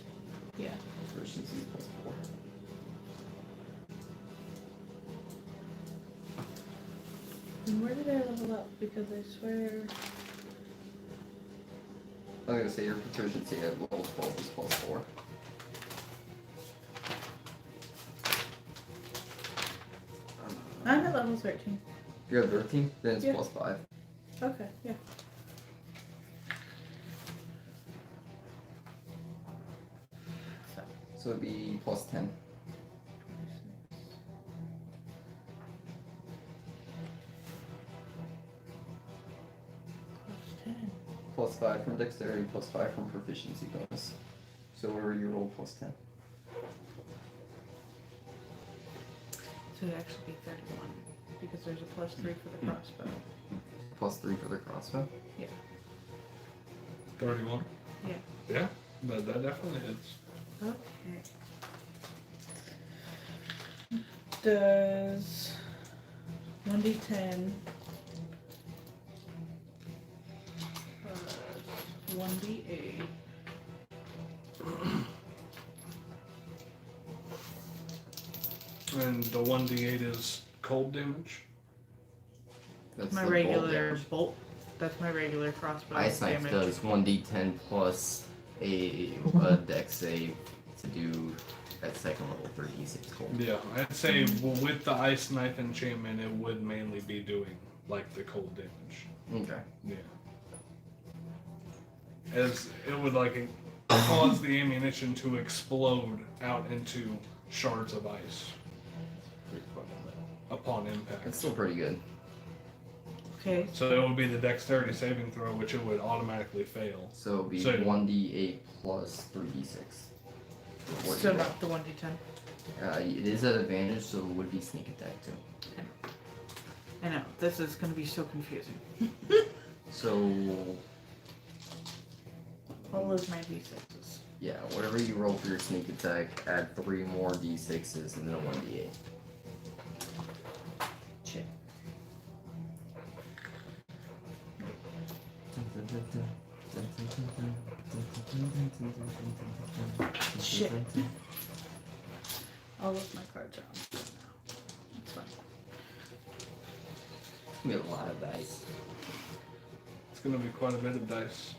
Yeah. Proficiency plus 4. And where did I level up? Because I swear. I was gonna say your proficiency at level 12 is plus 4. I'm at level 13. You're at 13? Then it's Yeah. plus 5. Okay, yeah. So, So it'd be plus 10. plus 10. Plus 5 from dexterity, plus 5 from proficiency bonus. So whatever you roll, plus 10. So it'd actually be 31. Because there's a plus 3 for the crossbow. Plus 3 for the crossbow. 31. Yeah. Yeah, but that definitely hits. Okay. Does 1d10 plus 1d8 And the 1d8 is cold damage. That's my the bolt regular damage. bolt? That's my regular crossbow Ice Knife damage. does 1d10 plus a dex save to do at second level 3d6 cold. Yeah, I'd say with the ice knife enchantment, it would mainly be doing like the cold damage. Okay. Yeah. As it would like cause the ammunition to explode out into shards of ice upon impact. That's still pretty good. Okay. So it would be the dexterity saving throw, which it would automatically fail. So it'd be So- 1d8 plus 3d6. So not the 1d10. It is at advantage, so it would be sneak attack too. I know. This is going to be so confusing. So All of my d6s. yeah, whatever you roll for your sneak attack, add 3 more d6s and then a 1d8. Shit. Shit. All of my cards are on now. That's fine. We have a lot of dice. It's gonna be quite a bit of dice.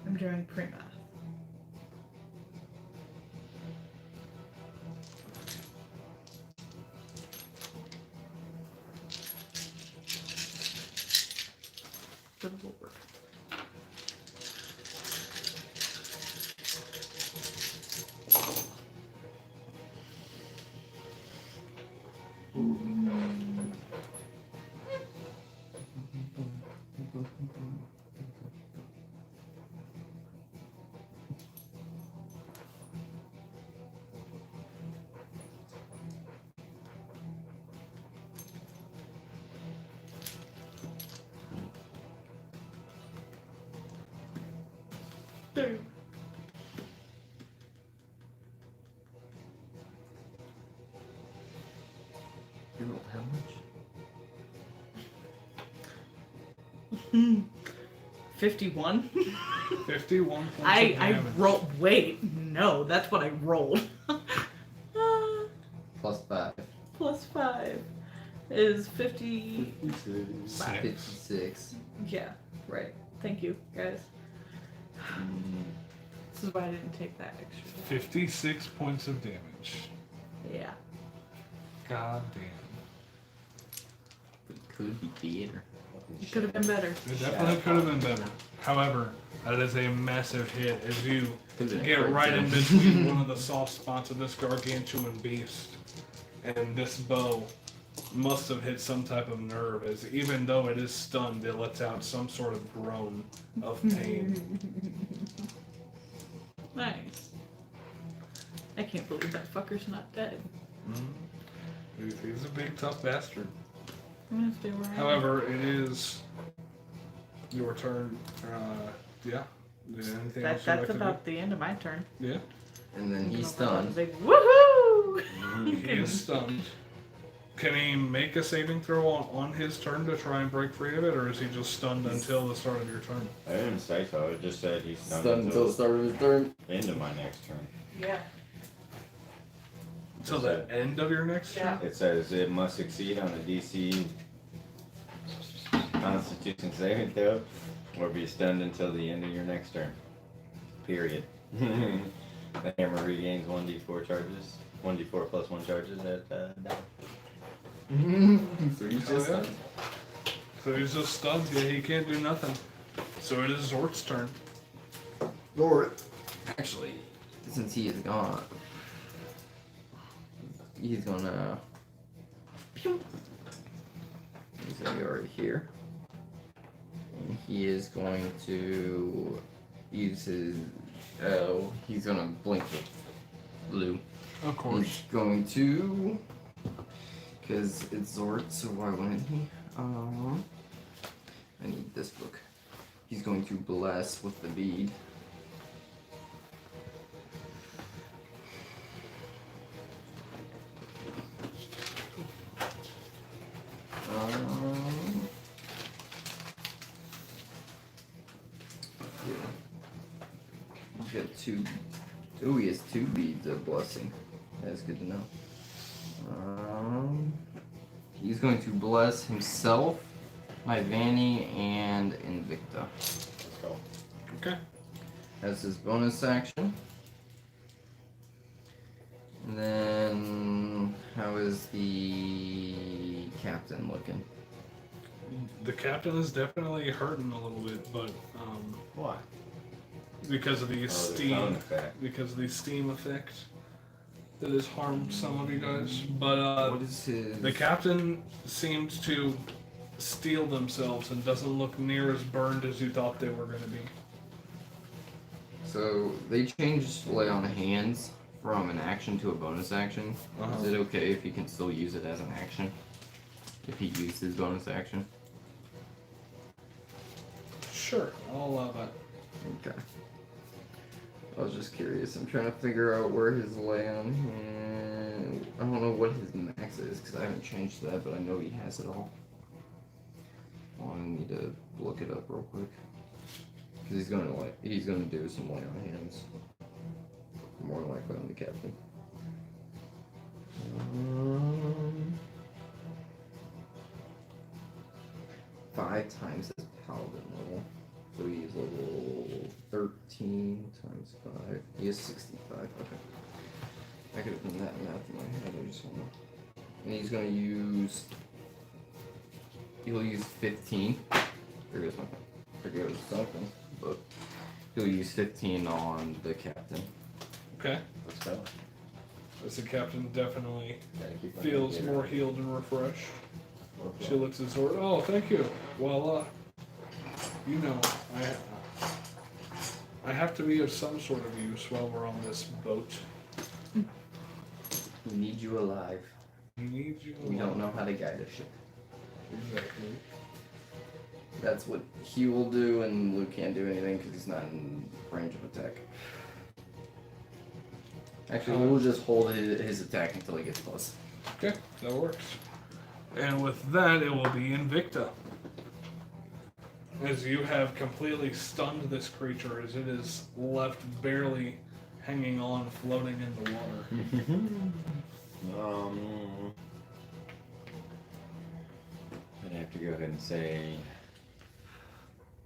I'm doing pre-math. Good lord. Dude. You rolled how much? 51? 51 points of I damage. rolled. Wait, no, that's what I rolled. Plus 5. Plus 5 is 50. 56. Yeah, right. Thank you, guys. This is why I didn't take that extra. 56 points of damage. Yeah. God damn. It could be better. It could have been better. It definitely could have been better. However, that is a massive hit as you get right in between one of the soft spots of this gargantuan beast. And this bow must have hit some type of nerve, as even though it is stunned, it lets out some sort of groan of pain. Nice. I can't believe that fucker's not dead. He's a big, tough bastard. I'm gonna stay where I am. However, it is your turn. Yeah. Anything else you'd like That's to about the end of my turn. do? Yeah. And then he's That was a stunned. Big woohoo! He is stunned. Can he make a saving throw on his turn to try and break free of it, or is he just stunned until the start of your turn? I didn't say so. It just said he's stunned Stunned until the start of his turn. into my next turn. Yeah. Until the end of your next turn? It says it must succeed on a DC Constitution saving throw, or be stunned until the end of your next turn. Period. The hammer regains 1d4 charges, 1d4 plus 1 charges at die. So he's Oh, just yeah. stunned. So he's just stunned. Yeah, he can't do nothing. So it is Zort's turn. Lord. Actually, since he is gone, he's gonna. He's gonna be right here. And he is going to use his. Oh, he's gonna blink with blue. Of course. He's going to. Because it's Zord, so why wouldn't he? I need this book. He's going to bless with the bead. Yeah. He's got 2. Oh, he has 2 beads of blessing. That's good to know. He's going to bless himself, my Vanny, and Invicta. Let's go. Okay. As his bonus action. And then, how is the captain looking? The captain is definitely hurting a little bit, but Why? because of the The steam, sound effect. because of the steam effect that has harmed some of you guys. But What is his? the captain seems to steel themselves and doesn't look near as burned as you thought they were going to be. So they changed lay on hands from an action to a bonus action. Uh-huh. Is it okay if he can still use it as an action? If he used his bonus action? Sure, I'll allow that. Okay. I was just curious. I'm trying to figure out where his lay on hand. I don't know what his max is because I haven't changed that, but I know he has it all. I need to look it up real quick. Because he's gonna do some lay on hands. More than likely on the captain. 5 times his paladin level. So he's level 13 times 5. He is 65. Okay. I could have done that math in my head. I just don't know. And he's gonna use. He'll use 15. There goes something. But he'll use 15 on the captain. Okay. Let's go. As the captain definitely Gotta keep my feels head more down. healed and refreshed. Okay. She looks at his sword. Oh, thank you. Well, you know, I have to be of some sort of use while we're on this boat. We need you alive. Need you. We don't know how to guide a ship. Exactly. That's what he will do, and Luke can't do anything because he's not in range of attack. Actually, we'll just hold his attack until he gets close. Okay, that works. And with that, it will be Invicta. As you have completely stunned this creature, as it is left barely hanging on, floating in the water. I'd have to go ahead and say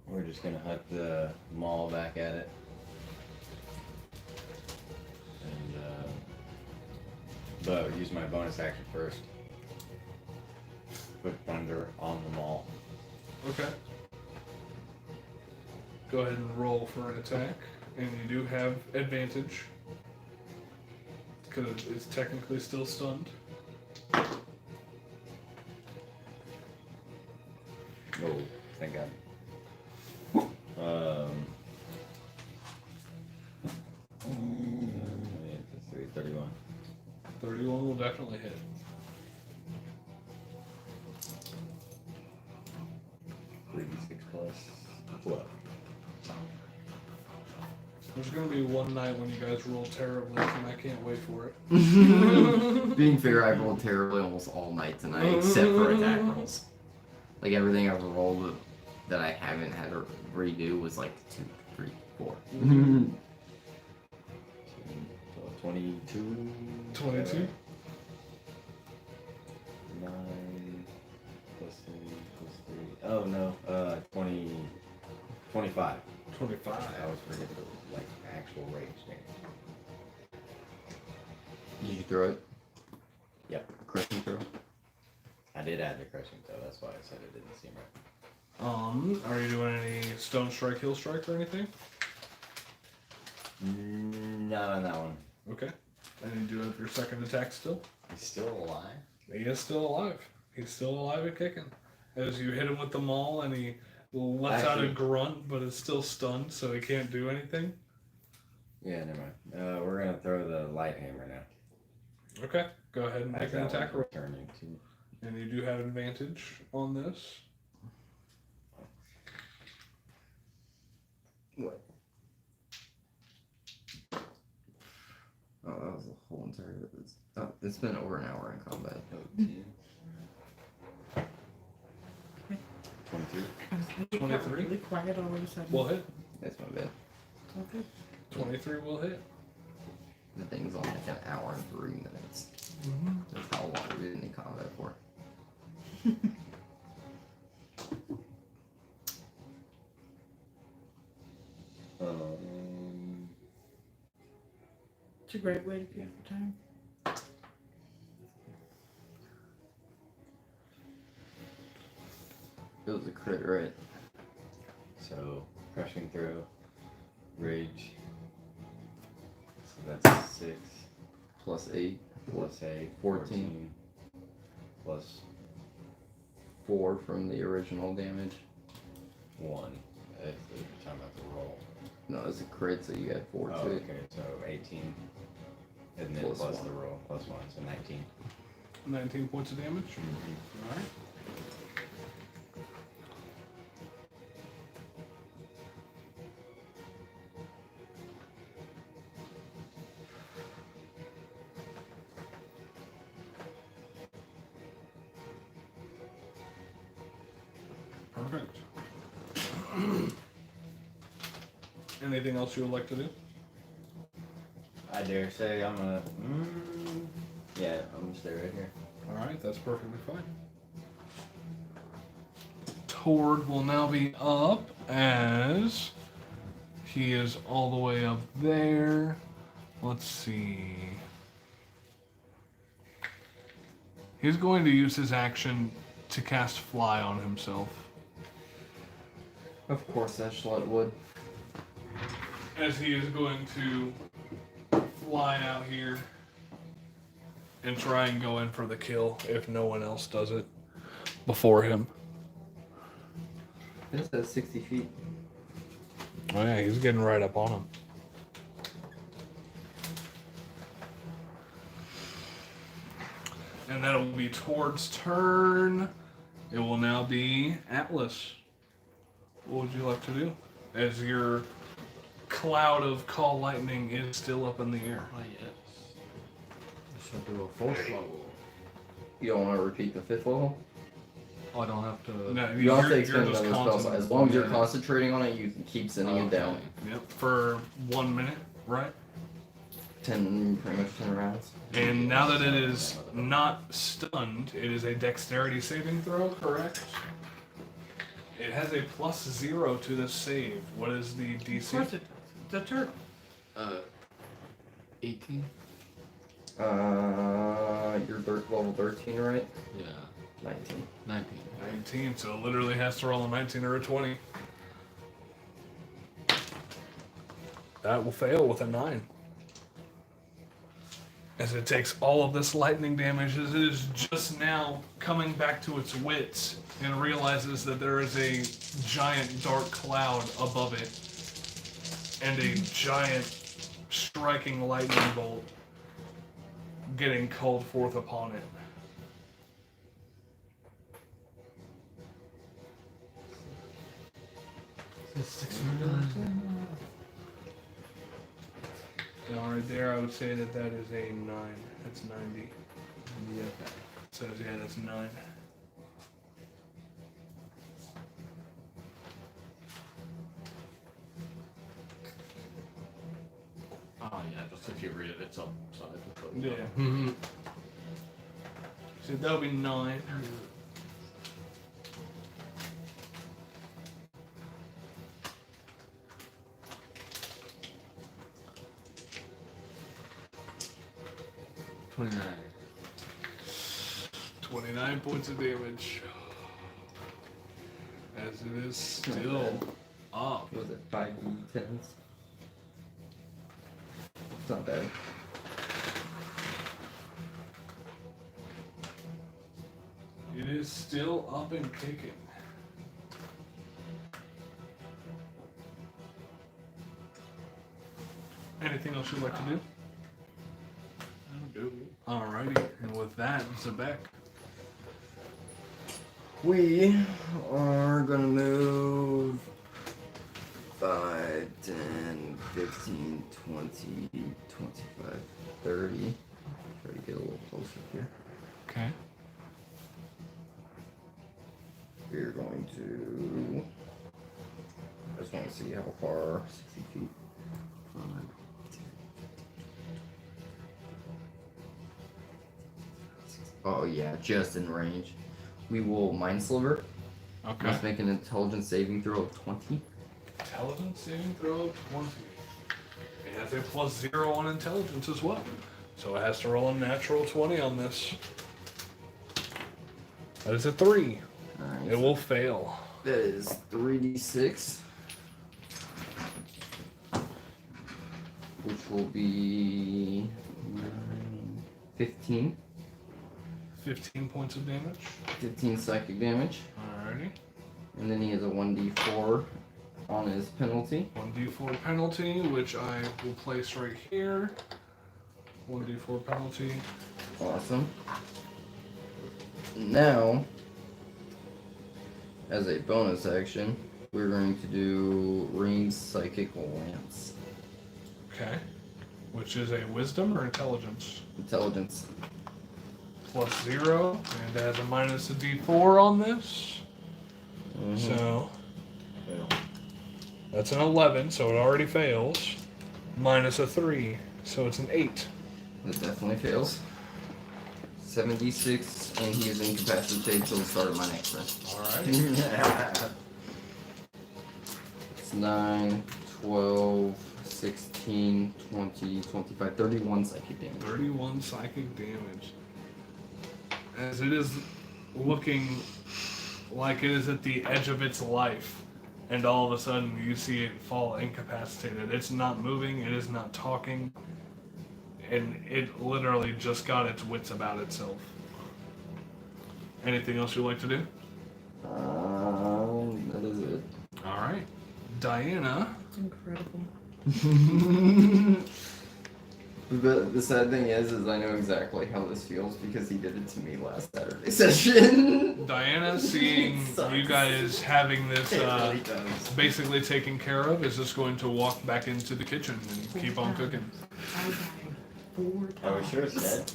we're just gonna huck the maul back at it. And but use my bonus action first. Put thunder on the maul. Okay. Go ahead and roll for an attack, and you do have advantage because it's technically still stunned. Oh, thank God. 31. 31 will definitely hit. Six plus 12. There's gonna be one night when you guys roll terribly, and I can't wait for it. Being fair, I've rolled terribly almost all night tonight, except for attack rolls. Like everything I've rolled that I haven't had to redo was like 2, 3, 4. 22. 22. 9 plus 3 plus 3. Oh no, 20. 25. 25. I always forget the like actual rage thing. Did you throw it? Yep. Crushing throw? I did add the crushing though, that's why I said it didn't seem right. Are you doing any stone strike, hill strike, or anything? Not on that one. Okay. And you do have your second attack still? He's still alive? He is still alive. He's still alive and kicking. As you hit him with the maul, and he lets out a Actually- grunt, but is still stunned, so he can't do anything. Yeah, never mind. We're gonna throw the light hammer now. Okay. Go ahead and make an attack roll. Turning to. And you do have advantage on this. What? Oh, that was a whole entire. It's been over an hour in combat. 22. 23? Really quiet all of a sudden. Will hit. That's my bad. Okay. 23 will hit. The thing's on like an hour and 3 minutes. That's how long we've been in combat for. It's a great way to be for time. It was a crit, right? So, crushing throw, rage. So that's 6 Plus 8. plus 8, 14. plus 4 from the original damage. 1. If you're talking about the roll. No, it's a crit, so you add 4 Oh, to it. okay, so 18. And then Plus plus 1. the roll, plus 1, so 19. 19 points of damage. Alright. Perfect. Anything else you would like to do? I dare say I'm gonna. Yeah, I'm gonna stay right here. Alright, that's perfectly fine. Tord will now be up as he is all the way up there. Let's see. He's going to use his action to cast Fly on himself. Of course, that slut would. As he is going to fly out here and try and go in for the kill if no one else does it before him. This is 60 feet. Oh yeah, he's getting right up on him. And that'll be Tord's turn. It will now be Atlas. What would you like to do? As your cloud of call lightning is still up in the air. Oh, yes. I shall do a fourth level. You don't want to repeat the 5th level? Oh, I don't have to. No, You don't have to you're expend just another spell slot. As long as you're concentrating on it, you can keep sending it down. Yep, for 1 minute, right? 10, pretty much 10 rounds. And now that it is not stunned, it is a dexterity saving throw, correct? It has a +0 to the save. What is the Of DC? course it does. It's a turtle. 18? You're level 13, right? Yeah. 19. 19. 19, so it literally has to roll a 19 or a 20. That will fail with a 9. As it takes all of this lightning damage, as it is just now coming back to its wits and realizes that there is a giant dark cloud above it and a giant striking lightning bolt getting called forth upon it. Now right there, I would say that that is a 9. That's 90. Yeah. So yeah, that's 9. Oh, yeah, just if you read it, it's upside. Yeah. Mm-hmm. So that would be 9. $29. 29 points of damage. As it is still up. Was it 5d10s? It's not bad. It is still up and kicking. Anything else you'd like to do? Alrighty, and with that, Zebek. We are gonna move 5, 10, 15, 20, 25, 30. Try to get a little closer here. Okay. We're going to. I just want to see how far. 60 feet. 5, 10. Oh, yeah, just in range. We will Mind Sliver. Okay. Must make an intelligence saving throw of 20. Intelligence saving throw of 20. It has a +0 on intelligence as well. So it has to roll a natural 20 on this. That is a 3. Alright. It will fail. That is 3d6. Which will be 9, 15. 15 points of damage. 15 psychic damage. Alrighty. And then he has a 1d4 on his penalty. 1d4 penalty, which I will place right here. 1d4 penalty. Awesome. Now, as a bonus action, we're going to do Ranged Psychic Lance. Okay. Which is a wisdom or intelligence? Intelligence. +0, and it has a -d4 on this. So that's an 11, so it already fails. Minus a 3, so it's an 8. That definitely fails. 76, and he is incapacitated till the start of my next turn. Alright. It's 9, 12, 16, 20, 25, 31 psychic damage. 31 psychic damage. As it is looking like it is at the edge of its life, and all of a sudden you see it fall incapacitated. It's not moving, it is not talking, and it literally just got its wits about itself. Anything else you'd like to do? That is it. Alright. Diana. It's incredible. But the sad thing is I know exactly how this feels because he did it to me last Saturday session. Diana, seeing Sucks. you guys having this It really does. basically taken care of, is just going to walk back into the kitchen and keep on cooking. I died 4 times. Are we sure it's dead?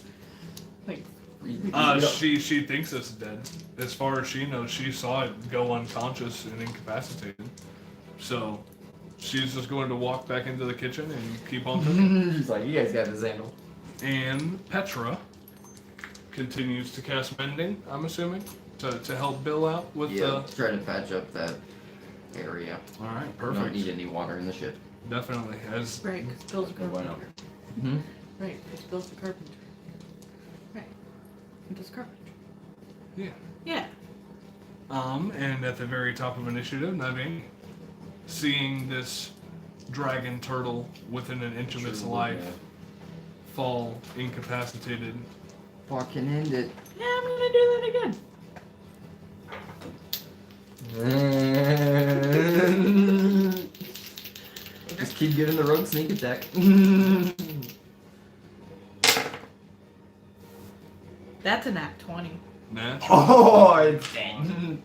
Like, She thinks it's dead. As far as she knows, she saw it go unconscious and incapacitated. So she's just going to walk back into the kitchen and keep on cooking. He's like, you guys got this handle. And Petra continues to cast Mending, I'm assuming, to help Bill out with Try to patch up that area. Alright, Don't perfect. need any water in the ship. Definitely. As right, because Bill's a carpenter. Hmm? Right, because Bill's a carpenter. Right. He does carpentry. yeah. Yeah. And at the very top of initiative, Naveen, seeing this dragon turtle within an inch of its life fall incapacitated. Fucking end it. Yeah, I'm gonna do that again. Just keep giving the rogue sneak attack. That's a nat 20. Natural. Oh, it's dead.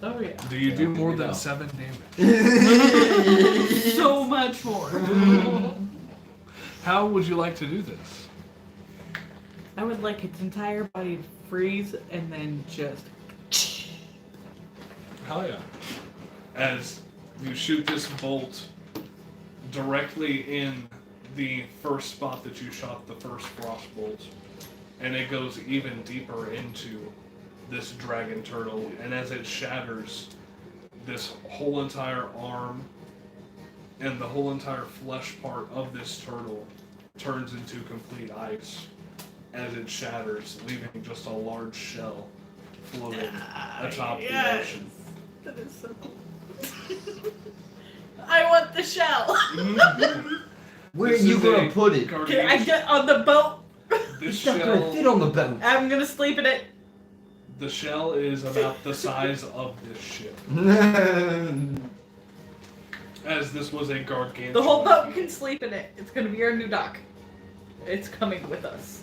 Oh yeah. Do you do Yeah, more you than know. 7 damage? So much more. How would you like to do this? I would like its entire body to freeze and then just. Hell yeah. As you shoot this bolt directly in the first spot that you shot the first frost bolt, and it goes even deeper into this dragon turtle, and as it shatters, this whole entire arm and the whole entire flesh part of this turtle turns into complete ice as it shatters, leaving just a large shell floating atop the ocean. That is so cool. I want the shell. Where This are you is gonna a put it? Can I gargantuan- get on the boat? This It's not gonna fit shell, on the boat. I'm gonna sleep in it. the shell is about the size of this ship, as this was a gargantuan. The whole boat can sleep in it. It's gonna be our new dock. It's coming with us.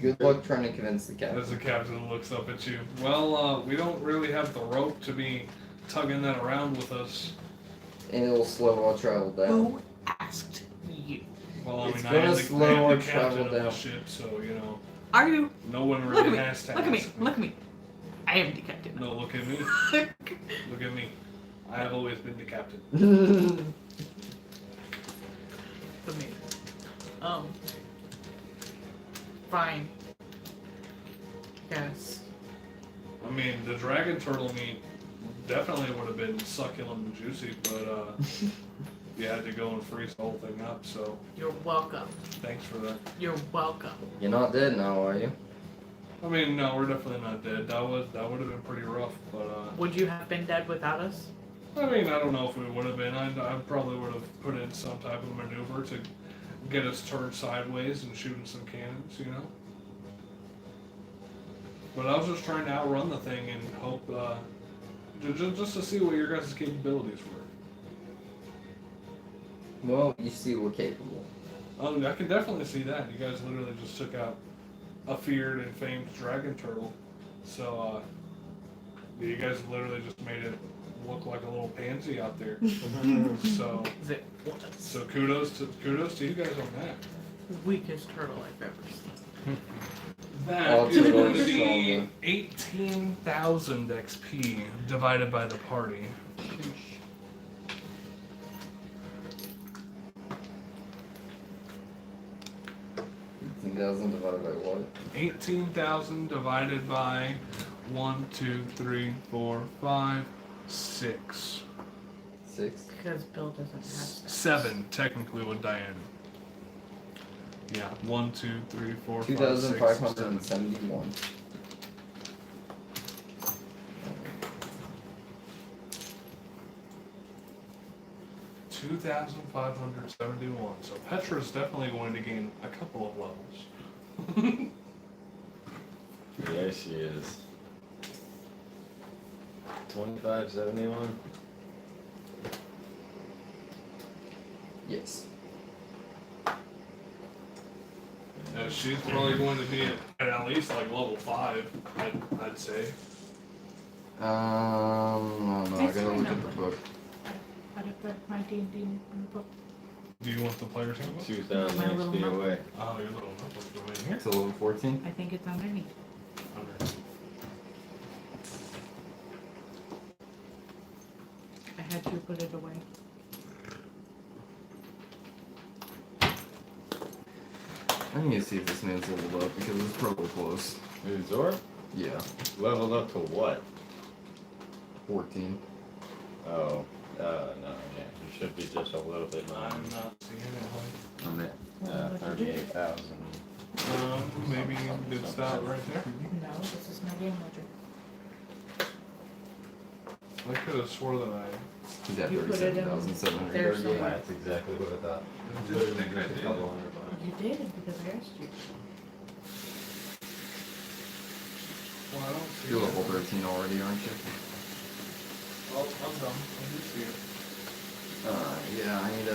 Good luck trying to convince the captain. As the captain looks up at you, well, we don't really have the rope to be tugging that around with us. And it'll slow our travel down. Who asked you? Well, I It's mean, I gonna am slow our the captain travel of the down. ship, so, you know, Are you? no one Look at really me. has to Look at me. ask Look at me. I am the captain. No, look at me. Look at me. I have always been the captain. For me. Fine. Yes. I mean, the dragon turtle meat definitely would have been succulent and juicy, but you had to go and freeze the whole thing up, so You're welcome. thanks for that. You're welcome. You're not dead now, are you? I mean, no, we're definitely not dead. That would have been pretty rough, but Would you have been dead without us? I mean, I don't know if we would have been. I probably would have put in some type of maneuver to get us turned sideways and shooting some cannons, you know. But I was just trying to outrun the thing and hope, just to see what your guys' capabilities were. Well, you see we're capable. I can definitely see that. You guys literally just took out a feared and famed dragon turtle. So, you guys literally just made it look like a little pansy out there. So, Is it so kudos to you guys on that. weakest turtle I've ever seen? That All is total going to is be all 18,000 XP divided by the party. 18,000 divided by what? 18,000 divided by 1, 2, 3, 4, 5, 6. 6? Because Bill doesn't have that. 7, technically, with Diane. Yeah, 1, 2, 3, 4, 5, 6, 7. 2,571. $2,571. So Petra's definitely going to gain a couple of levels. Yeah, she is. 2571. Yes. She's probably going to be at least like level 5, I'd say. I don't know. I It's gotta fine look at number. the book. I put my D&D in the book. Do you want the player's handbook? 2,000 My little XP notebook. away. Oh, your little notebook over here. It's a level 14. I think it's underneath. Under. I had to put it away. I need to see if this man's leveled up because it's probably close. Who, Zora? Yeah, Leveled up to what? 14. Oh, no, yeah. You should be just a little bit more. I'm not seeing it. I'm at What did you do? 38,000. Maybe it's that right there. No, this is my game ledger. I could have swore that I. he's at You put it in 37,738. there somewhere. That's exactly what I thought. didn't think I did. Couple hundred bucks. You did because I asked you. Well, I don't see You're it. level 13 already, aren't you? Oh, I'm dumb. I do see it. Yeah, I need a.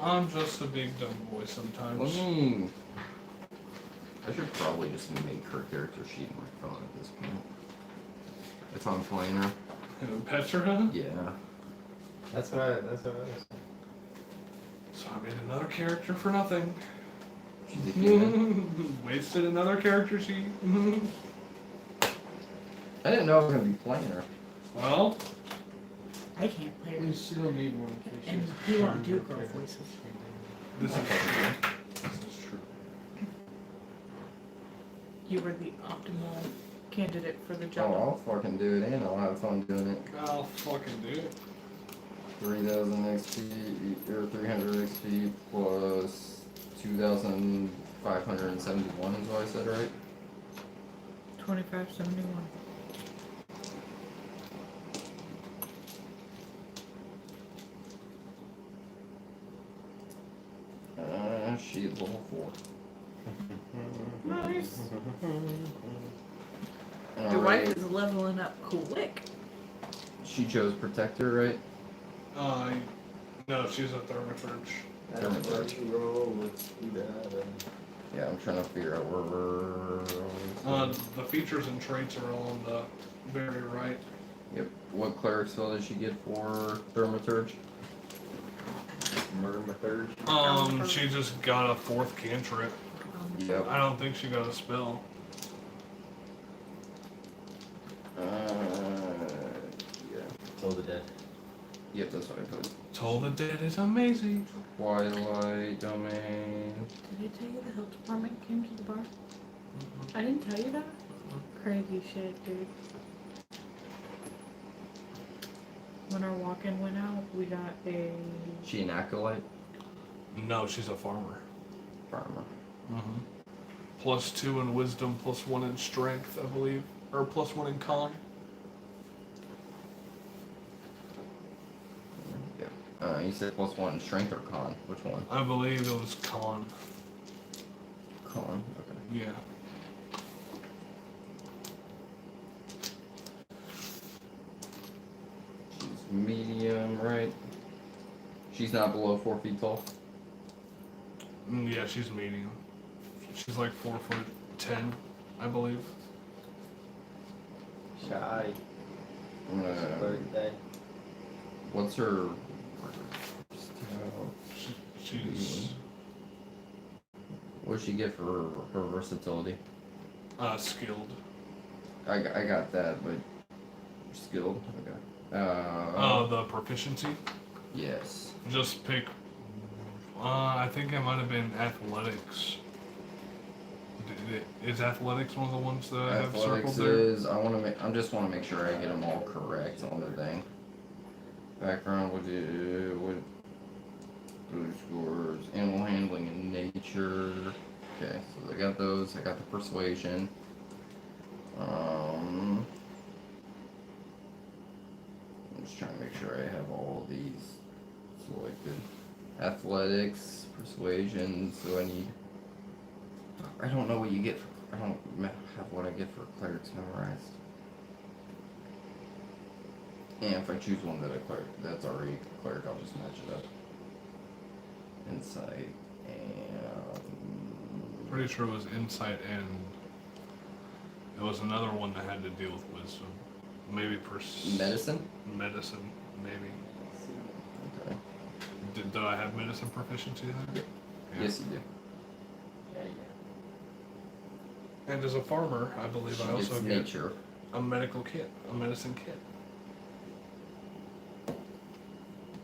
I'm just a big dumb boy sometimes. Let me. I should probably just make her character sheet in my phone at this point. If I'm playing her. Petra? Yeah. That's what I was saying. So I made another character for nothing. She's a human. Wasted another character sheet. I didn't know I was gonna be playing her. Well, I can't play We it. still need one. And you won't do girl voices. this is true. This is true. You were the optimal candidate for the Oh, job. I'll fucking do it and I'll have fun doing it. I'll fucking do it. 3,000 XP or 300 XP plus 2,571 is what I said, right? 2571. She's level 4. Nice. Your Alright, wife is leveling up quick. she chose Protector, right? No, she's a Thermaturge. That's what you roll with Yeah, I'm trying to figure out where we're. The features and traits are all on the very right. Yep. What cleric spell did she get for Thermaturge? Murmurthurge. She just got a 4th cantrip. Yep. I don't think she got a spell. Yeah. Toll the Dead. Yep, that's what I put. Toll the Dead is amazing. Twilight Domain. Did I tell you the health department came to the bar? I didn't tell you that? Crazy shit, dude. When our walk-in went out, we got a... She an acolyte? No, she's a farmer. Farmer. +2 in wisdom, +1 in strength, I believe. Or +1 in con. Yep. You said +1 in strength or con? Which one? I believe it was con. Con. Okay. Yeah. She's medium, right? She's not below 4 feet tall. Yeah, she's medium. She's like 4'10", I believe. Shy. I'm gonna. Birthday. What's her She's What'd she get for her versatility? skilled. I got that, but skilled. Okay. The proficiency. Yes. Just pick. I think it might have been athletics. Is athletics one of the ones that I have Athletics circled there? is. I just want to make sure I get them all correct on the thing. Background would boost scores, animal handling and nature. Okay, so I got those. I got the persuasion. I'm just trying to make sure I have all these selected. Athletics, persuasion. So I need. I don't know what you get. I don't have what I get for clerics memorized. And if I choose one that's already cleric, I'll just match it up. Insight and Pretty sure it was insight and it was another one that had to deal with wisdom. Maybe medicine. Medicine, maybe. Okay. Did I have medicine proficiency there? Yep. Yeah. Yes, you do. And as a farmer, I believe I also It's get nature. a medical kit, a medicine kit.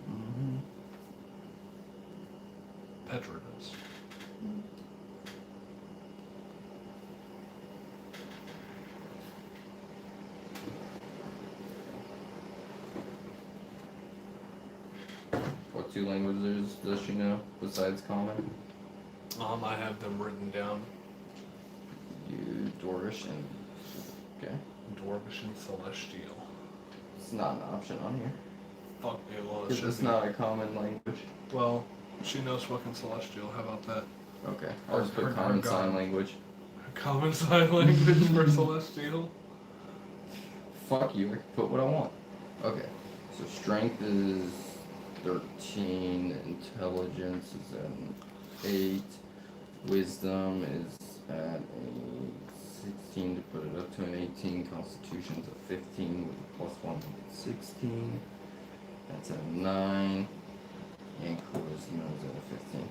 Mm-hmm. Petra does. What 2 languages does she know besides common? I have them written down. You Dwarvish and okay. Dwarvish and Celestial. It's not an option on here. Fuck me, well, it Because should it's be. not a common language. Well, she knows fucking Celestial. How about that? Okay. I'll just Her put common sign God. language. Common sign language for Celestial. Fuck you, I can put what I want. Okay. So strength is 13, intelligence is at 8, wisdom is at a 16 to put it up to an 18, constitution's at 15 with a plus 1 at 16. That's at a 9. And charisma is at a 15.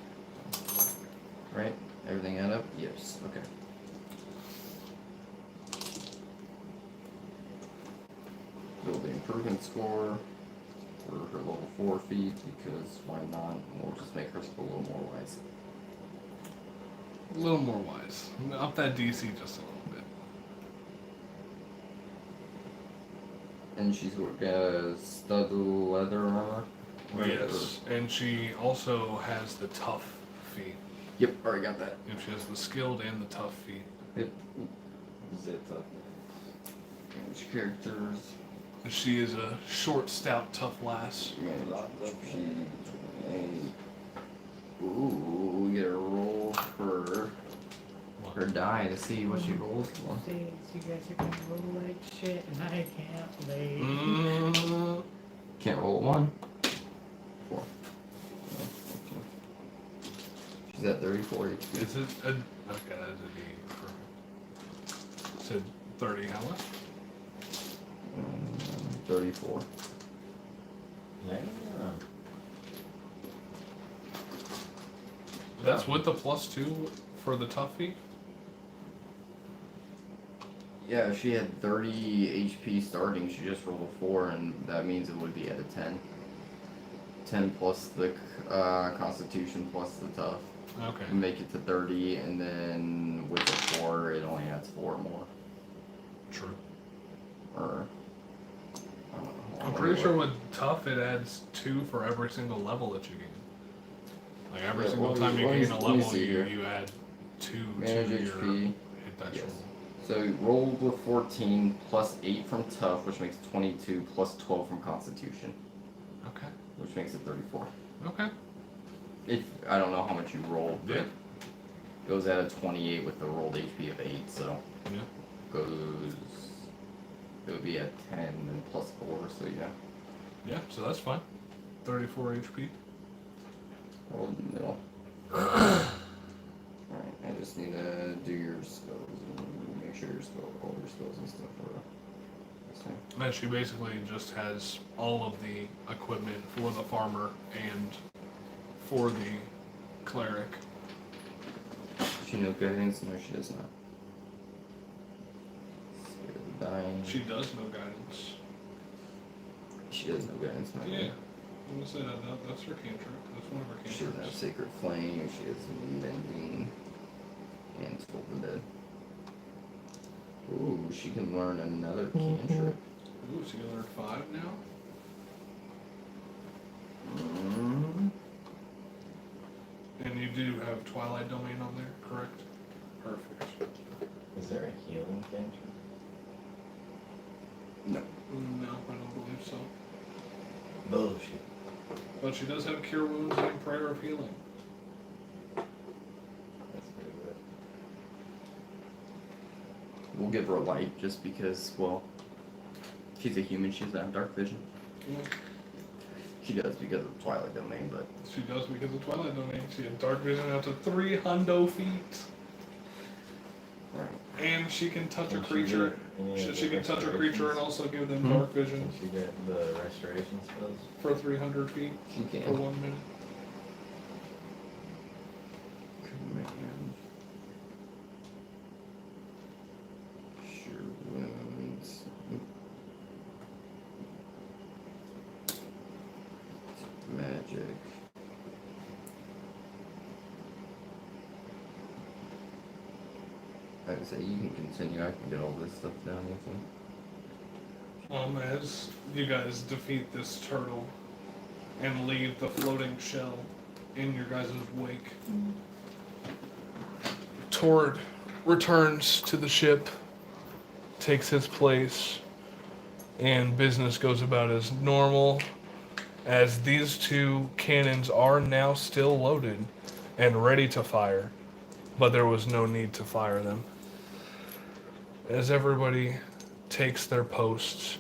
Right? Everything add up? Yes. Okay. Build the improvement score for her level 4 feat because why not? We'll just make her a little more wise. A little more wise. Up that DC just a little bit. And she's got stud leather armor. Yes. And she also has the tough feat. Yep, already got that. And she has the skilled and the tough feat. Yep. Zip up. Which characters? She is a short, stout, tough lass. Ooh, we get a roll for her die to see what she rolls for. You guys are gonna roll like shit, and I can't wait. Can't roll 1. 4. She's at 34 HP. Is it a... Okay, that's a D. Perfect. Said 30, how much? 34. Yeah. That's with the +2 for the tough feat? Yeah, if she had 30 HP starting, she just rolled a 4, and that means it would be at a 10. 10 plus the constitution plus the tough. Okay. Make it to 30, and then with the 4, it only adds 4 more. True. Or, I don't know. I'm pretty sure with tough it adds 2 for every single level that you gain. Like every Yeah, single well, time you let me- gain a let me level, see here. you add 2 Manage to your HP. hit dice Yes. roll. So you rolled with 14 plus 8 from tough, which makes 22 plus 12 from constitution, Okay. which makes it 34. Okay. If I don't know how much you rolled, but Yeah. it goes at a 28 with the rolled HP of 8, so Yeah. goes. It would be at 10 and plus 4, so yeah. Yeah, so that's fine. 34 HP. Roll in the middle. Alright, I just need to do your spells and make sure all your spells and stuff are the same. And she basically just has all of the equipment for the farmer and for the Cleric. She knows guidance? No, she does not. Dying. She does know guidance. She does know guidance. Not Yeah. right? I'm gonna say that's her cantrip. That's one of her cantrips. She doesn't have Sacred Flame. She has Mending. And Toll the Dead. Ooh, she can learn another cantrip. Ooh, so you learned 5 now? And you do have Twilight Domain on there, correct? Perfect. Is there a healing cantrip? No. No, I don't believe so. Bullshit. But she does have Cure Wounds and Prayer of Healing. That's pretty good. We'll give her a light just because, well, she's a human. She doesn't have dark vision. Yeah. She does because of Twilight Domain, but She does because of Twilight Domain. She has Dark Vision out to 300 feet. right. And she can touch a Can she creature. get any of She the can touch a creature and restorations? also give them Hmm? Dark Vision Can she get the restoration spells? for 300 feet She for can. 1 minute. Command. Sure wounds. Magic. I would say you can continue. I can get all this stuff down with them. As you guys defeat this turtle and leave the floating shell in your guys' wake, Tord returns to the ship, takes his place, and business goes about as normal, as these 2 cannons are now still loaded and ready to fire, but there was no need to fire them. As everybody takes their posts,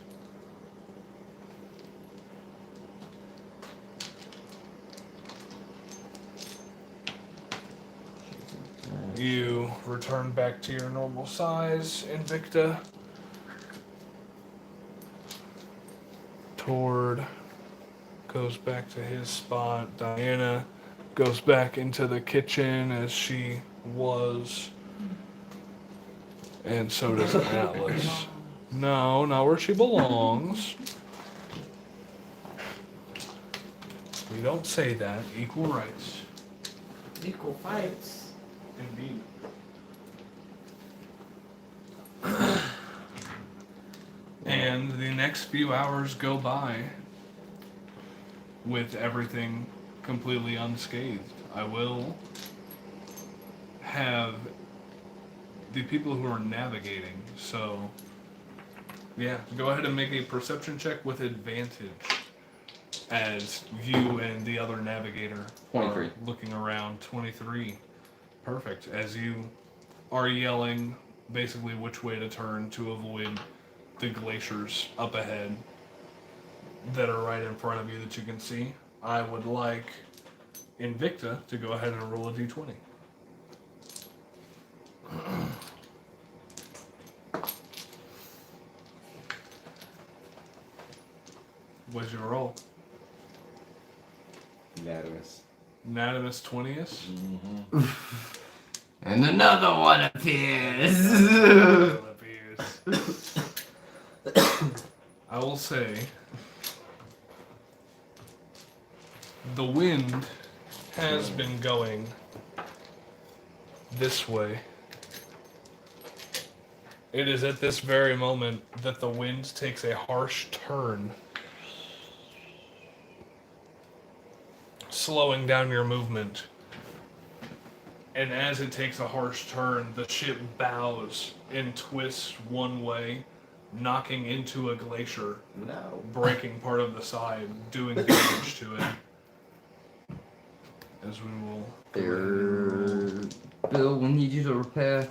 you return back to your normal size, Invicta. Tord goes back to his spot. Diana goes back into the kitchen as she was. And so does Atlas. No, not where she belongs. We don't say that. Equal rights. Equal fights. Indeed. And the next few hours go by with everything completely unscathed. I will have the people who are navigating, so yeah, go ahead and make a perception check with advantage as you and the other navigator 23. are looking around. 23. Perfect. As you are yelling basically which way to turn to avoid the glaciers up ahead that are right in front of you that you can see, I would like Invicta to go ahead and roll a d20. What's your roll? Unanimous. Unanimous 20th? Mm-hmm. And another one appears. I will say the wind has been going this way. It is at this very moment that the wind takes a harsh turn, slowing down your movement. And as it takes a harsh turn, the ship bows and twists one way, knocking into a glacier, No. breaking part of the side, doing damage to it. As we will. There. Bill, we need you to repair.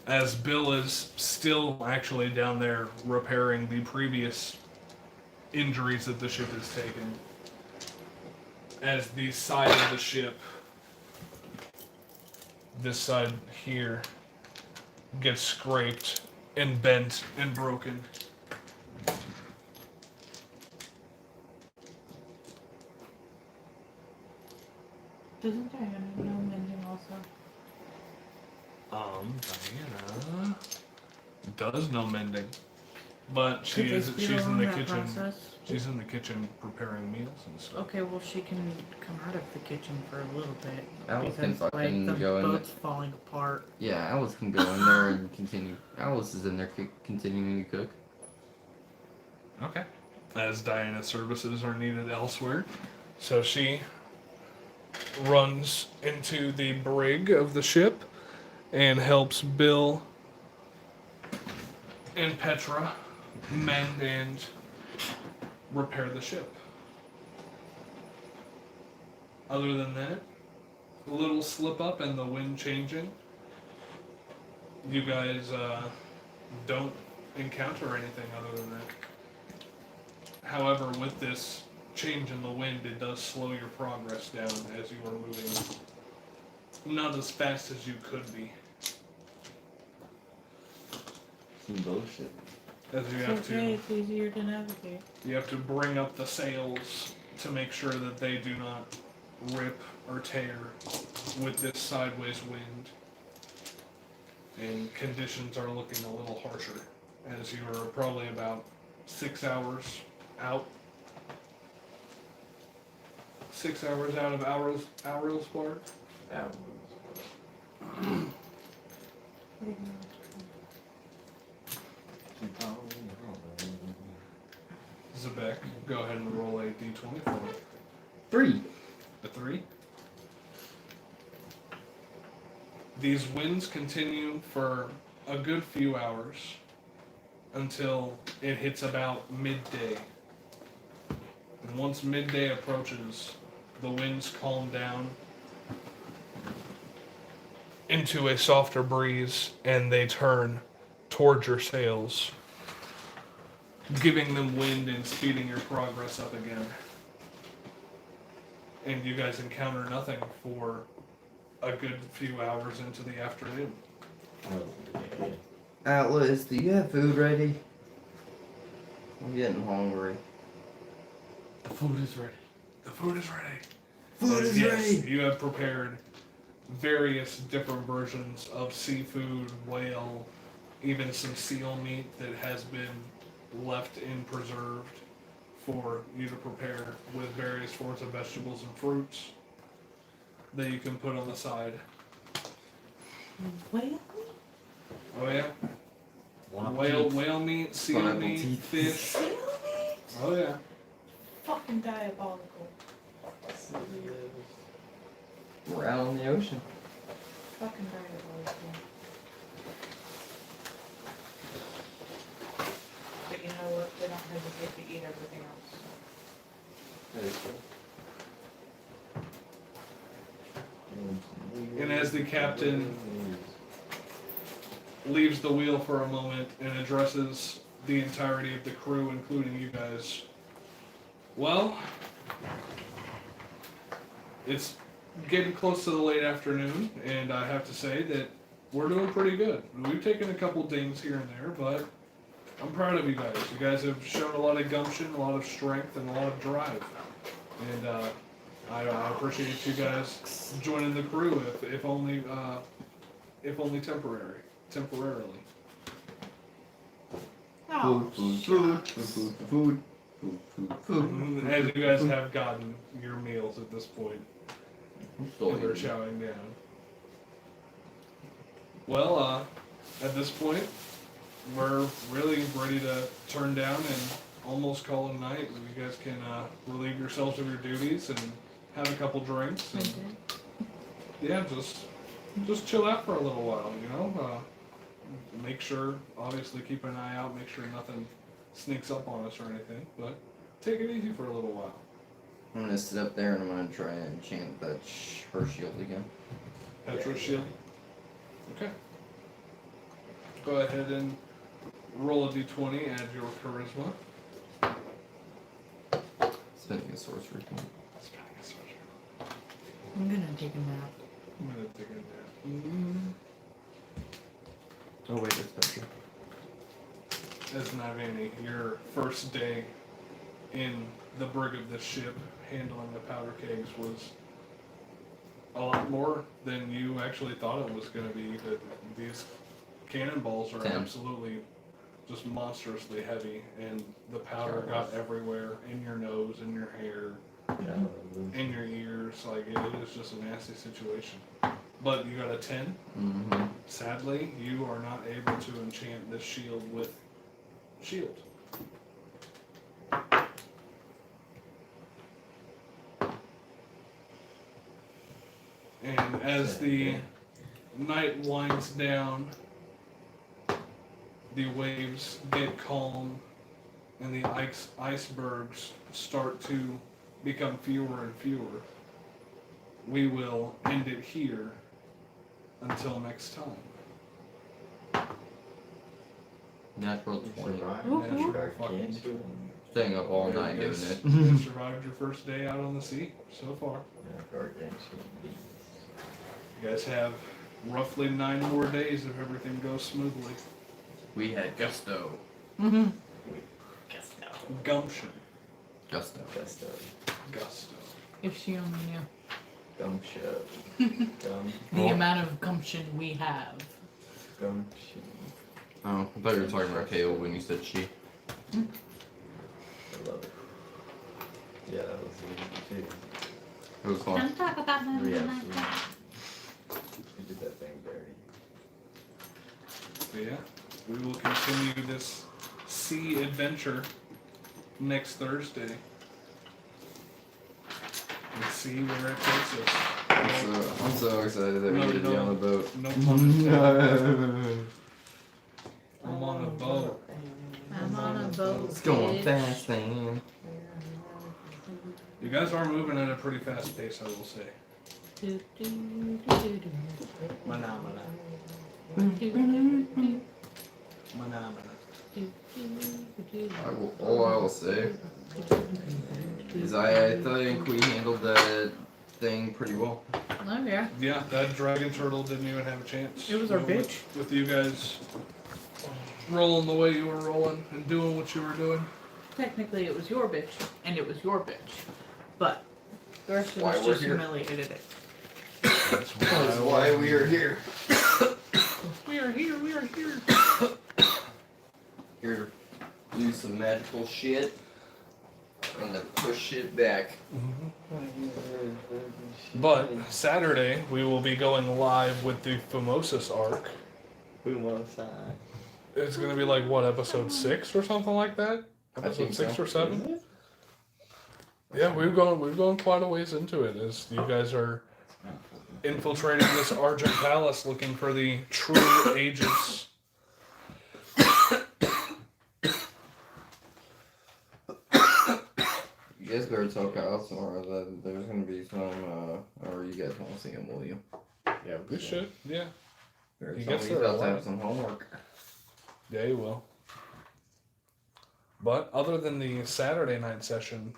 As Bill is still actually down there repairing the previous injuries that the ship has taken. As the side of the ship, this side here, gets scraped and bent and broken. Doesn't Diana know mending also? Diana does know mending, but Could they speed she's in along the that kitchen. process? She's in the kitchen preparing meals and stuff. Okay, well she can come out of the kitchen for a little bit. Alice can Because fucking the go in boat's falling apart. Yeah, Alice can go in there and continue. Alice is in there continuing to cook. Okay. As Diana's services are needed elsewhere, so she runs into the brig of the ship and helps Bill and Petra mend and repair the ship. Other than that, a little slip up and the wind changing. You guys don't encounter anything other than that. However, with this change in the wind, it does slow your progress down as you are moving not as fast as you could be. Some bullshit. As you It's have okay, to, it's easier to navigate. you have to bring up the sails to make sure that they do not rip or tear with this sideways wind. And conditions are looking a little harsher as you are probably about 6 hours out. 6 hours out of Aurel's Bar. That Zebek, go ahead and roll a d20 for me. 3. A 3. These winds continue for a good few hours until it hits about midday. And once midday approaches, the winds calm down into a softer breeze and they turn towards your sails, giving them wind and speeding your progress up again. And you guys encounter nothing for a good few hours into the afternoon. Atlas, do you have food ready? I'm getting hungry. The food is ready. The food is ready. Food is Yes, ready! you have prepared various different versions of seafood, whale, even some seal meat that has been left in preserved for you to prepare with various forms of vegetables and fruits that you can put on the side. Whale? Oh yeah? Whale meat, seal Pineapple meat, teeth. fish. Oh yeah. Fucking diabolical. We're out on the ocean. Fucking diabolical. But you know what? They don't hesitate to eat everything else. And as the captain leaves the wheel for a moment and addresses the entirety of the crew, including you guys, well, it's getting close to the late afternoon, and I have to say that we're doing pretty good. We've taken a couple dings here and there, but I'm proud of you guys. You guys have shown a lot of gumption, a lot of strength, and a lot of drive. And I appreciate you guys joining the crew, if only temporarily. Oh, Food. As you guys have gotten your meals at this point, and they're chowing down. Well, at this point, we're really ready to turn down and almost call it a night. You guys can relieve yourselves of your duties and have a couple drinks. And, yeah, just chill out for a little while, you know? Make sure, obviously keep an eye out, make sure nothing sneaks up on us or anything, but take it easy for a little while. I'm gonna sit up there and I'm gonna try and chant that her shield again. Petra shield? Okay. Go ahead and roll a d20, add your charisma. Spending a sorcery point. I'm gonna take a nap. I'm gonna take a nap. Oh wait, that's better. As Navani, your first day in the brig of this ship, handling the powder kegs was a lot more than you actually thought it was going to be. That these cannonballs are 10. absolutely just monstrously heavy, and the powder got everywhere, in your nose, in your hair, in your ears. Like, it is just a nasty situation. But you got a 10. Mm-hmm. Sadly, you are not able to enchant this shield with shield. And as the night winds down, the waves get calm, and the icebergs start to become fewer and fewer. We will end it here until next time. Natural 20. Natural fucking 20. Staying up all night doing Yes, it. you survived your first day out on the sea so far. You guys have roughly 9 more days if everything goes smoothly. We had gusto. Mm-hmm. Gumption. Gusto. Gusto. If she only knew Dumb shit. Dumb. the amount of gumption we have. Dumb shit. Oh, I thought you were talking about Kale when you said she. I love it. Yeah, that was easy too. It was fun. Don't talk about that. Yeah, you did that thing dirty. So yeah, we will continue this sea adventure next Thursday. And see where it takes us. I'm so excited that we No, get to be no. on the boat. No pun intended. I'm on a boat. I'm on a boat. It's going bitch. fast, man. You guys are moving at a pretty fast pace, I will say. Do, do, do, do, do. Phenomena. Do, do, do, Phenomena. do, do, do. All I will say is I think we handled that thing pretty well. Oh yeah. Yeah, that dragon turtle didn't even have a chance. It was our With- bitch. With you guys rolling the way you were rolling and doing what you were doing. Technically, it was your bitch, and it was your bitch, but the rest of Why us we're just here. humiliated it. That's why we are here. We are here, we are here. Here to do some magical shit and then push shit back. But Saturday, we will be going live with the Famosis arc. It's going to be like, what, episode 6 or something like that? I Episode think 6 so. or 7? Yeah, we've gone quite a ways into it as you guys are infiltrating this Argent Palace looking for the true Aegis. You guys better tell Kyle tomorrow that there's gonna be some, or you guys won't see him, will you? Yeah, We should, yeah. There's He some, gets he's there a about to lot. have some homework. Yeah, you will. But other than the Saturday night session,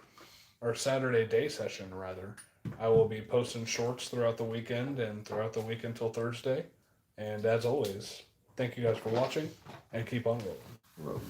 or Saturday day session rather, I will be posting shorts throughout the weekend and throughout the week until Thursday. And as always, thank you guys for watching and keep on rolling. Rogue.